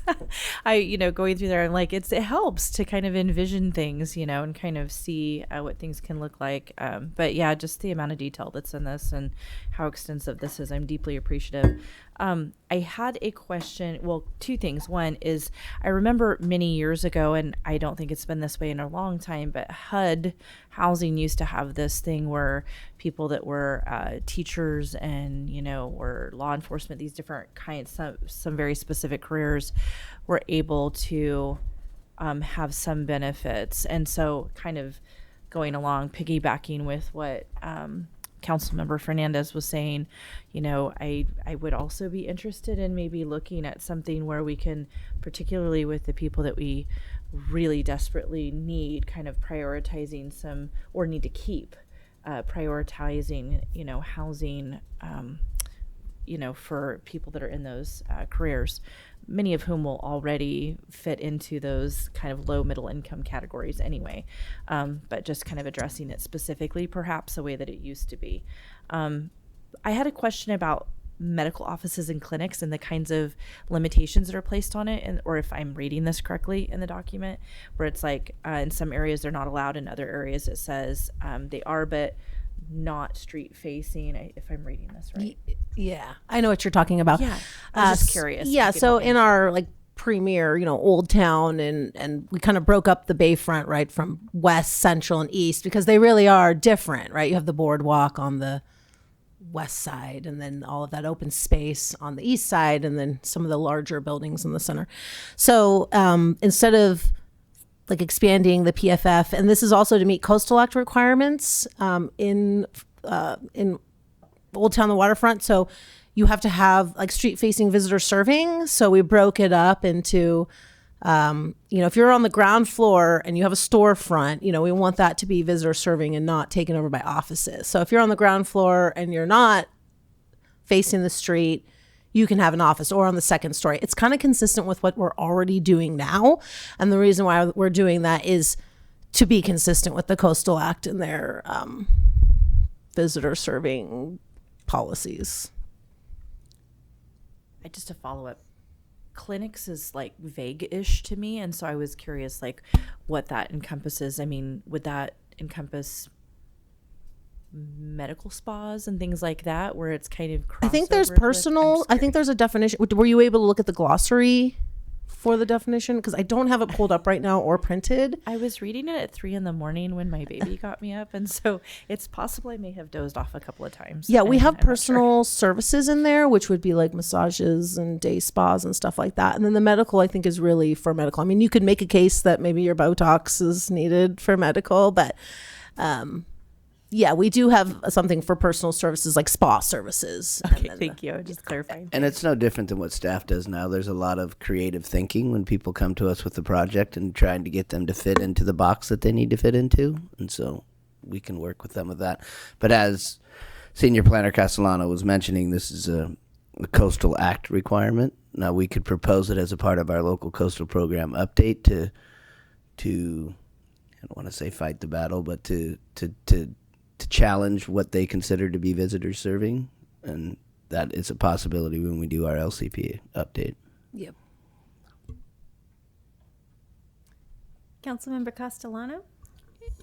Going through there, I'm like, it helps to kind of envision things, and kind of see what things can look like. But yeah, just the amount of detail that's in this and how extensive this is, I'm deeply appreciative. I had a question, well, two things. One is, I remember many years ago, and I don't think it's been this way in a long time, but HUD housing used to have this thing where people that were teachers and, were law enforcement, these different kinds, some very specific careers, were able to have some benefits. And so kind of going along, piggybacking with what Councilmember Fernandez was saying, I would also be interested in maybe looking at something where we can, particularly with the people that we really desperately need, kind of prioritizing some, or need to keep prioritizing, housing, for people that are in those careers, many of whom will already fit into those kind of low middle income categories anyway, but just kind of addressing it specifically, perhaps the way that it used to be. I had a question about medical offices and clinics and the kinds of limitations that are placed on it, or if I'm reading this correctly in the document, where it's like in some areas they're not allowed, in other areas it says they are, but not street facing, if I'm reading this right. Yeah, I know what you're talking about. Yeah, I was just curious. Yeah, so in our premier, Old Town, and we kind of broke up the Bayfront, right, from west, central, and east, because they really are different, right? You have the boardwalk on the west side, and then all of that open space on the east side, and then some of the larger buildings in the center. So instead of expanding the PFF, and this is also to meet Coastal Act requirements in Old Town, the waterfront. So you have to have street facing visitor serving. So we broke it up into, if you're on the ground floor and you have a storefront, we want that to be visitor serving and not taken over by offices. So if you're on the ground floor and you're not facing the street, you can have an office, or on the second story. It's kind of consistent with what we're already doing now. And the reason why we're doing that is to be consistent with the Coastal Act and their visitor serving policies. Just a follow-up. Clinics is vague-ish to me, and so I was curious what that encompasses. I mean, would that encompass medical spas and things like that, where it's kind of I think there's personal, I think there's a definition. Were you able to look at the glossary for the definition? Because I don't have it pulled up right now or printed. I was reading it at 3 a.m. when my baby got me up, and so it's possible I may have dozed off a couple of times. Yeah, we have personal services in there, which would be massages and day spas and stuff like that. And then the medical, I think, is really for medical. I mean, you could make a case that maybe your Botox is needed for medical, but yeah, we do have something for personal services, like spa services. Okay, thank you. Just clarifying. And it's no different than what staff does now. There's a lot of creative thinking when people come to us with the project and trying to get them to fit into the box that they need to fit into. And so we can work with them with that. But as Senior Planner Castellano was mentioning, this is a Coastal Act requirement. Now, we could propose it as a part of our local coastal program update to I don't want to say fight the battle, but to challenge what they consider to be visitors serving, and that is a possibility when we do our LCP update. Yep. Councilmember Castellano?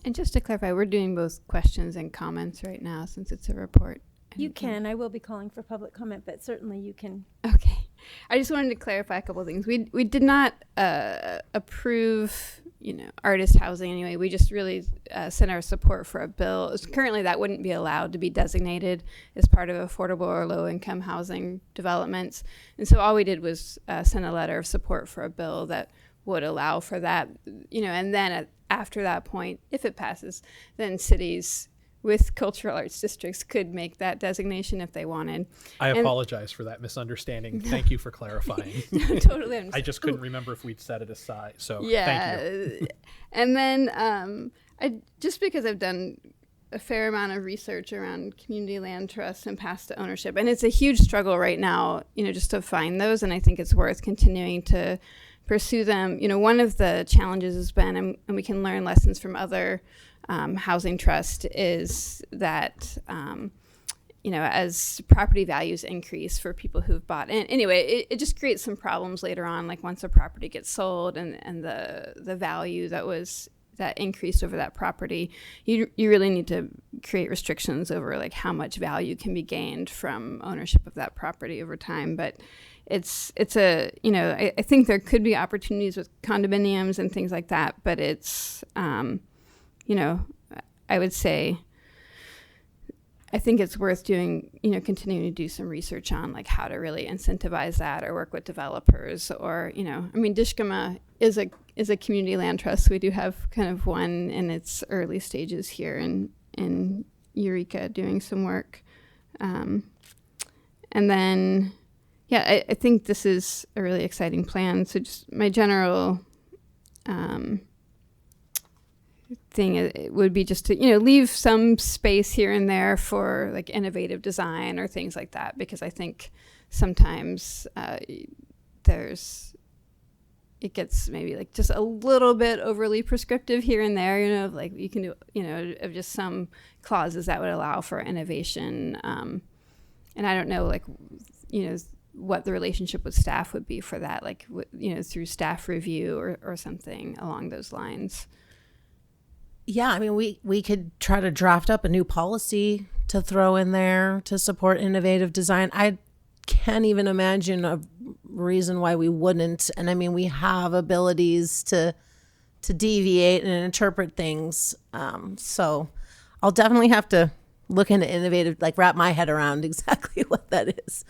And just to clarify, we're doing both questions and comments right now since it's a report. You can. I will be calling for public comment, but certainly you can. Okay. I just wanted to clarify a couple of things. We did not approve, artist housing anyway. We just really sent our support for a bill. Currently, that wouldn't be allowed to be designated as part of affordable or low-income housing developments. And so all we did was send a letter of support for a bill that would allow for that, and then after that point, if it passes, then cities with cultural arts districts could make that designation if they wanted. I apologize for that misunderstanding. Thank you for clarifying. Totally. I just couldn't remember if we'd set it aside. So yeah. Thank you. And then I just because I've done a fair amount of research around community land trusts and past ownership, and it's a huge struggle right now, just to find those, and I think it's worth continuing to pursue them. One of the challenges has been, and we can learn lessons from other housing trust, is that as property values increase for people who've bought in, anyway, it just creates some problems later on, like once a property gets sold and the value that increased over that property, you really need to create restrictions over how much value can be gained from ownership of that property over time. But it's I think there could be opportunities with condominiums and things like that, but it's I would say I think it's worth doing, continuing to do some research on how to really incentivize that, or work with developers, or, Dishkama is a community land trust. We do have kind of one in its early stages here in Eureka doing some work. And then, yeah, I think this is a really exciting plan. So just my general thing it would be just to, leave some space here and there for like innovative design or things like that, because I think sometimes it gets maybe like just a little bit overly prescriptive here and there, like you can do, of just some clauses that would allow for innovation. And I don't know, like, what the relationship with staff would be for that, like, through staff review or something along those lines. Yeah, I mean, we could try to draft up a new policy to throw in there to support innovative design. I can't even imagine a reason why we wouldn't. And I mean, we have abilities to deviate and interpret things. So I'll definitely have to look into innovative, like wrap my head around exactly what that is.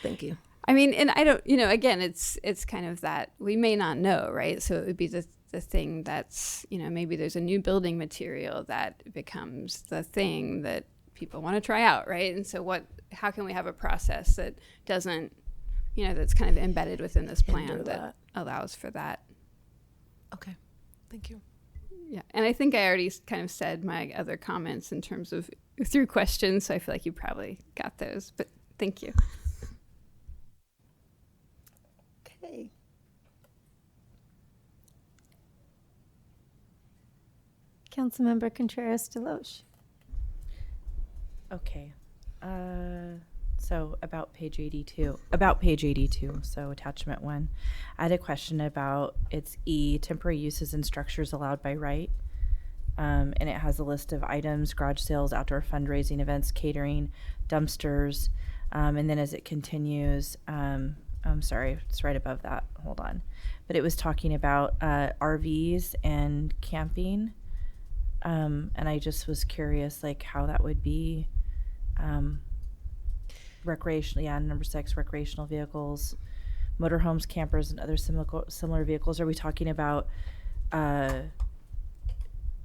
Thank you. I mean, and I don't, again, it's kind of that we may not know, right? So it would be the thing that's, maybe there's a new building material that becomes the thing that people want to try out, right? And so how can we have a process that doesn't, that's kind of embedded within this plan that allows for that? Okay, thank you. Yeah, and I think I already kind of said my other comments in terms of through questions, so I feel like you probably got those, but thank you. Okay. Councilmember Contreras-Deloche. Okay. So about page 82, so attachment 1, I had a question about its E, temporary uses and structures allowed by right. And it has a list of items: garage sales, outdoor fundraising events, catering, dumpsters. And then as it continues, I'm sorry, it's right above that. Hold on. But it was talking about RVs and camping. And I just was curious, like, how that would be recreational. Yeah, number 6, recreational vehicles, motorhomes, campers, and other similar vehicles. Are we talking about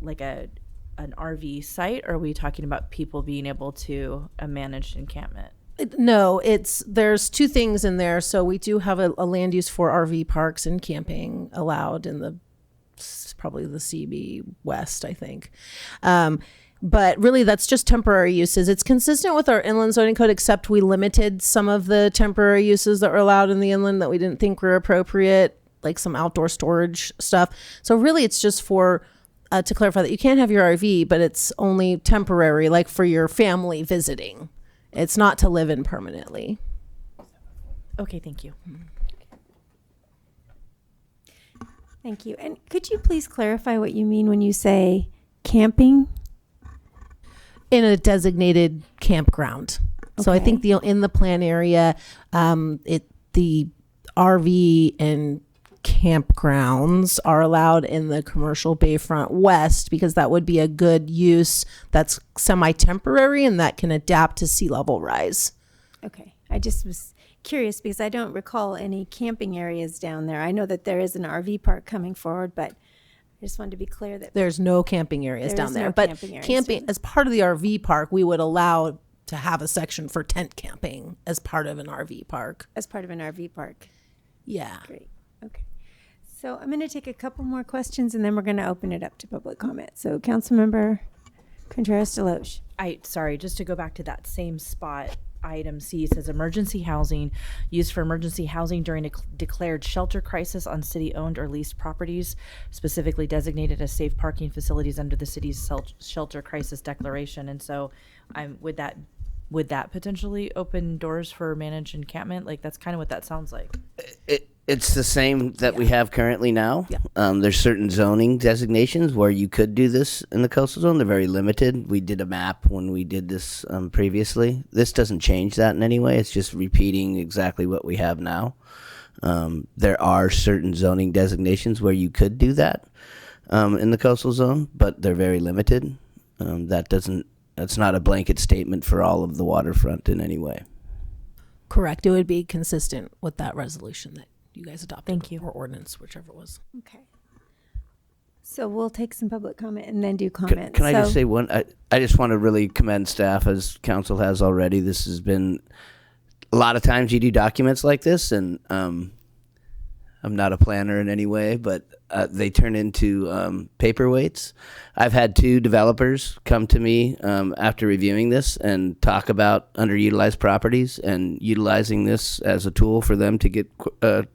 like an RV site, or are we talking about people being able to a managed encampment? No, there's two things in there. So we do have a land use for RV parks and camping allowed in probably the CB West, I think. But really, that's just temporary uses. It's consistent with our inland zoning code, except we limited some of the temporary uses that were allowed in the inland that we didn't think were appropriate, like some outdoor storage stuff. So really, it's just for, to clarify that you can't have your RV, but it's only temporary, like for your family visiting. It's not to live in permanently. Okay, thank you. Thank you. And could you please clarify what you mean when you say camping? In a designated campground. Okay. So I think in the plan area, the RV and campgrounds are allowed in the commercial Bayfront West, because that would be a good use that's semi-temporary and that can adapt to sea level rise. Okay. I just was curious because I don't recall any camping areas down there. I know that there is an RV park coming forward, but I just wanted to be clear that there's no camping areas down there. But camping as part of the RV park, we would allow to have a section for tent camping as part of an RV park. As part of an RV park. Yeah. Great. Okay. So I'm going to take a couple more questions and then we're going to open it up to public comment. So Councilmember Contreras-Deloche. Sorry, just to go back to that same spot. Item C says emergency housing used for emergency housing during a declared shelter crisis on city-owned or leased properties, specifically designated as safe parking facilities under the city's shelter crisis declaration. And so, would that potentially open doors for managed encampment? Like, that's kind of what that sounds like. It's the same that we have currently now. Yeah. There's certain zoning designations where you could do this in the coastal zone. They're very limited. We did a map when we did this previously. This doesn't change that in any way. It's just repeating exactly what we have now. There are certain zoning designations where you could do that in the coastal zone, but they're very limited. That's not a blanket statement for all of the waterfront in any way. Correct. It would be consistent with that resolution that you guys adopted. Thank you. Or ordinance, whichever it was. Okay. So we'll take some public comment and then do comments. Can I just So- say one? I just want to really commend staff, as council has already. This has been a lot of times you do documents like this, and I'm not a planner in any way, but they turn into paperweights. I've had 2 developers come to me after reviewing this and talk about underutilized properties and utilizing this as a tool for them to get to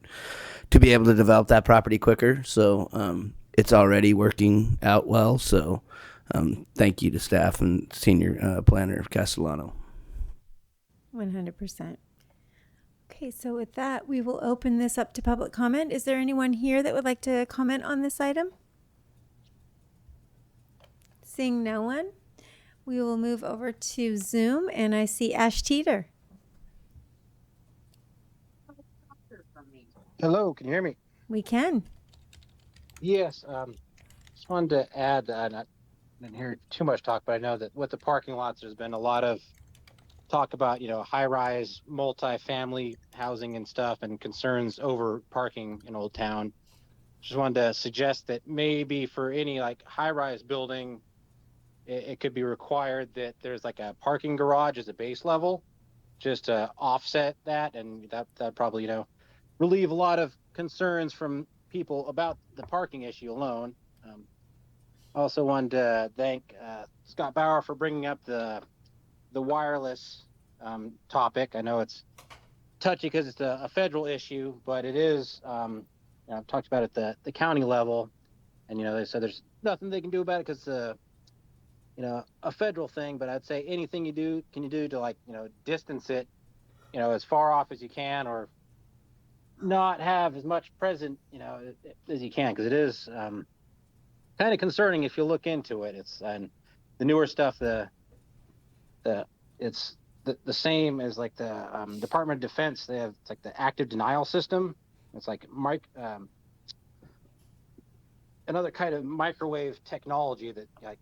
be able to develop that property quicker. So it's already working out well. So thank you to staff and senior planner Castellano. 100%. Okay, so with that, we will open this up to public comment. Is there anyone here that would like to comment on this item? Seeing no one, we will move over to Zoom, and I see Ash Teeter. Hello, can you hear me? We can. Yes. Just wanted to add, I didn't hear too much talk, but I know that with the parking lots, there's been a lot of talk about, high-rise multi-family housing and stuff and concerns over parking in Old Town. Just wanted to suggest that maybe for any like high-rise building, it could be required that there's like a parking garage as a base level, just to offset that, and that probably, relieve a lot of concerns from people about the parking issue alone. I also wanted to thank Scott Bauer for bringing up the wireless topic. I know it's touchy because it's a federal issue, but it is, I've talked about it at the county level, and, they said there's nothing they can do about it because a federal thing, but I'd say anything can you do to like, distance it, as far off as you can, or not have as much present, as you can, because it is kind of concerning if you look into it. And the newer stuff, it's the same as like the Department of Defense. They have, it's like the active denial system. It's like another kind of microwave technology that, like,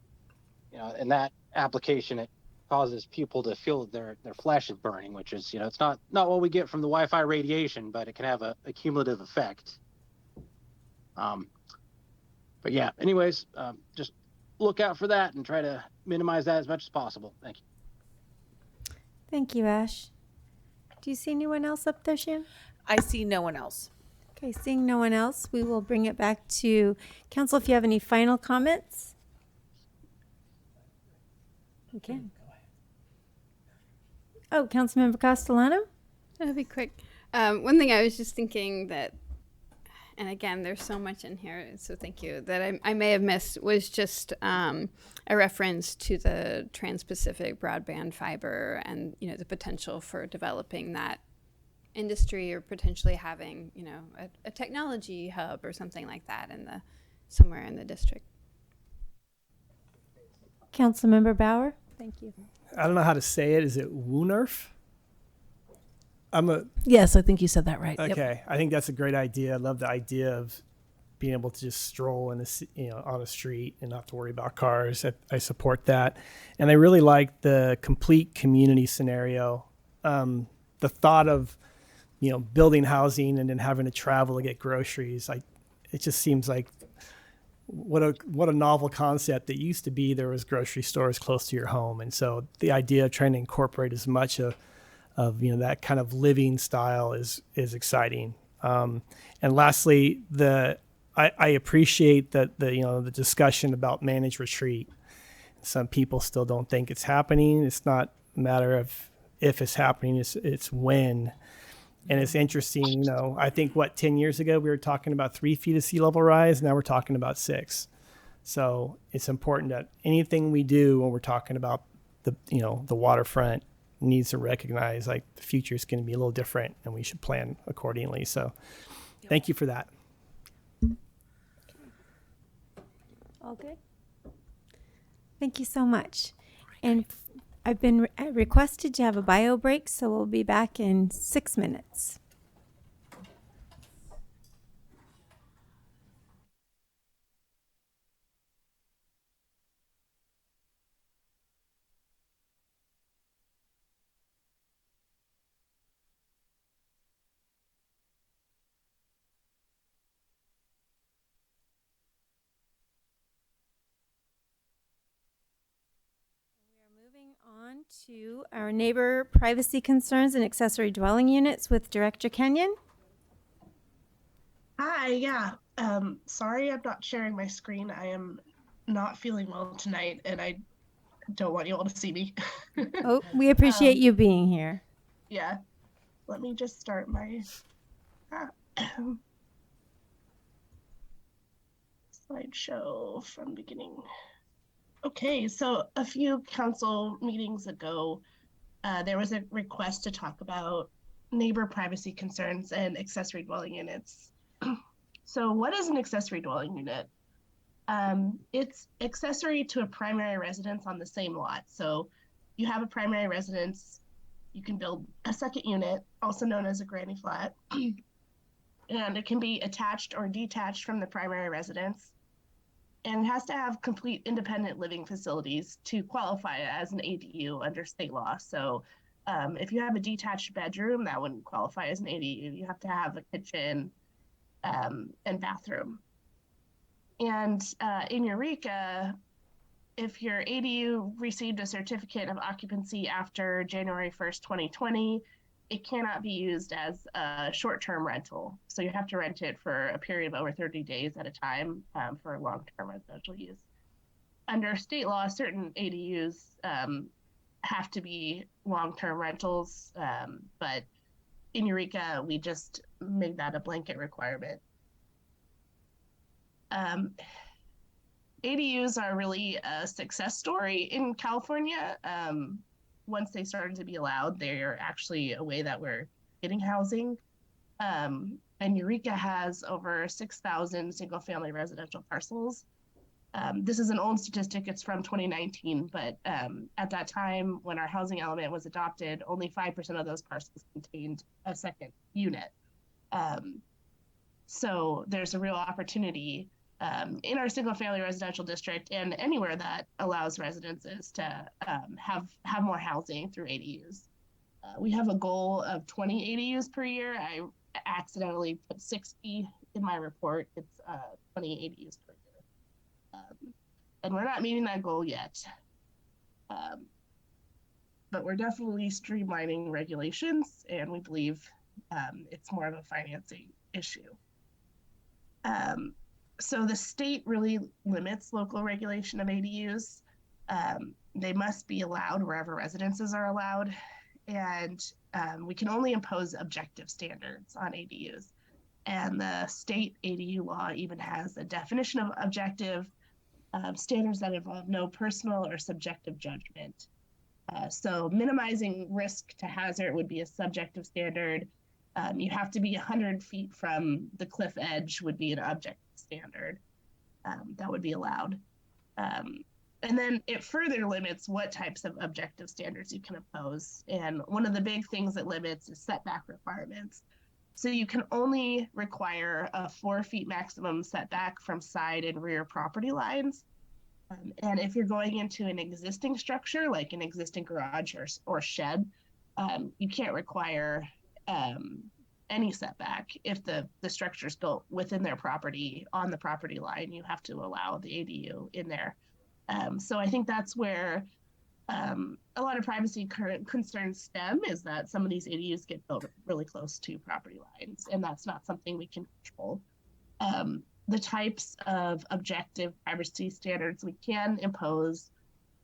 in that application, it causes people to feel that their flesh is burning, which is, it's not what we get from the Wi-Fi radiation, but it can have a cumulative effect. But yeah, anyways, just look out for that and try to minimize that as much as possible. Thank you. Thank you, Ash. Do you see anyone else up there, Shan? I see no one else. Okay, seeing no one else, we will bring it back to council if you have any final comments. You can. Oh, Councilmember Castellano? That'll be quick. One thing I was just thinking that, and again, there's so much in here, so thank you, that I may have missed was just a reference to the Trans-Pacific broadband fiber and, the potential for developing that industry or potentially having, a technology hub or something like that somewhere in the district. Councilmember Bauer? Thank you. I don't know how to say it. Is it Woonerf? Yes, I think you said that right. Okay, Yep. I think that's a great idea. I love the idea of being able to just stroll on a street and not have to worry about cars. I support that, and I really like the complete community scenario. The thought of building housing and then having to travel to get groceries. It just seems like what a novel concept. It used to be there was grocery stores close to your home, and so the idea of trying to incorporate as much of that kind of living style is exciting. And lastly, I appreciate that the discussion about managed retreat. Some people still don't think it's happening. It's not a matter of if it's happening, it's when. And it's interesting, I think 10 years ago we were talking about 3 feet of sea level rise. Now we're talking about 6. So it's important that anything we do when we're talking about the waterfront needs to recognize like the future is going to be a little different and we should plan accordingly. So thank you for that. All good? Thank you so much. And I've been requested to have a bio break, so we'll be back in 6 minutes. On to our neighbor privacy concerns and accessory dwelling units with Director Kenyon. Hi, yeah. Sorry I'm not sharing my screen. I am not feeling well tonight and I don't want you all to see me. Oh, we appreciate you being here. Yeah. Let me just start my slideshow from beginning. Okay, so a few council meetings ago, there was a request to talk about neighbor privacy concerns and accessory dwelling units. So what is an accessory dwelling unit? It's accessory to a primary residence on the same lot. So you have a primary residence, you can build a second unit, also known as a granny flat, and it can be attached or detached from the primary residence. And it has to have complete independent living facilities to qualify as an ADU under state law. So if you have a detached bedroom, that wouldn't qualify as an ADU. You have to have a kitchen and bathroom. And in Eureka, if your ADU received a certificate of occupancy after January 1st, 2020, it cannot be used as a short-term rental. So you have to rent it for a period of over 30 days at a time for long-term residential use. Under state law, certain ADUs have to be long-term rentals, but in Eureka, we just made that a blanket requirement. ADUs are really a success story in California. Once they started to be allowed, they're actually a way that we're getting housing. And Eureka has over 6,000 single-family residential parcels. This is an old statistic, it's from 2019, but at that time when our housing element was adopted, only 5% of those parcels contained a second unit. So there's a real opportunity in our single-family residential district and anywhere that allows residences to have more housing through ADUs. We have a goal of 20 ADUs per year. I accidentally put 60 in my report. It's 20 ADUs per year. And we're not meeting that goal yet. But we're definitely streamlining regulations, and we believe it's more of a financing issue. So the state really limits local regulation of ADUs. They must be allowed wherever residences are allowed. And we can only impose objective standards on ADUs. And the state ADU law even has a definition of objective standards that involve no personal or subjective judgment. So minimizing risk to hazard would be a subjective standard. You have to be 100 feet from the cliff edge would be an objective standard that would be allowed. And then it further limits what types of objective standards you can impose. And one of the big things it limits is setback requirements. So you can only require a 4 feet maximum setback from side and rear property lines. And if you're going into an existing structure, like an existing garage or shed, you can't require any setback. If the structure is built within their property, on the property line, you have to allow the ADU in there. So I think that's where a lot of privacy concerns stem, is that some of these ADUs get built really close to property lines, and that's not something we can control. The types of objective privacy standards we can impose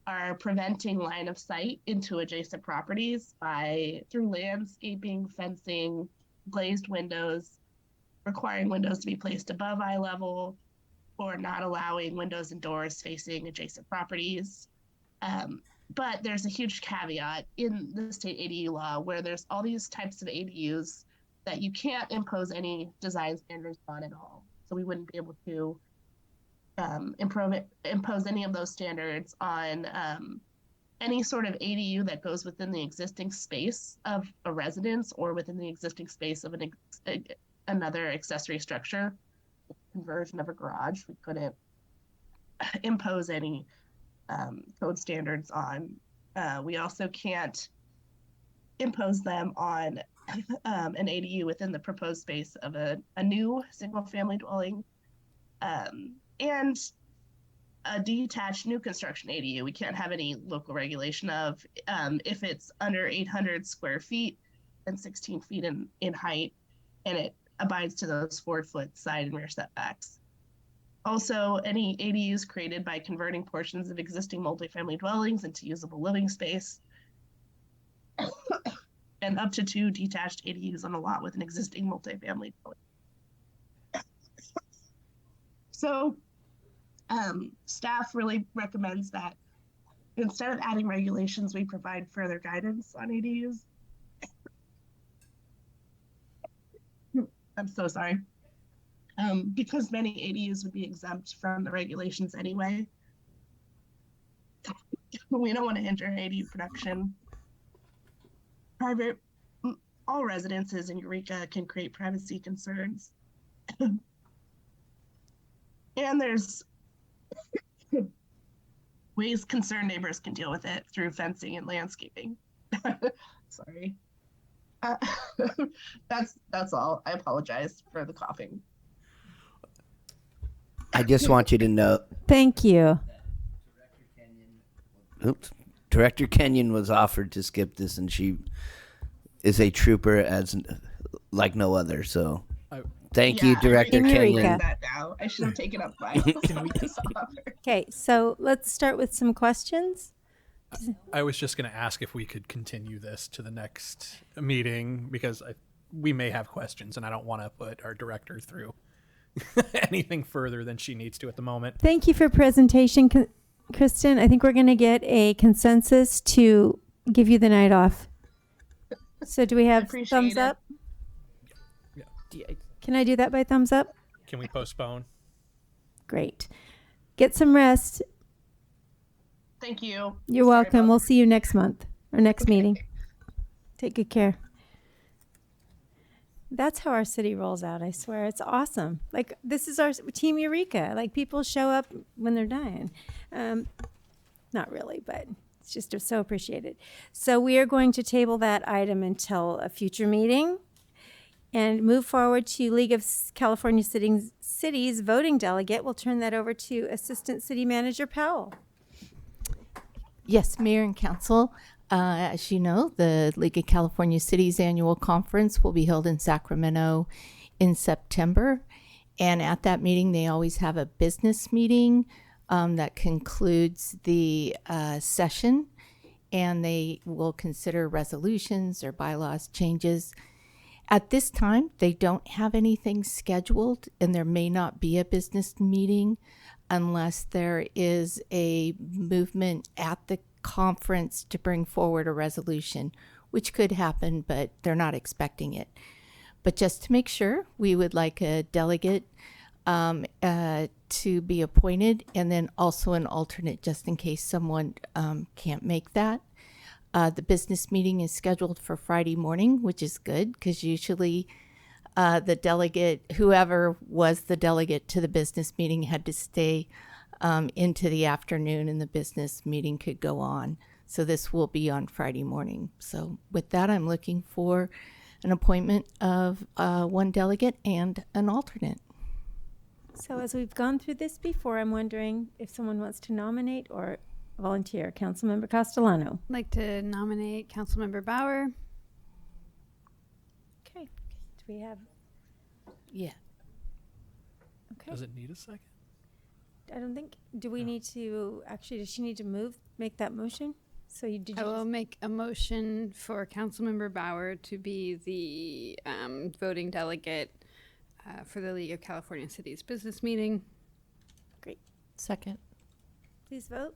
are preventing line of sight into adjacent properties through landscaping, fencing, glazed windows, requiring windows to be placed above eye level, or not allowing windows and doors facing adjacent properties. But there's a huge caveat in the state ADU law where there's all these types of ADUs that you can't impose any design standards on at all. So we wouldn't be able to impose any of those standards on any sort of ADU that goes within the existing space of a residence or within the existing space of another accessory structure. Conversion of a garage, we couldn't impose any code standards on. We also can't impose them on an ADU within the proposed space of a new single family dwelling. And a detached new construction ADU, we can't have any local regulation of if it's under 800 square feet and 16 feet in height, and it abides to those 4-foot side and rear setbacks. Also, any ADUs created by converting portions of existing multifamily dwellings into usable living space, and up to 2 detached ADUs on a lot with an existing multifamily dwelling. So staff really recommends that instead of adding regulations, we provide further guidance on ADUs. I'm so sorry. Because many ADUs would be exempt from the regulations anyway. We don't want to hinder ADU production. All residences in Eureka can create privacy concerns. And there's ways concerned neighbors can deal with it through fencing and landscaping. Sorry. That's all. I apologize for the coughing. I just want you to know. Thank you. Oops. Director Kenyon was offered to skip this, and she is a trooper as like no other. So, thank you, Director Kenyon. That now. I should have taken up my. Okay, so let's start with some questions. I was just going to ask if we could continue this to the next meeting because we may have questions, and I don't want to put our director through anything further than she needs to at the moment. Thank you for presentation, Kristen. I think we're going to get a consensus to give you the night off. So do we have thumbs up? Yeah. Can I do that by thumbs up? Can we postpone? Great. Get some rest. Thank you. You're welcome. We'll see you next month or next meeting. Take good care. That's how our city rolls out, I swear. It's awesome. Like, this is our Team Eureka. Like, people show up when they're dying. Not really, but it's just so appreciated. So we are going to table that item until a future meeting and move forward to League of California Cities voting delegate. We'll turn that over to Assistant City Manager Powell. Yes, Mayor and Council. As you know, the League of California Cities annual conference will be held in Sacramento in September. And at that meeting, they always have a business meeting that concludes the session. And they will consider resolutions or bylaws changes. At this time, they don't have anything scheduled, and there may not be a business meeting unless there is a movement at the conference to bring forward a resolution, which could happen, but they're not expecting it. But just to make sure, we would like a delegate to be appointed, and then also an alternate just in case someone can't make that. The business meeting is scheduled for Friday morning, which is good because usually the delegate, whoever was the delegate to the business meeting, had to stay into the afternoon and the business meeting could go on. So this will be on Friday morning. So with that, I'm looking for an appointment of one delegate and an alternate. So as we've gone through this before, I'm wondering if someone wants to nominate or volunteer. Councilmember Castellano. I'd like to nominate Councilmember Bauer. Okay. Do we have? Yeah. Okay. Does it need a second? I don't think. Do we need to actually? Does she need to make that motion? So you did. I will make a motion for Councilmember Bauer to be the voting delegate for the League of California Cities business meeting. Great. Second. Please vote.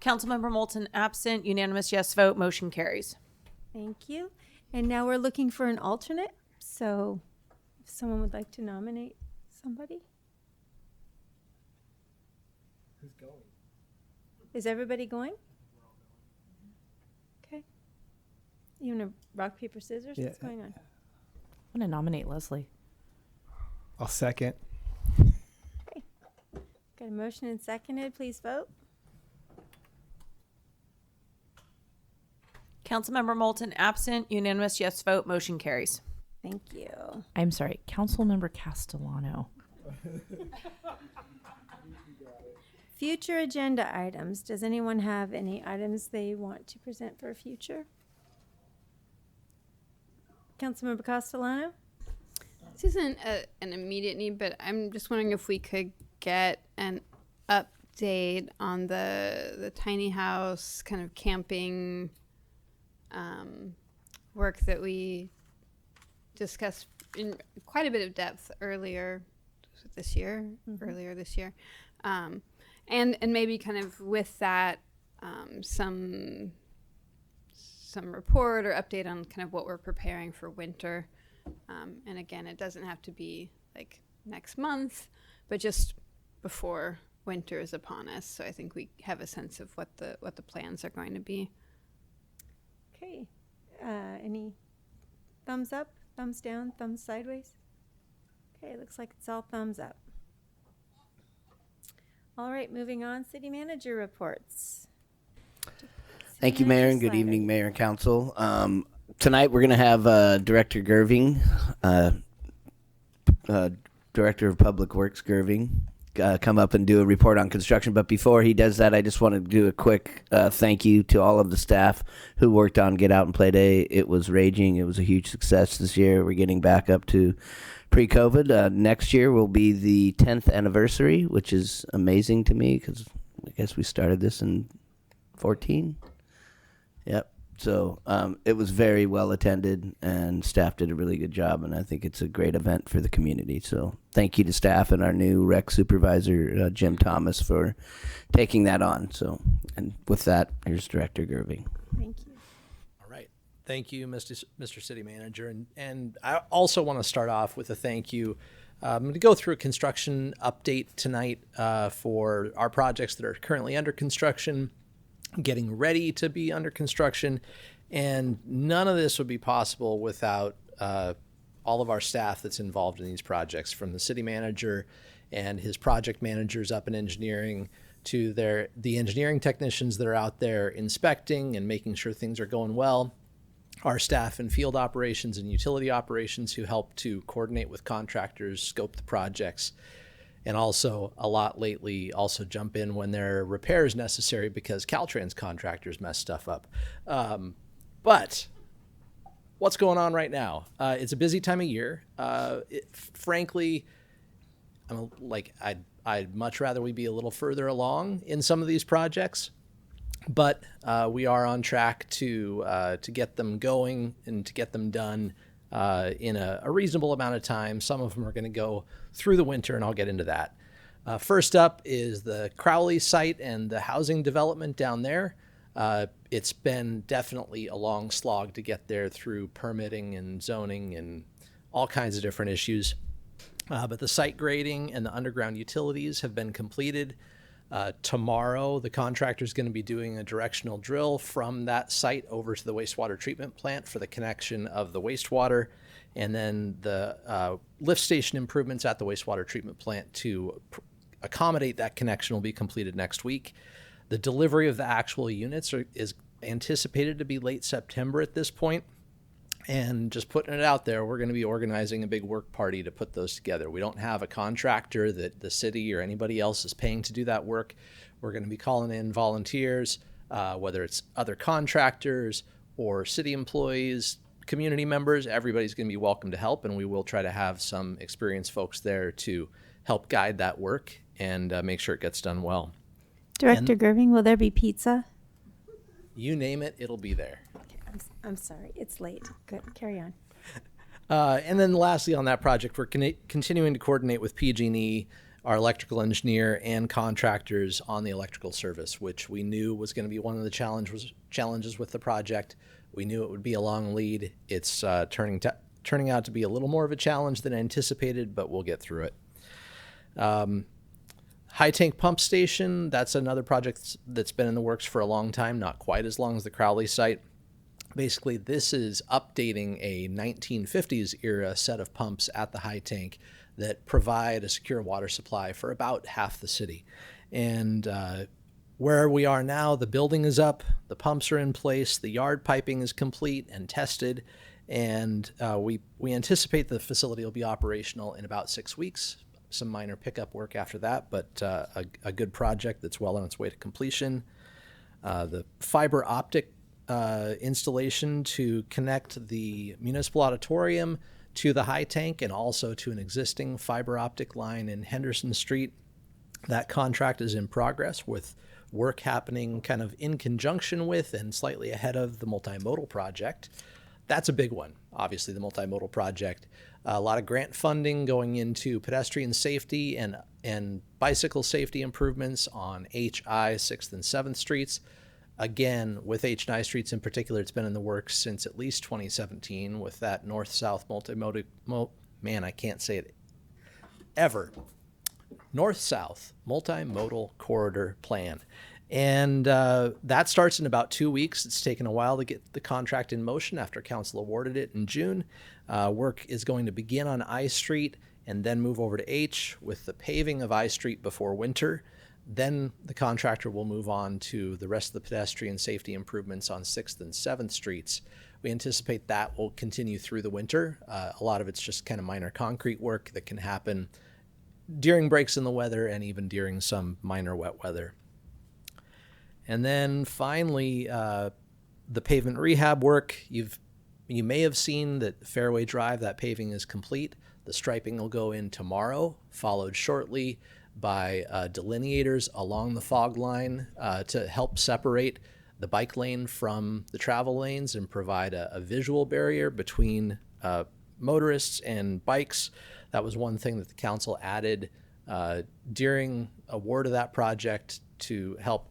Councilmember Moulton absent, unanimous yes vote, motion carries. Thank you. And now we're looking for an alternate. So if someone would like to nominate somebody. Who's going? Is everybody going? Okay. You want to rock, paper, scissors? Yeah. What's going on? I'm going to nominate Leslie. I'll second. Okay. Got a motion and seconded. Please vote. Councilmember Moulton absent, unanimous yes vote, motion carries. Thank you. I'm sorry, Councilmember Castellano. Future agenda items. Does anyone have any items they want to present for future? Councilmember Castellano? This isn't an immediate need, but I'm just wondering if we could get an update on the tiny house kind of camping work that we discussed in quite a bit of depth earlier this year. And maybe kind of with that some report or update on kind of what we're preparing for winter. And again, it doesn't have to be like next month, but just before winter is upon us. So I think we have a sense of what the plans are going to be. Okay. Any thumbs up, thumbs down, thumbs sideways? Okay, looks like it's all thumbs up. All right, moving on. City manager reports. Thank you, Mayor, and good evening, Mayor and Council. Tonight we're going to have Director Gerving, Director of Public Works Gerving, come up and do a report on construction. But before he does that, I just want to do a quick thank you to all of the staff who worked on Get Out and Play Day. It was raging. It was a huge success this year. We're getting back up to pre-COVID. Next year will be the 10th anniversary, which is amazing to me because I guess we started this in 14. Yep. So it was very well attended, and staff did a really good job, and I think it's a great event for the community. So thank you to staff and our new rec supervisor, Jim Thomas, for taking that on. So, and with that, here's Director Gerving. Thank you. All right. Thank you, Mr. City Manager. And I also want to start off with a thank you. I'm going to go through a construction update tonight for our projects that are currently under construction, getting ready to be under construction, and none of this would be possible without all of our staff that's involved in these projects, from the city manager and his project managers up in engineering to the engineering technicians that are out there inspecting and making sure things are going well, our staff in field operations and utility operations who help to coordinate with contractors, scope the projects, and also a lot lately also jump in when there are repairs necessary because Caltrans contractors mess stuff up. But what's going on right now? It's a busy time of year. Frankly, I'd much rather we be a little further along in some of these projects, but we are on track to get them going and to get them done in a reasonable amount of time. Some of them are going to go through the winter, and I'll get into that. First up is the Crowley site and the housing development down there. It's been definitely a long slog to get there through permitting and zoning and all kinds of different issues. But the site grading and the underground utilities have been completed. Tomorrow, the contractor is going to be doing a directional drill from that site over to the wastewater treatment plant for the connection of the wastewater, and then the lift station improvements at the wastewater treatment plant to accommodate that connection will be completed next week. The delivery of the actual units is anticipated to be late September at this point. And just putting it out there, we're going to be organizing a big work party to put those together. We don't have a contractor that the city or anybody else is paying to do that work. We're going to be calling in volunteers, whether it's other contractors or city employees, community members. Everybody's going to be welcome to help, and we will try to have some experienced folks there to help guide that work and make sure it gets done well. Director Gerving, will there be pizza? You name it, it'll be there. I'm sorry, it's late. Good, carry on. And then lastly on that project, we're continuing to coordinate with PG&E, our electrical engineer, and contractors on the electrical service, which we knew was going to be one of the challenges with the project. We knew it would be a long lead. It's turning out to be a little more of a challenge than anticipated, but we'll get through it. High tank pump station, that's another project that's been in the works for a long time, not quite as long as the Crowley site. Basically, this is updating a 1950s era set of pumps at the high tank that provide a secure water supply for about half the city. And where we are now, the building is up, the pumps are in place, the yard piping is complete and tested, And we anticipate the facility will be operational in about 6 weeks. Some minor pickup work after that, but a good project that's well on its way to completion. The fiber optic installation to connect the municipal auditorium to the high tank and also to an existing fiber optic line in Henderson Street. That contract is in progress with work happening kind of in conjunction with and slightly ahead of the multimodal project. That's a big one, obviously, the multimodal project. A lot of grant funding going into pedestrian safety and bicycle safety improvements on HI 6th and 7th Streets. Again, with H and I Streets in particular, it's been in the works since at least 2017 with that north-south multimodal, man, I can't say it ever. North-south multimodal corridor plan. And that starts in about 2 weeks. It's taken a while to get the contract in motion after council awarded it in June. Work is going to begin on I Street and then move over to H with the paving of I Street before winter. Then the contractor will move on to the rest of the pedestrian safety improvements on 6th and 7th Streets. We anticipate that will continue through the winter. A lot of it's just kind of minor concrete work that can happen during breaks in the weather and even during some minor wet weather. And then finally, the pavement rehab work. You may have seen that Fairway Drive, that paving is complete. The striping will go in tomorrow, followed shortly by delineators along the fog line to help separate the bike lane from the travel lanes and provide a visual barrier between motorists and bikes. That was one thing that the council added during award of that project to help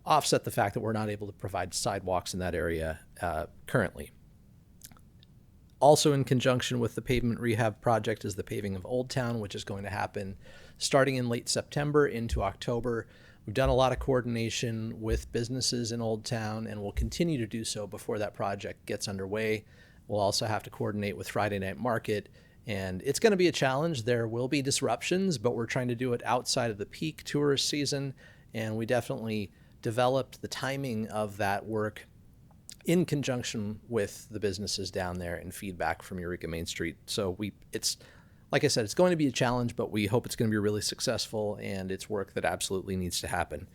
offset the fact that we're not able to provide sidewalks in that area currently. Also in conjunction with the pavement rehab project is the paving of Old Town, which is going to happen starting in late September into October. We've done a lot of coordination with businesses in Old Town and will continue to do so before that project gets underway. We'll also have to coordinate with Friday Night Market, and it's going to be a challenge. There will be disruptions, but we're trying to do it outside of the peak tourist season, and we definitely developed the timing of that work in conjunction with the businesses down there and feedback from Eureka Main Street. So it's like I said, it's going to be a challenge, but we hope it's going to be really successful, and it's work that absolutely needs to happen.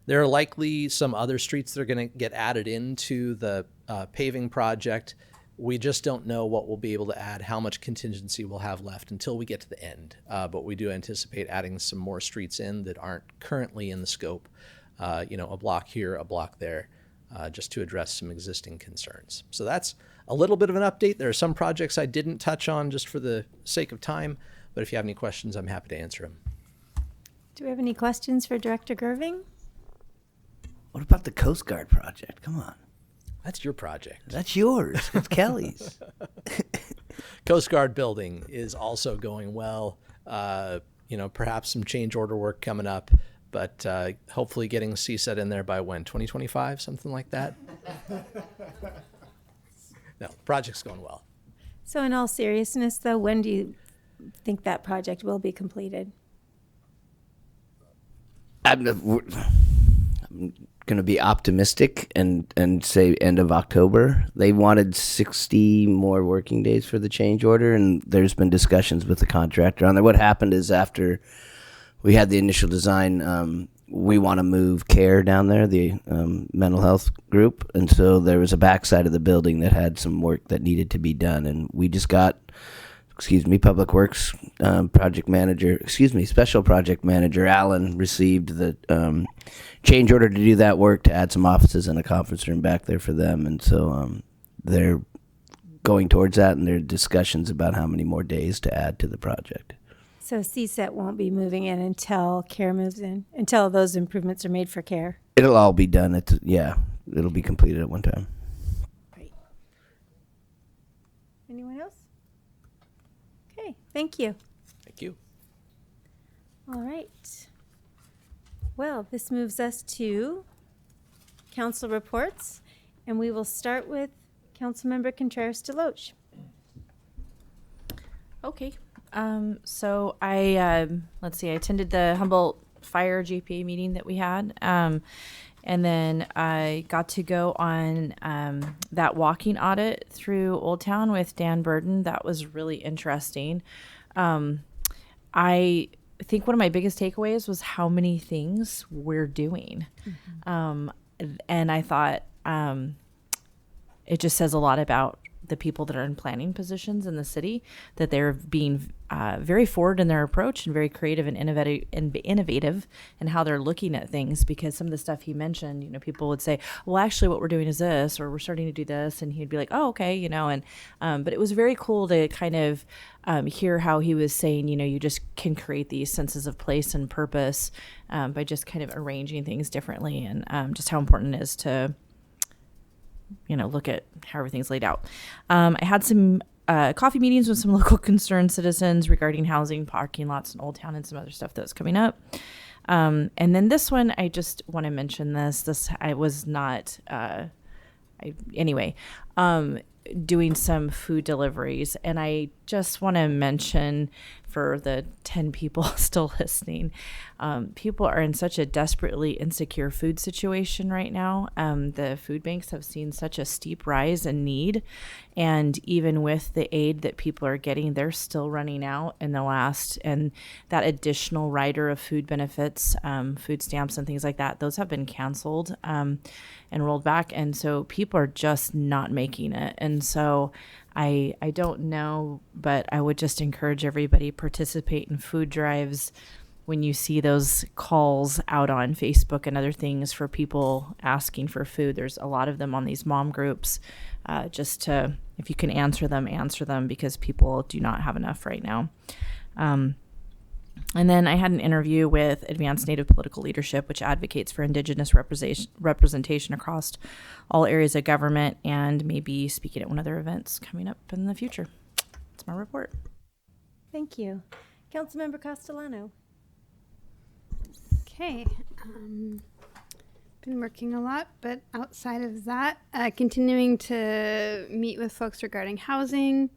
There are likely some other streets that are going to get added into the paving project. We just don't know what we'll be able to add, how much contingency we'll have left until we get to the end. But we do anticipate adding some more streets in that aren't currently in the scope, a block here, a block there, just to address some existing concerns. So that's a little bit of an update. There are some projects I didn't touch on just for the sake of time, but if you have any questions, I'm happy to answer them. Do we have any questions for Director Gerving? What about the Coast Guard project? Come on. That's your project. That's yours. It's Kelly's. Coast Guard building is also going well. Perhaps some change order work coming up, but hopefully getting CSET in there by when? 2025, something like that? No, project's going well. So in all seriousness, though, when do you think that project will be completed? I'm going to be optimistic and say end of October. They wanted 60 more working days for the change order, and there's been discussions with the contractor on there. What happened is after we had the initial design, we want to move CARE down there, the mental health group, and so there was a backside of the building that had some work that needed to be done, and we just got, Public Works Special Project Manager Alan received the change order to do that work, to add some offices and a conference room back there for them, and so they're going towards that, and there are discussions about how many more days to add to the project. So CSET won't be moving in until CARE moves in, until those improvements are made for CARE? It'll all be done. It'll be completed at one time. Great. Anyone else? Okay, thank you. Thank you. All right. Well, this moves us to council reports, and we will start with Councilmember Contreras-Deloche. Okay. So I attended the Humboldt Fire GPA meeting that we had. And then I got to go on that walking audit through Old Town with Dan Burden. That was really interesting. I think one of my biggest takeaways was how many things we're doing. And I thought it just says a lot about the people that are in planning positions in the city, that they're being very forward in their approach and very creative and innovative in how they're looking at things. Because some of the stuff he mentioned, you know, people would say, well, actually what we're doing is this, or we're starting to do this. And he'd be like, oh, okay, you know, and but it was very cool to kind of hear how he was saying, you know, you just can create these senses of place and purpose by just kind of arranging things differently, and just how important it is to, you know, look at how everything's laid out. I had some coffee meetings with some local concerned citizens regarding housing, parking lots in Old Town, and some other stuff that's coming up. And then this one, I just want to mention this. I was not, doing some food deliveries. And I just want to mention, for the 10 people still listening, people are in such a desperately insecure food situation right now. The food banks have seen such a steep rise in need. And even with the aid that people are getting, they're still running out in the last, and that additional rider of food benefits, food stamps and things like that, those have been canceled and rolled back. And so people are just not making it. And so I don't know, but I would just encourage everybody, participate in food drives. When you see those calls out on Facebook and other things for people asking for food, there's a lot of them on these mom groups, just to, if you can answer them, because people do not have enough right now. And then I had an interview with Advanced Native Political Leadership, which advocates for Indigenous representation across all areas of government, and maybe speaking at one of their events coming up in the future. That's my report. Thank you. Councilmember Castellano. Okay. Been working a lot, but outside of that, continuing to meet with folks regarding housing,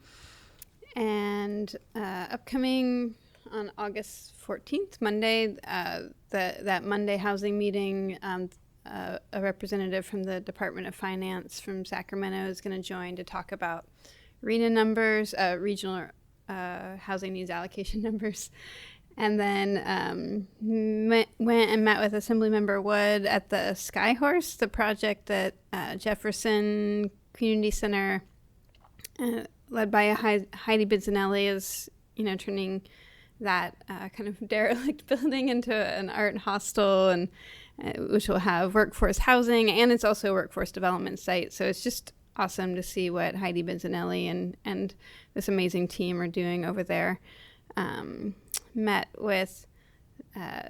and upcoming on August 14th, Monday, that Monday housing meeting, a representative from the Department of Finance from Sacramento is going to join to talk about RENA numbers, regional housing needs allocation numbers. And then went and met with Assemblymember Wood at the Skyhorse, the project at Jefferson Community Center, led by Heidi Bizzanelli, is, you know, turning that kind of derelict building into an art hostel, and which will have workforce housing, and it's also a workforce development site. So it's just awesome to see what Heidi Bizzanelli and this amazing team are doing over there. Met with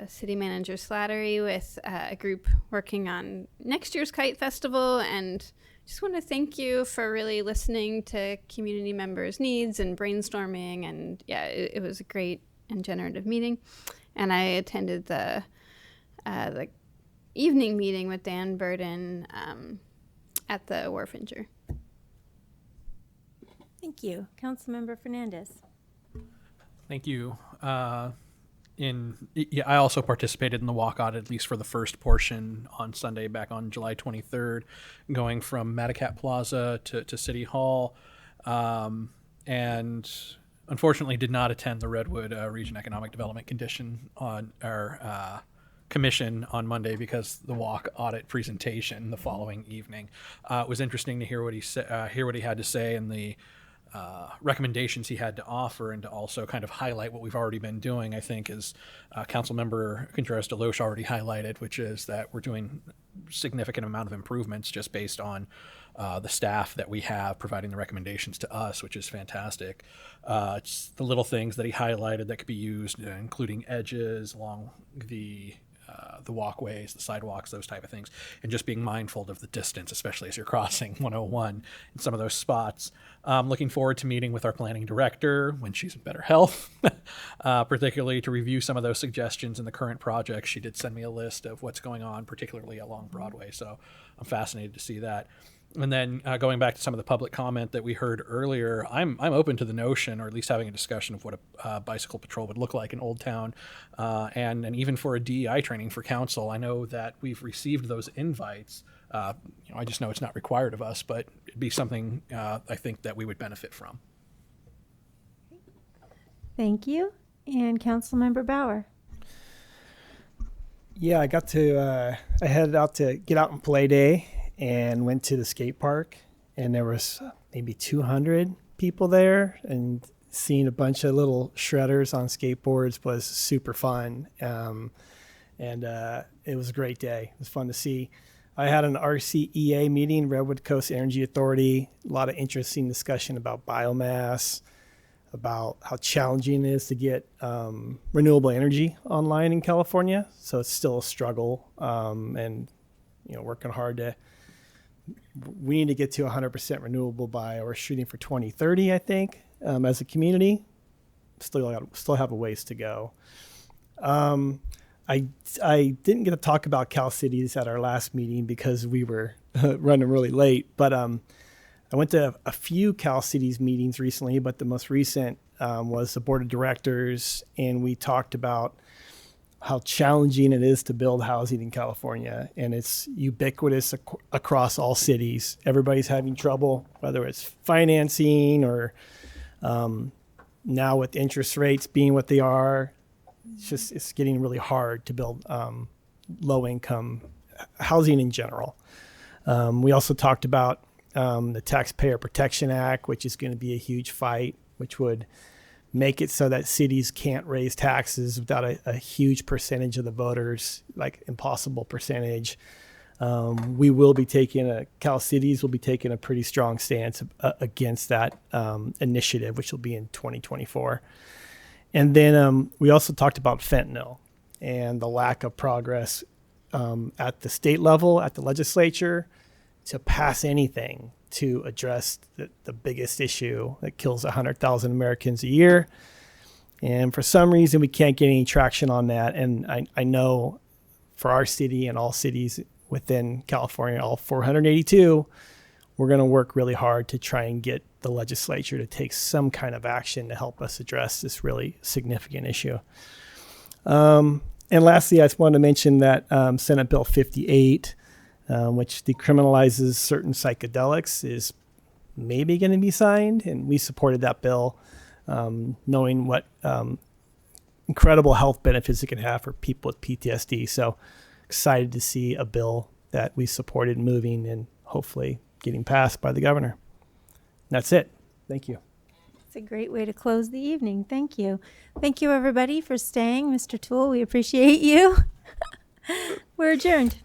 City Manager Slattery with a group working on next year's Kite Festival, and just want to thank you for really listening to community members' needs and brainstorming. And yeah, it was a great and generative meeting. And I attended the evening meeting with Dan Burden at the Wharfinger. Thank you. Councilmember Fernandez. Thank you. I also participated in the walk audit, at least for the first portion on Sunday, back on July 23rd, going from Matacat Plaza to City Hall, and unfortunately did not attend the Redwood Region Economic Development Condition on our commission on Monday because the walk audit presentation the following evening. It was interesting to hear what he had to say, and the recommendations he had to offer, and to also kind of highlight what we've already been doing, I think, as Councilmember Contreras-Deloche already highlighted, which is that we're doing significant amount of improvements just based on the staff that we have providing the recommendations to us, which is fantastic. It's the little things that he highlighted that could be used, including edges along the walkways, the sidewalks, those type of things, and just being mindful of the distance, especially as you're crossing 101 in some of those spots. Looking forward to meeting with our planning director when she's in better health, particularly to review some of those suggestions in the current project. She did send me a list of what's going on, particularly along Broadway, so I'm fascinated to see that. And then going back to some of the public comment that we heard earlier, I'm open to the notion, or at least having a discussion of what a bicycle patrol would look like in Old Town, and even for a DEI training for council. I know that we've received those invites. I just know it's not required of us, but it'd be something I think that we would benefit from. Thank you. And Councilmember Bauer. Yeah, I headed out to get out and play day and went to the skate park, and there was maybe 200 people there, and seeing a bunch of little shredders on skateboards was super fun. And it was a great day. It was fun to see. I had an RCEA meeting, Redwood Coast Energy Authority, a lot of interesting discussion about biomass, about how challenging it is to get renewable energy online in California. So it's still a struggle, and working hard to. We need to get to 100% renewable by, we're shooting for 2030, I think, as a community. Still have a ways to go. I didn't get to talk about Cal Cities at our last meeting because we were running really late, but I went to a few Cal Cities meetings recently, but the most recent was the board of directors, and we talked about how challenging it is to build housing in California, and it's ubiquitous across all cities. Everybody's having trouble, whether it's financing or now with interest rates being what they are. It's getting really hard to build low income housing in general. We also talked about the Taxpayer Protection Act, which is going to be a huge fight, which would make it so that cities can't raise taxes without a huge percentage of the voters, like impossible percentage. We will be Cal Cities will be taking a pretty strong stance against that initiative, which will be in 2024. And then we also talked about fentanyl and the lack of progress at the state level, at the legislature, to pass anything to address the biggest issue that kills 100,000 Americans a year. And for some reason, we can't get any traction on that. And I know for our city and all cities within California, all 482, we're going to work really hard to try and get the legislature to take some kind of action to help us address this really significant issue. And lastly, I just wanted to mention that Senate Bill 58, which decriminalizes certain psychedelics, is maybe going to be signed. And we supported that bill, knowing what incredible health benefits it can have for people with PTSD. So excited to see a bill that we supported moving and hopefully getting passed by the governor. That's it. Thank you. It's a great way to close the evening. Thank you. Thank you, everybody, for staying. Mr. Toole, we appreciate you. We're adjourned.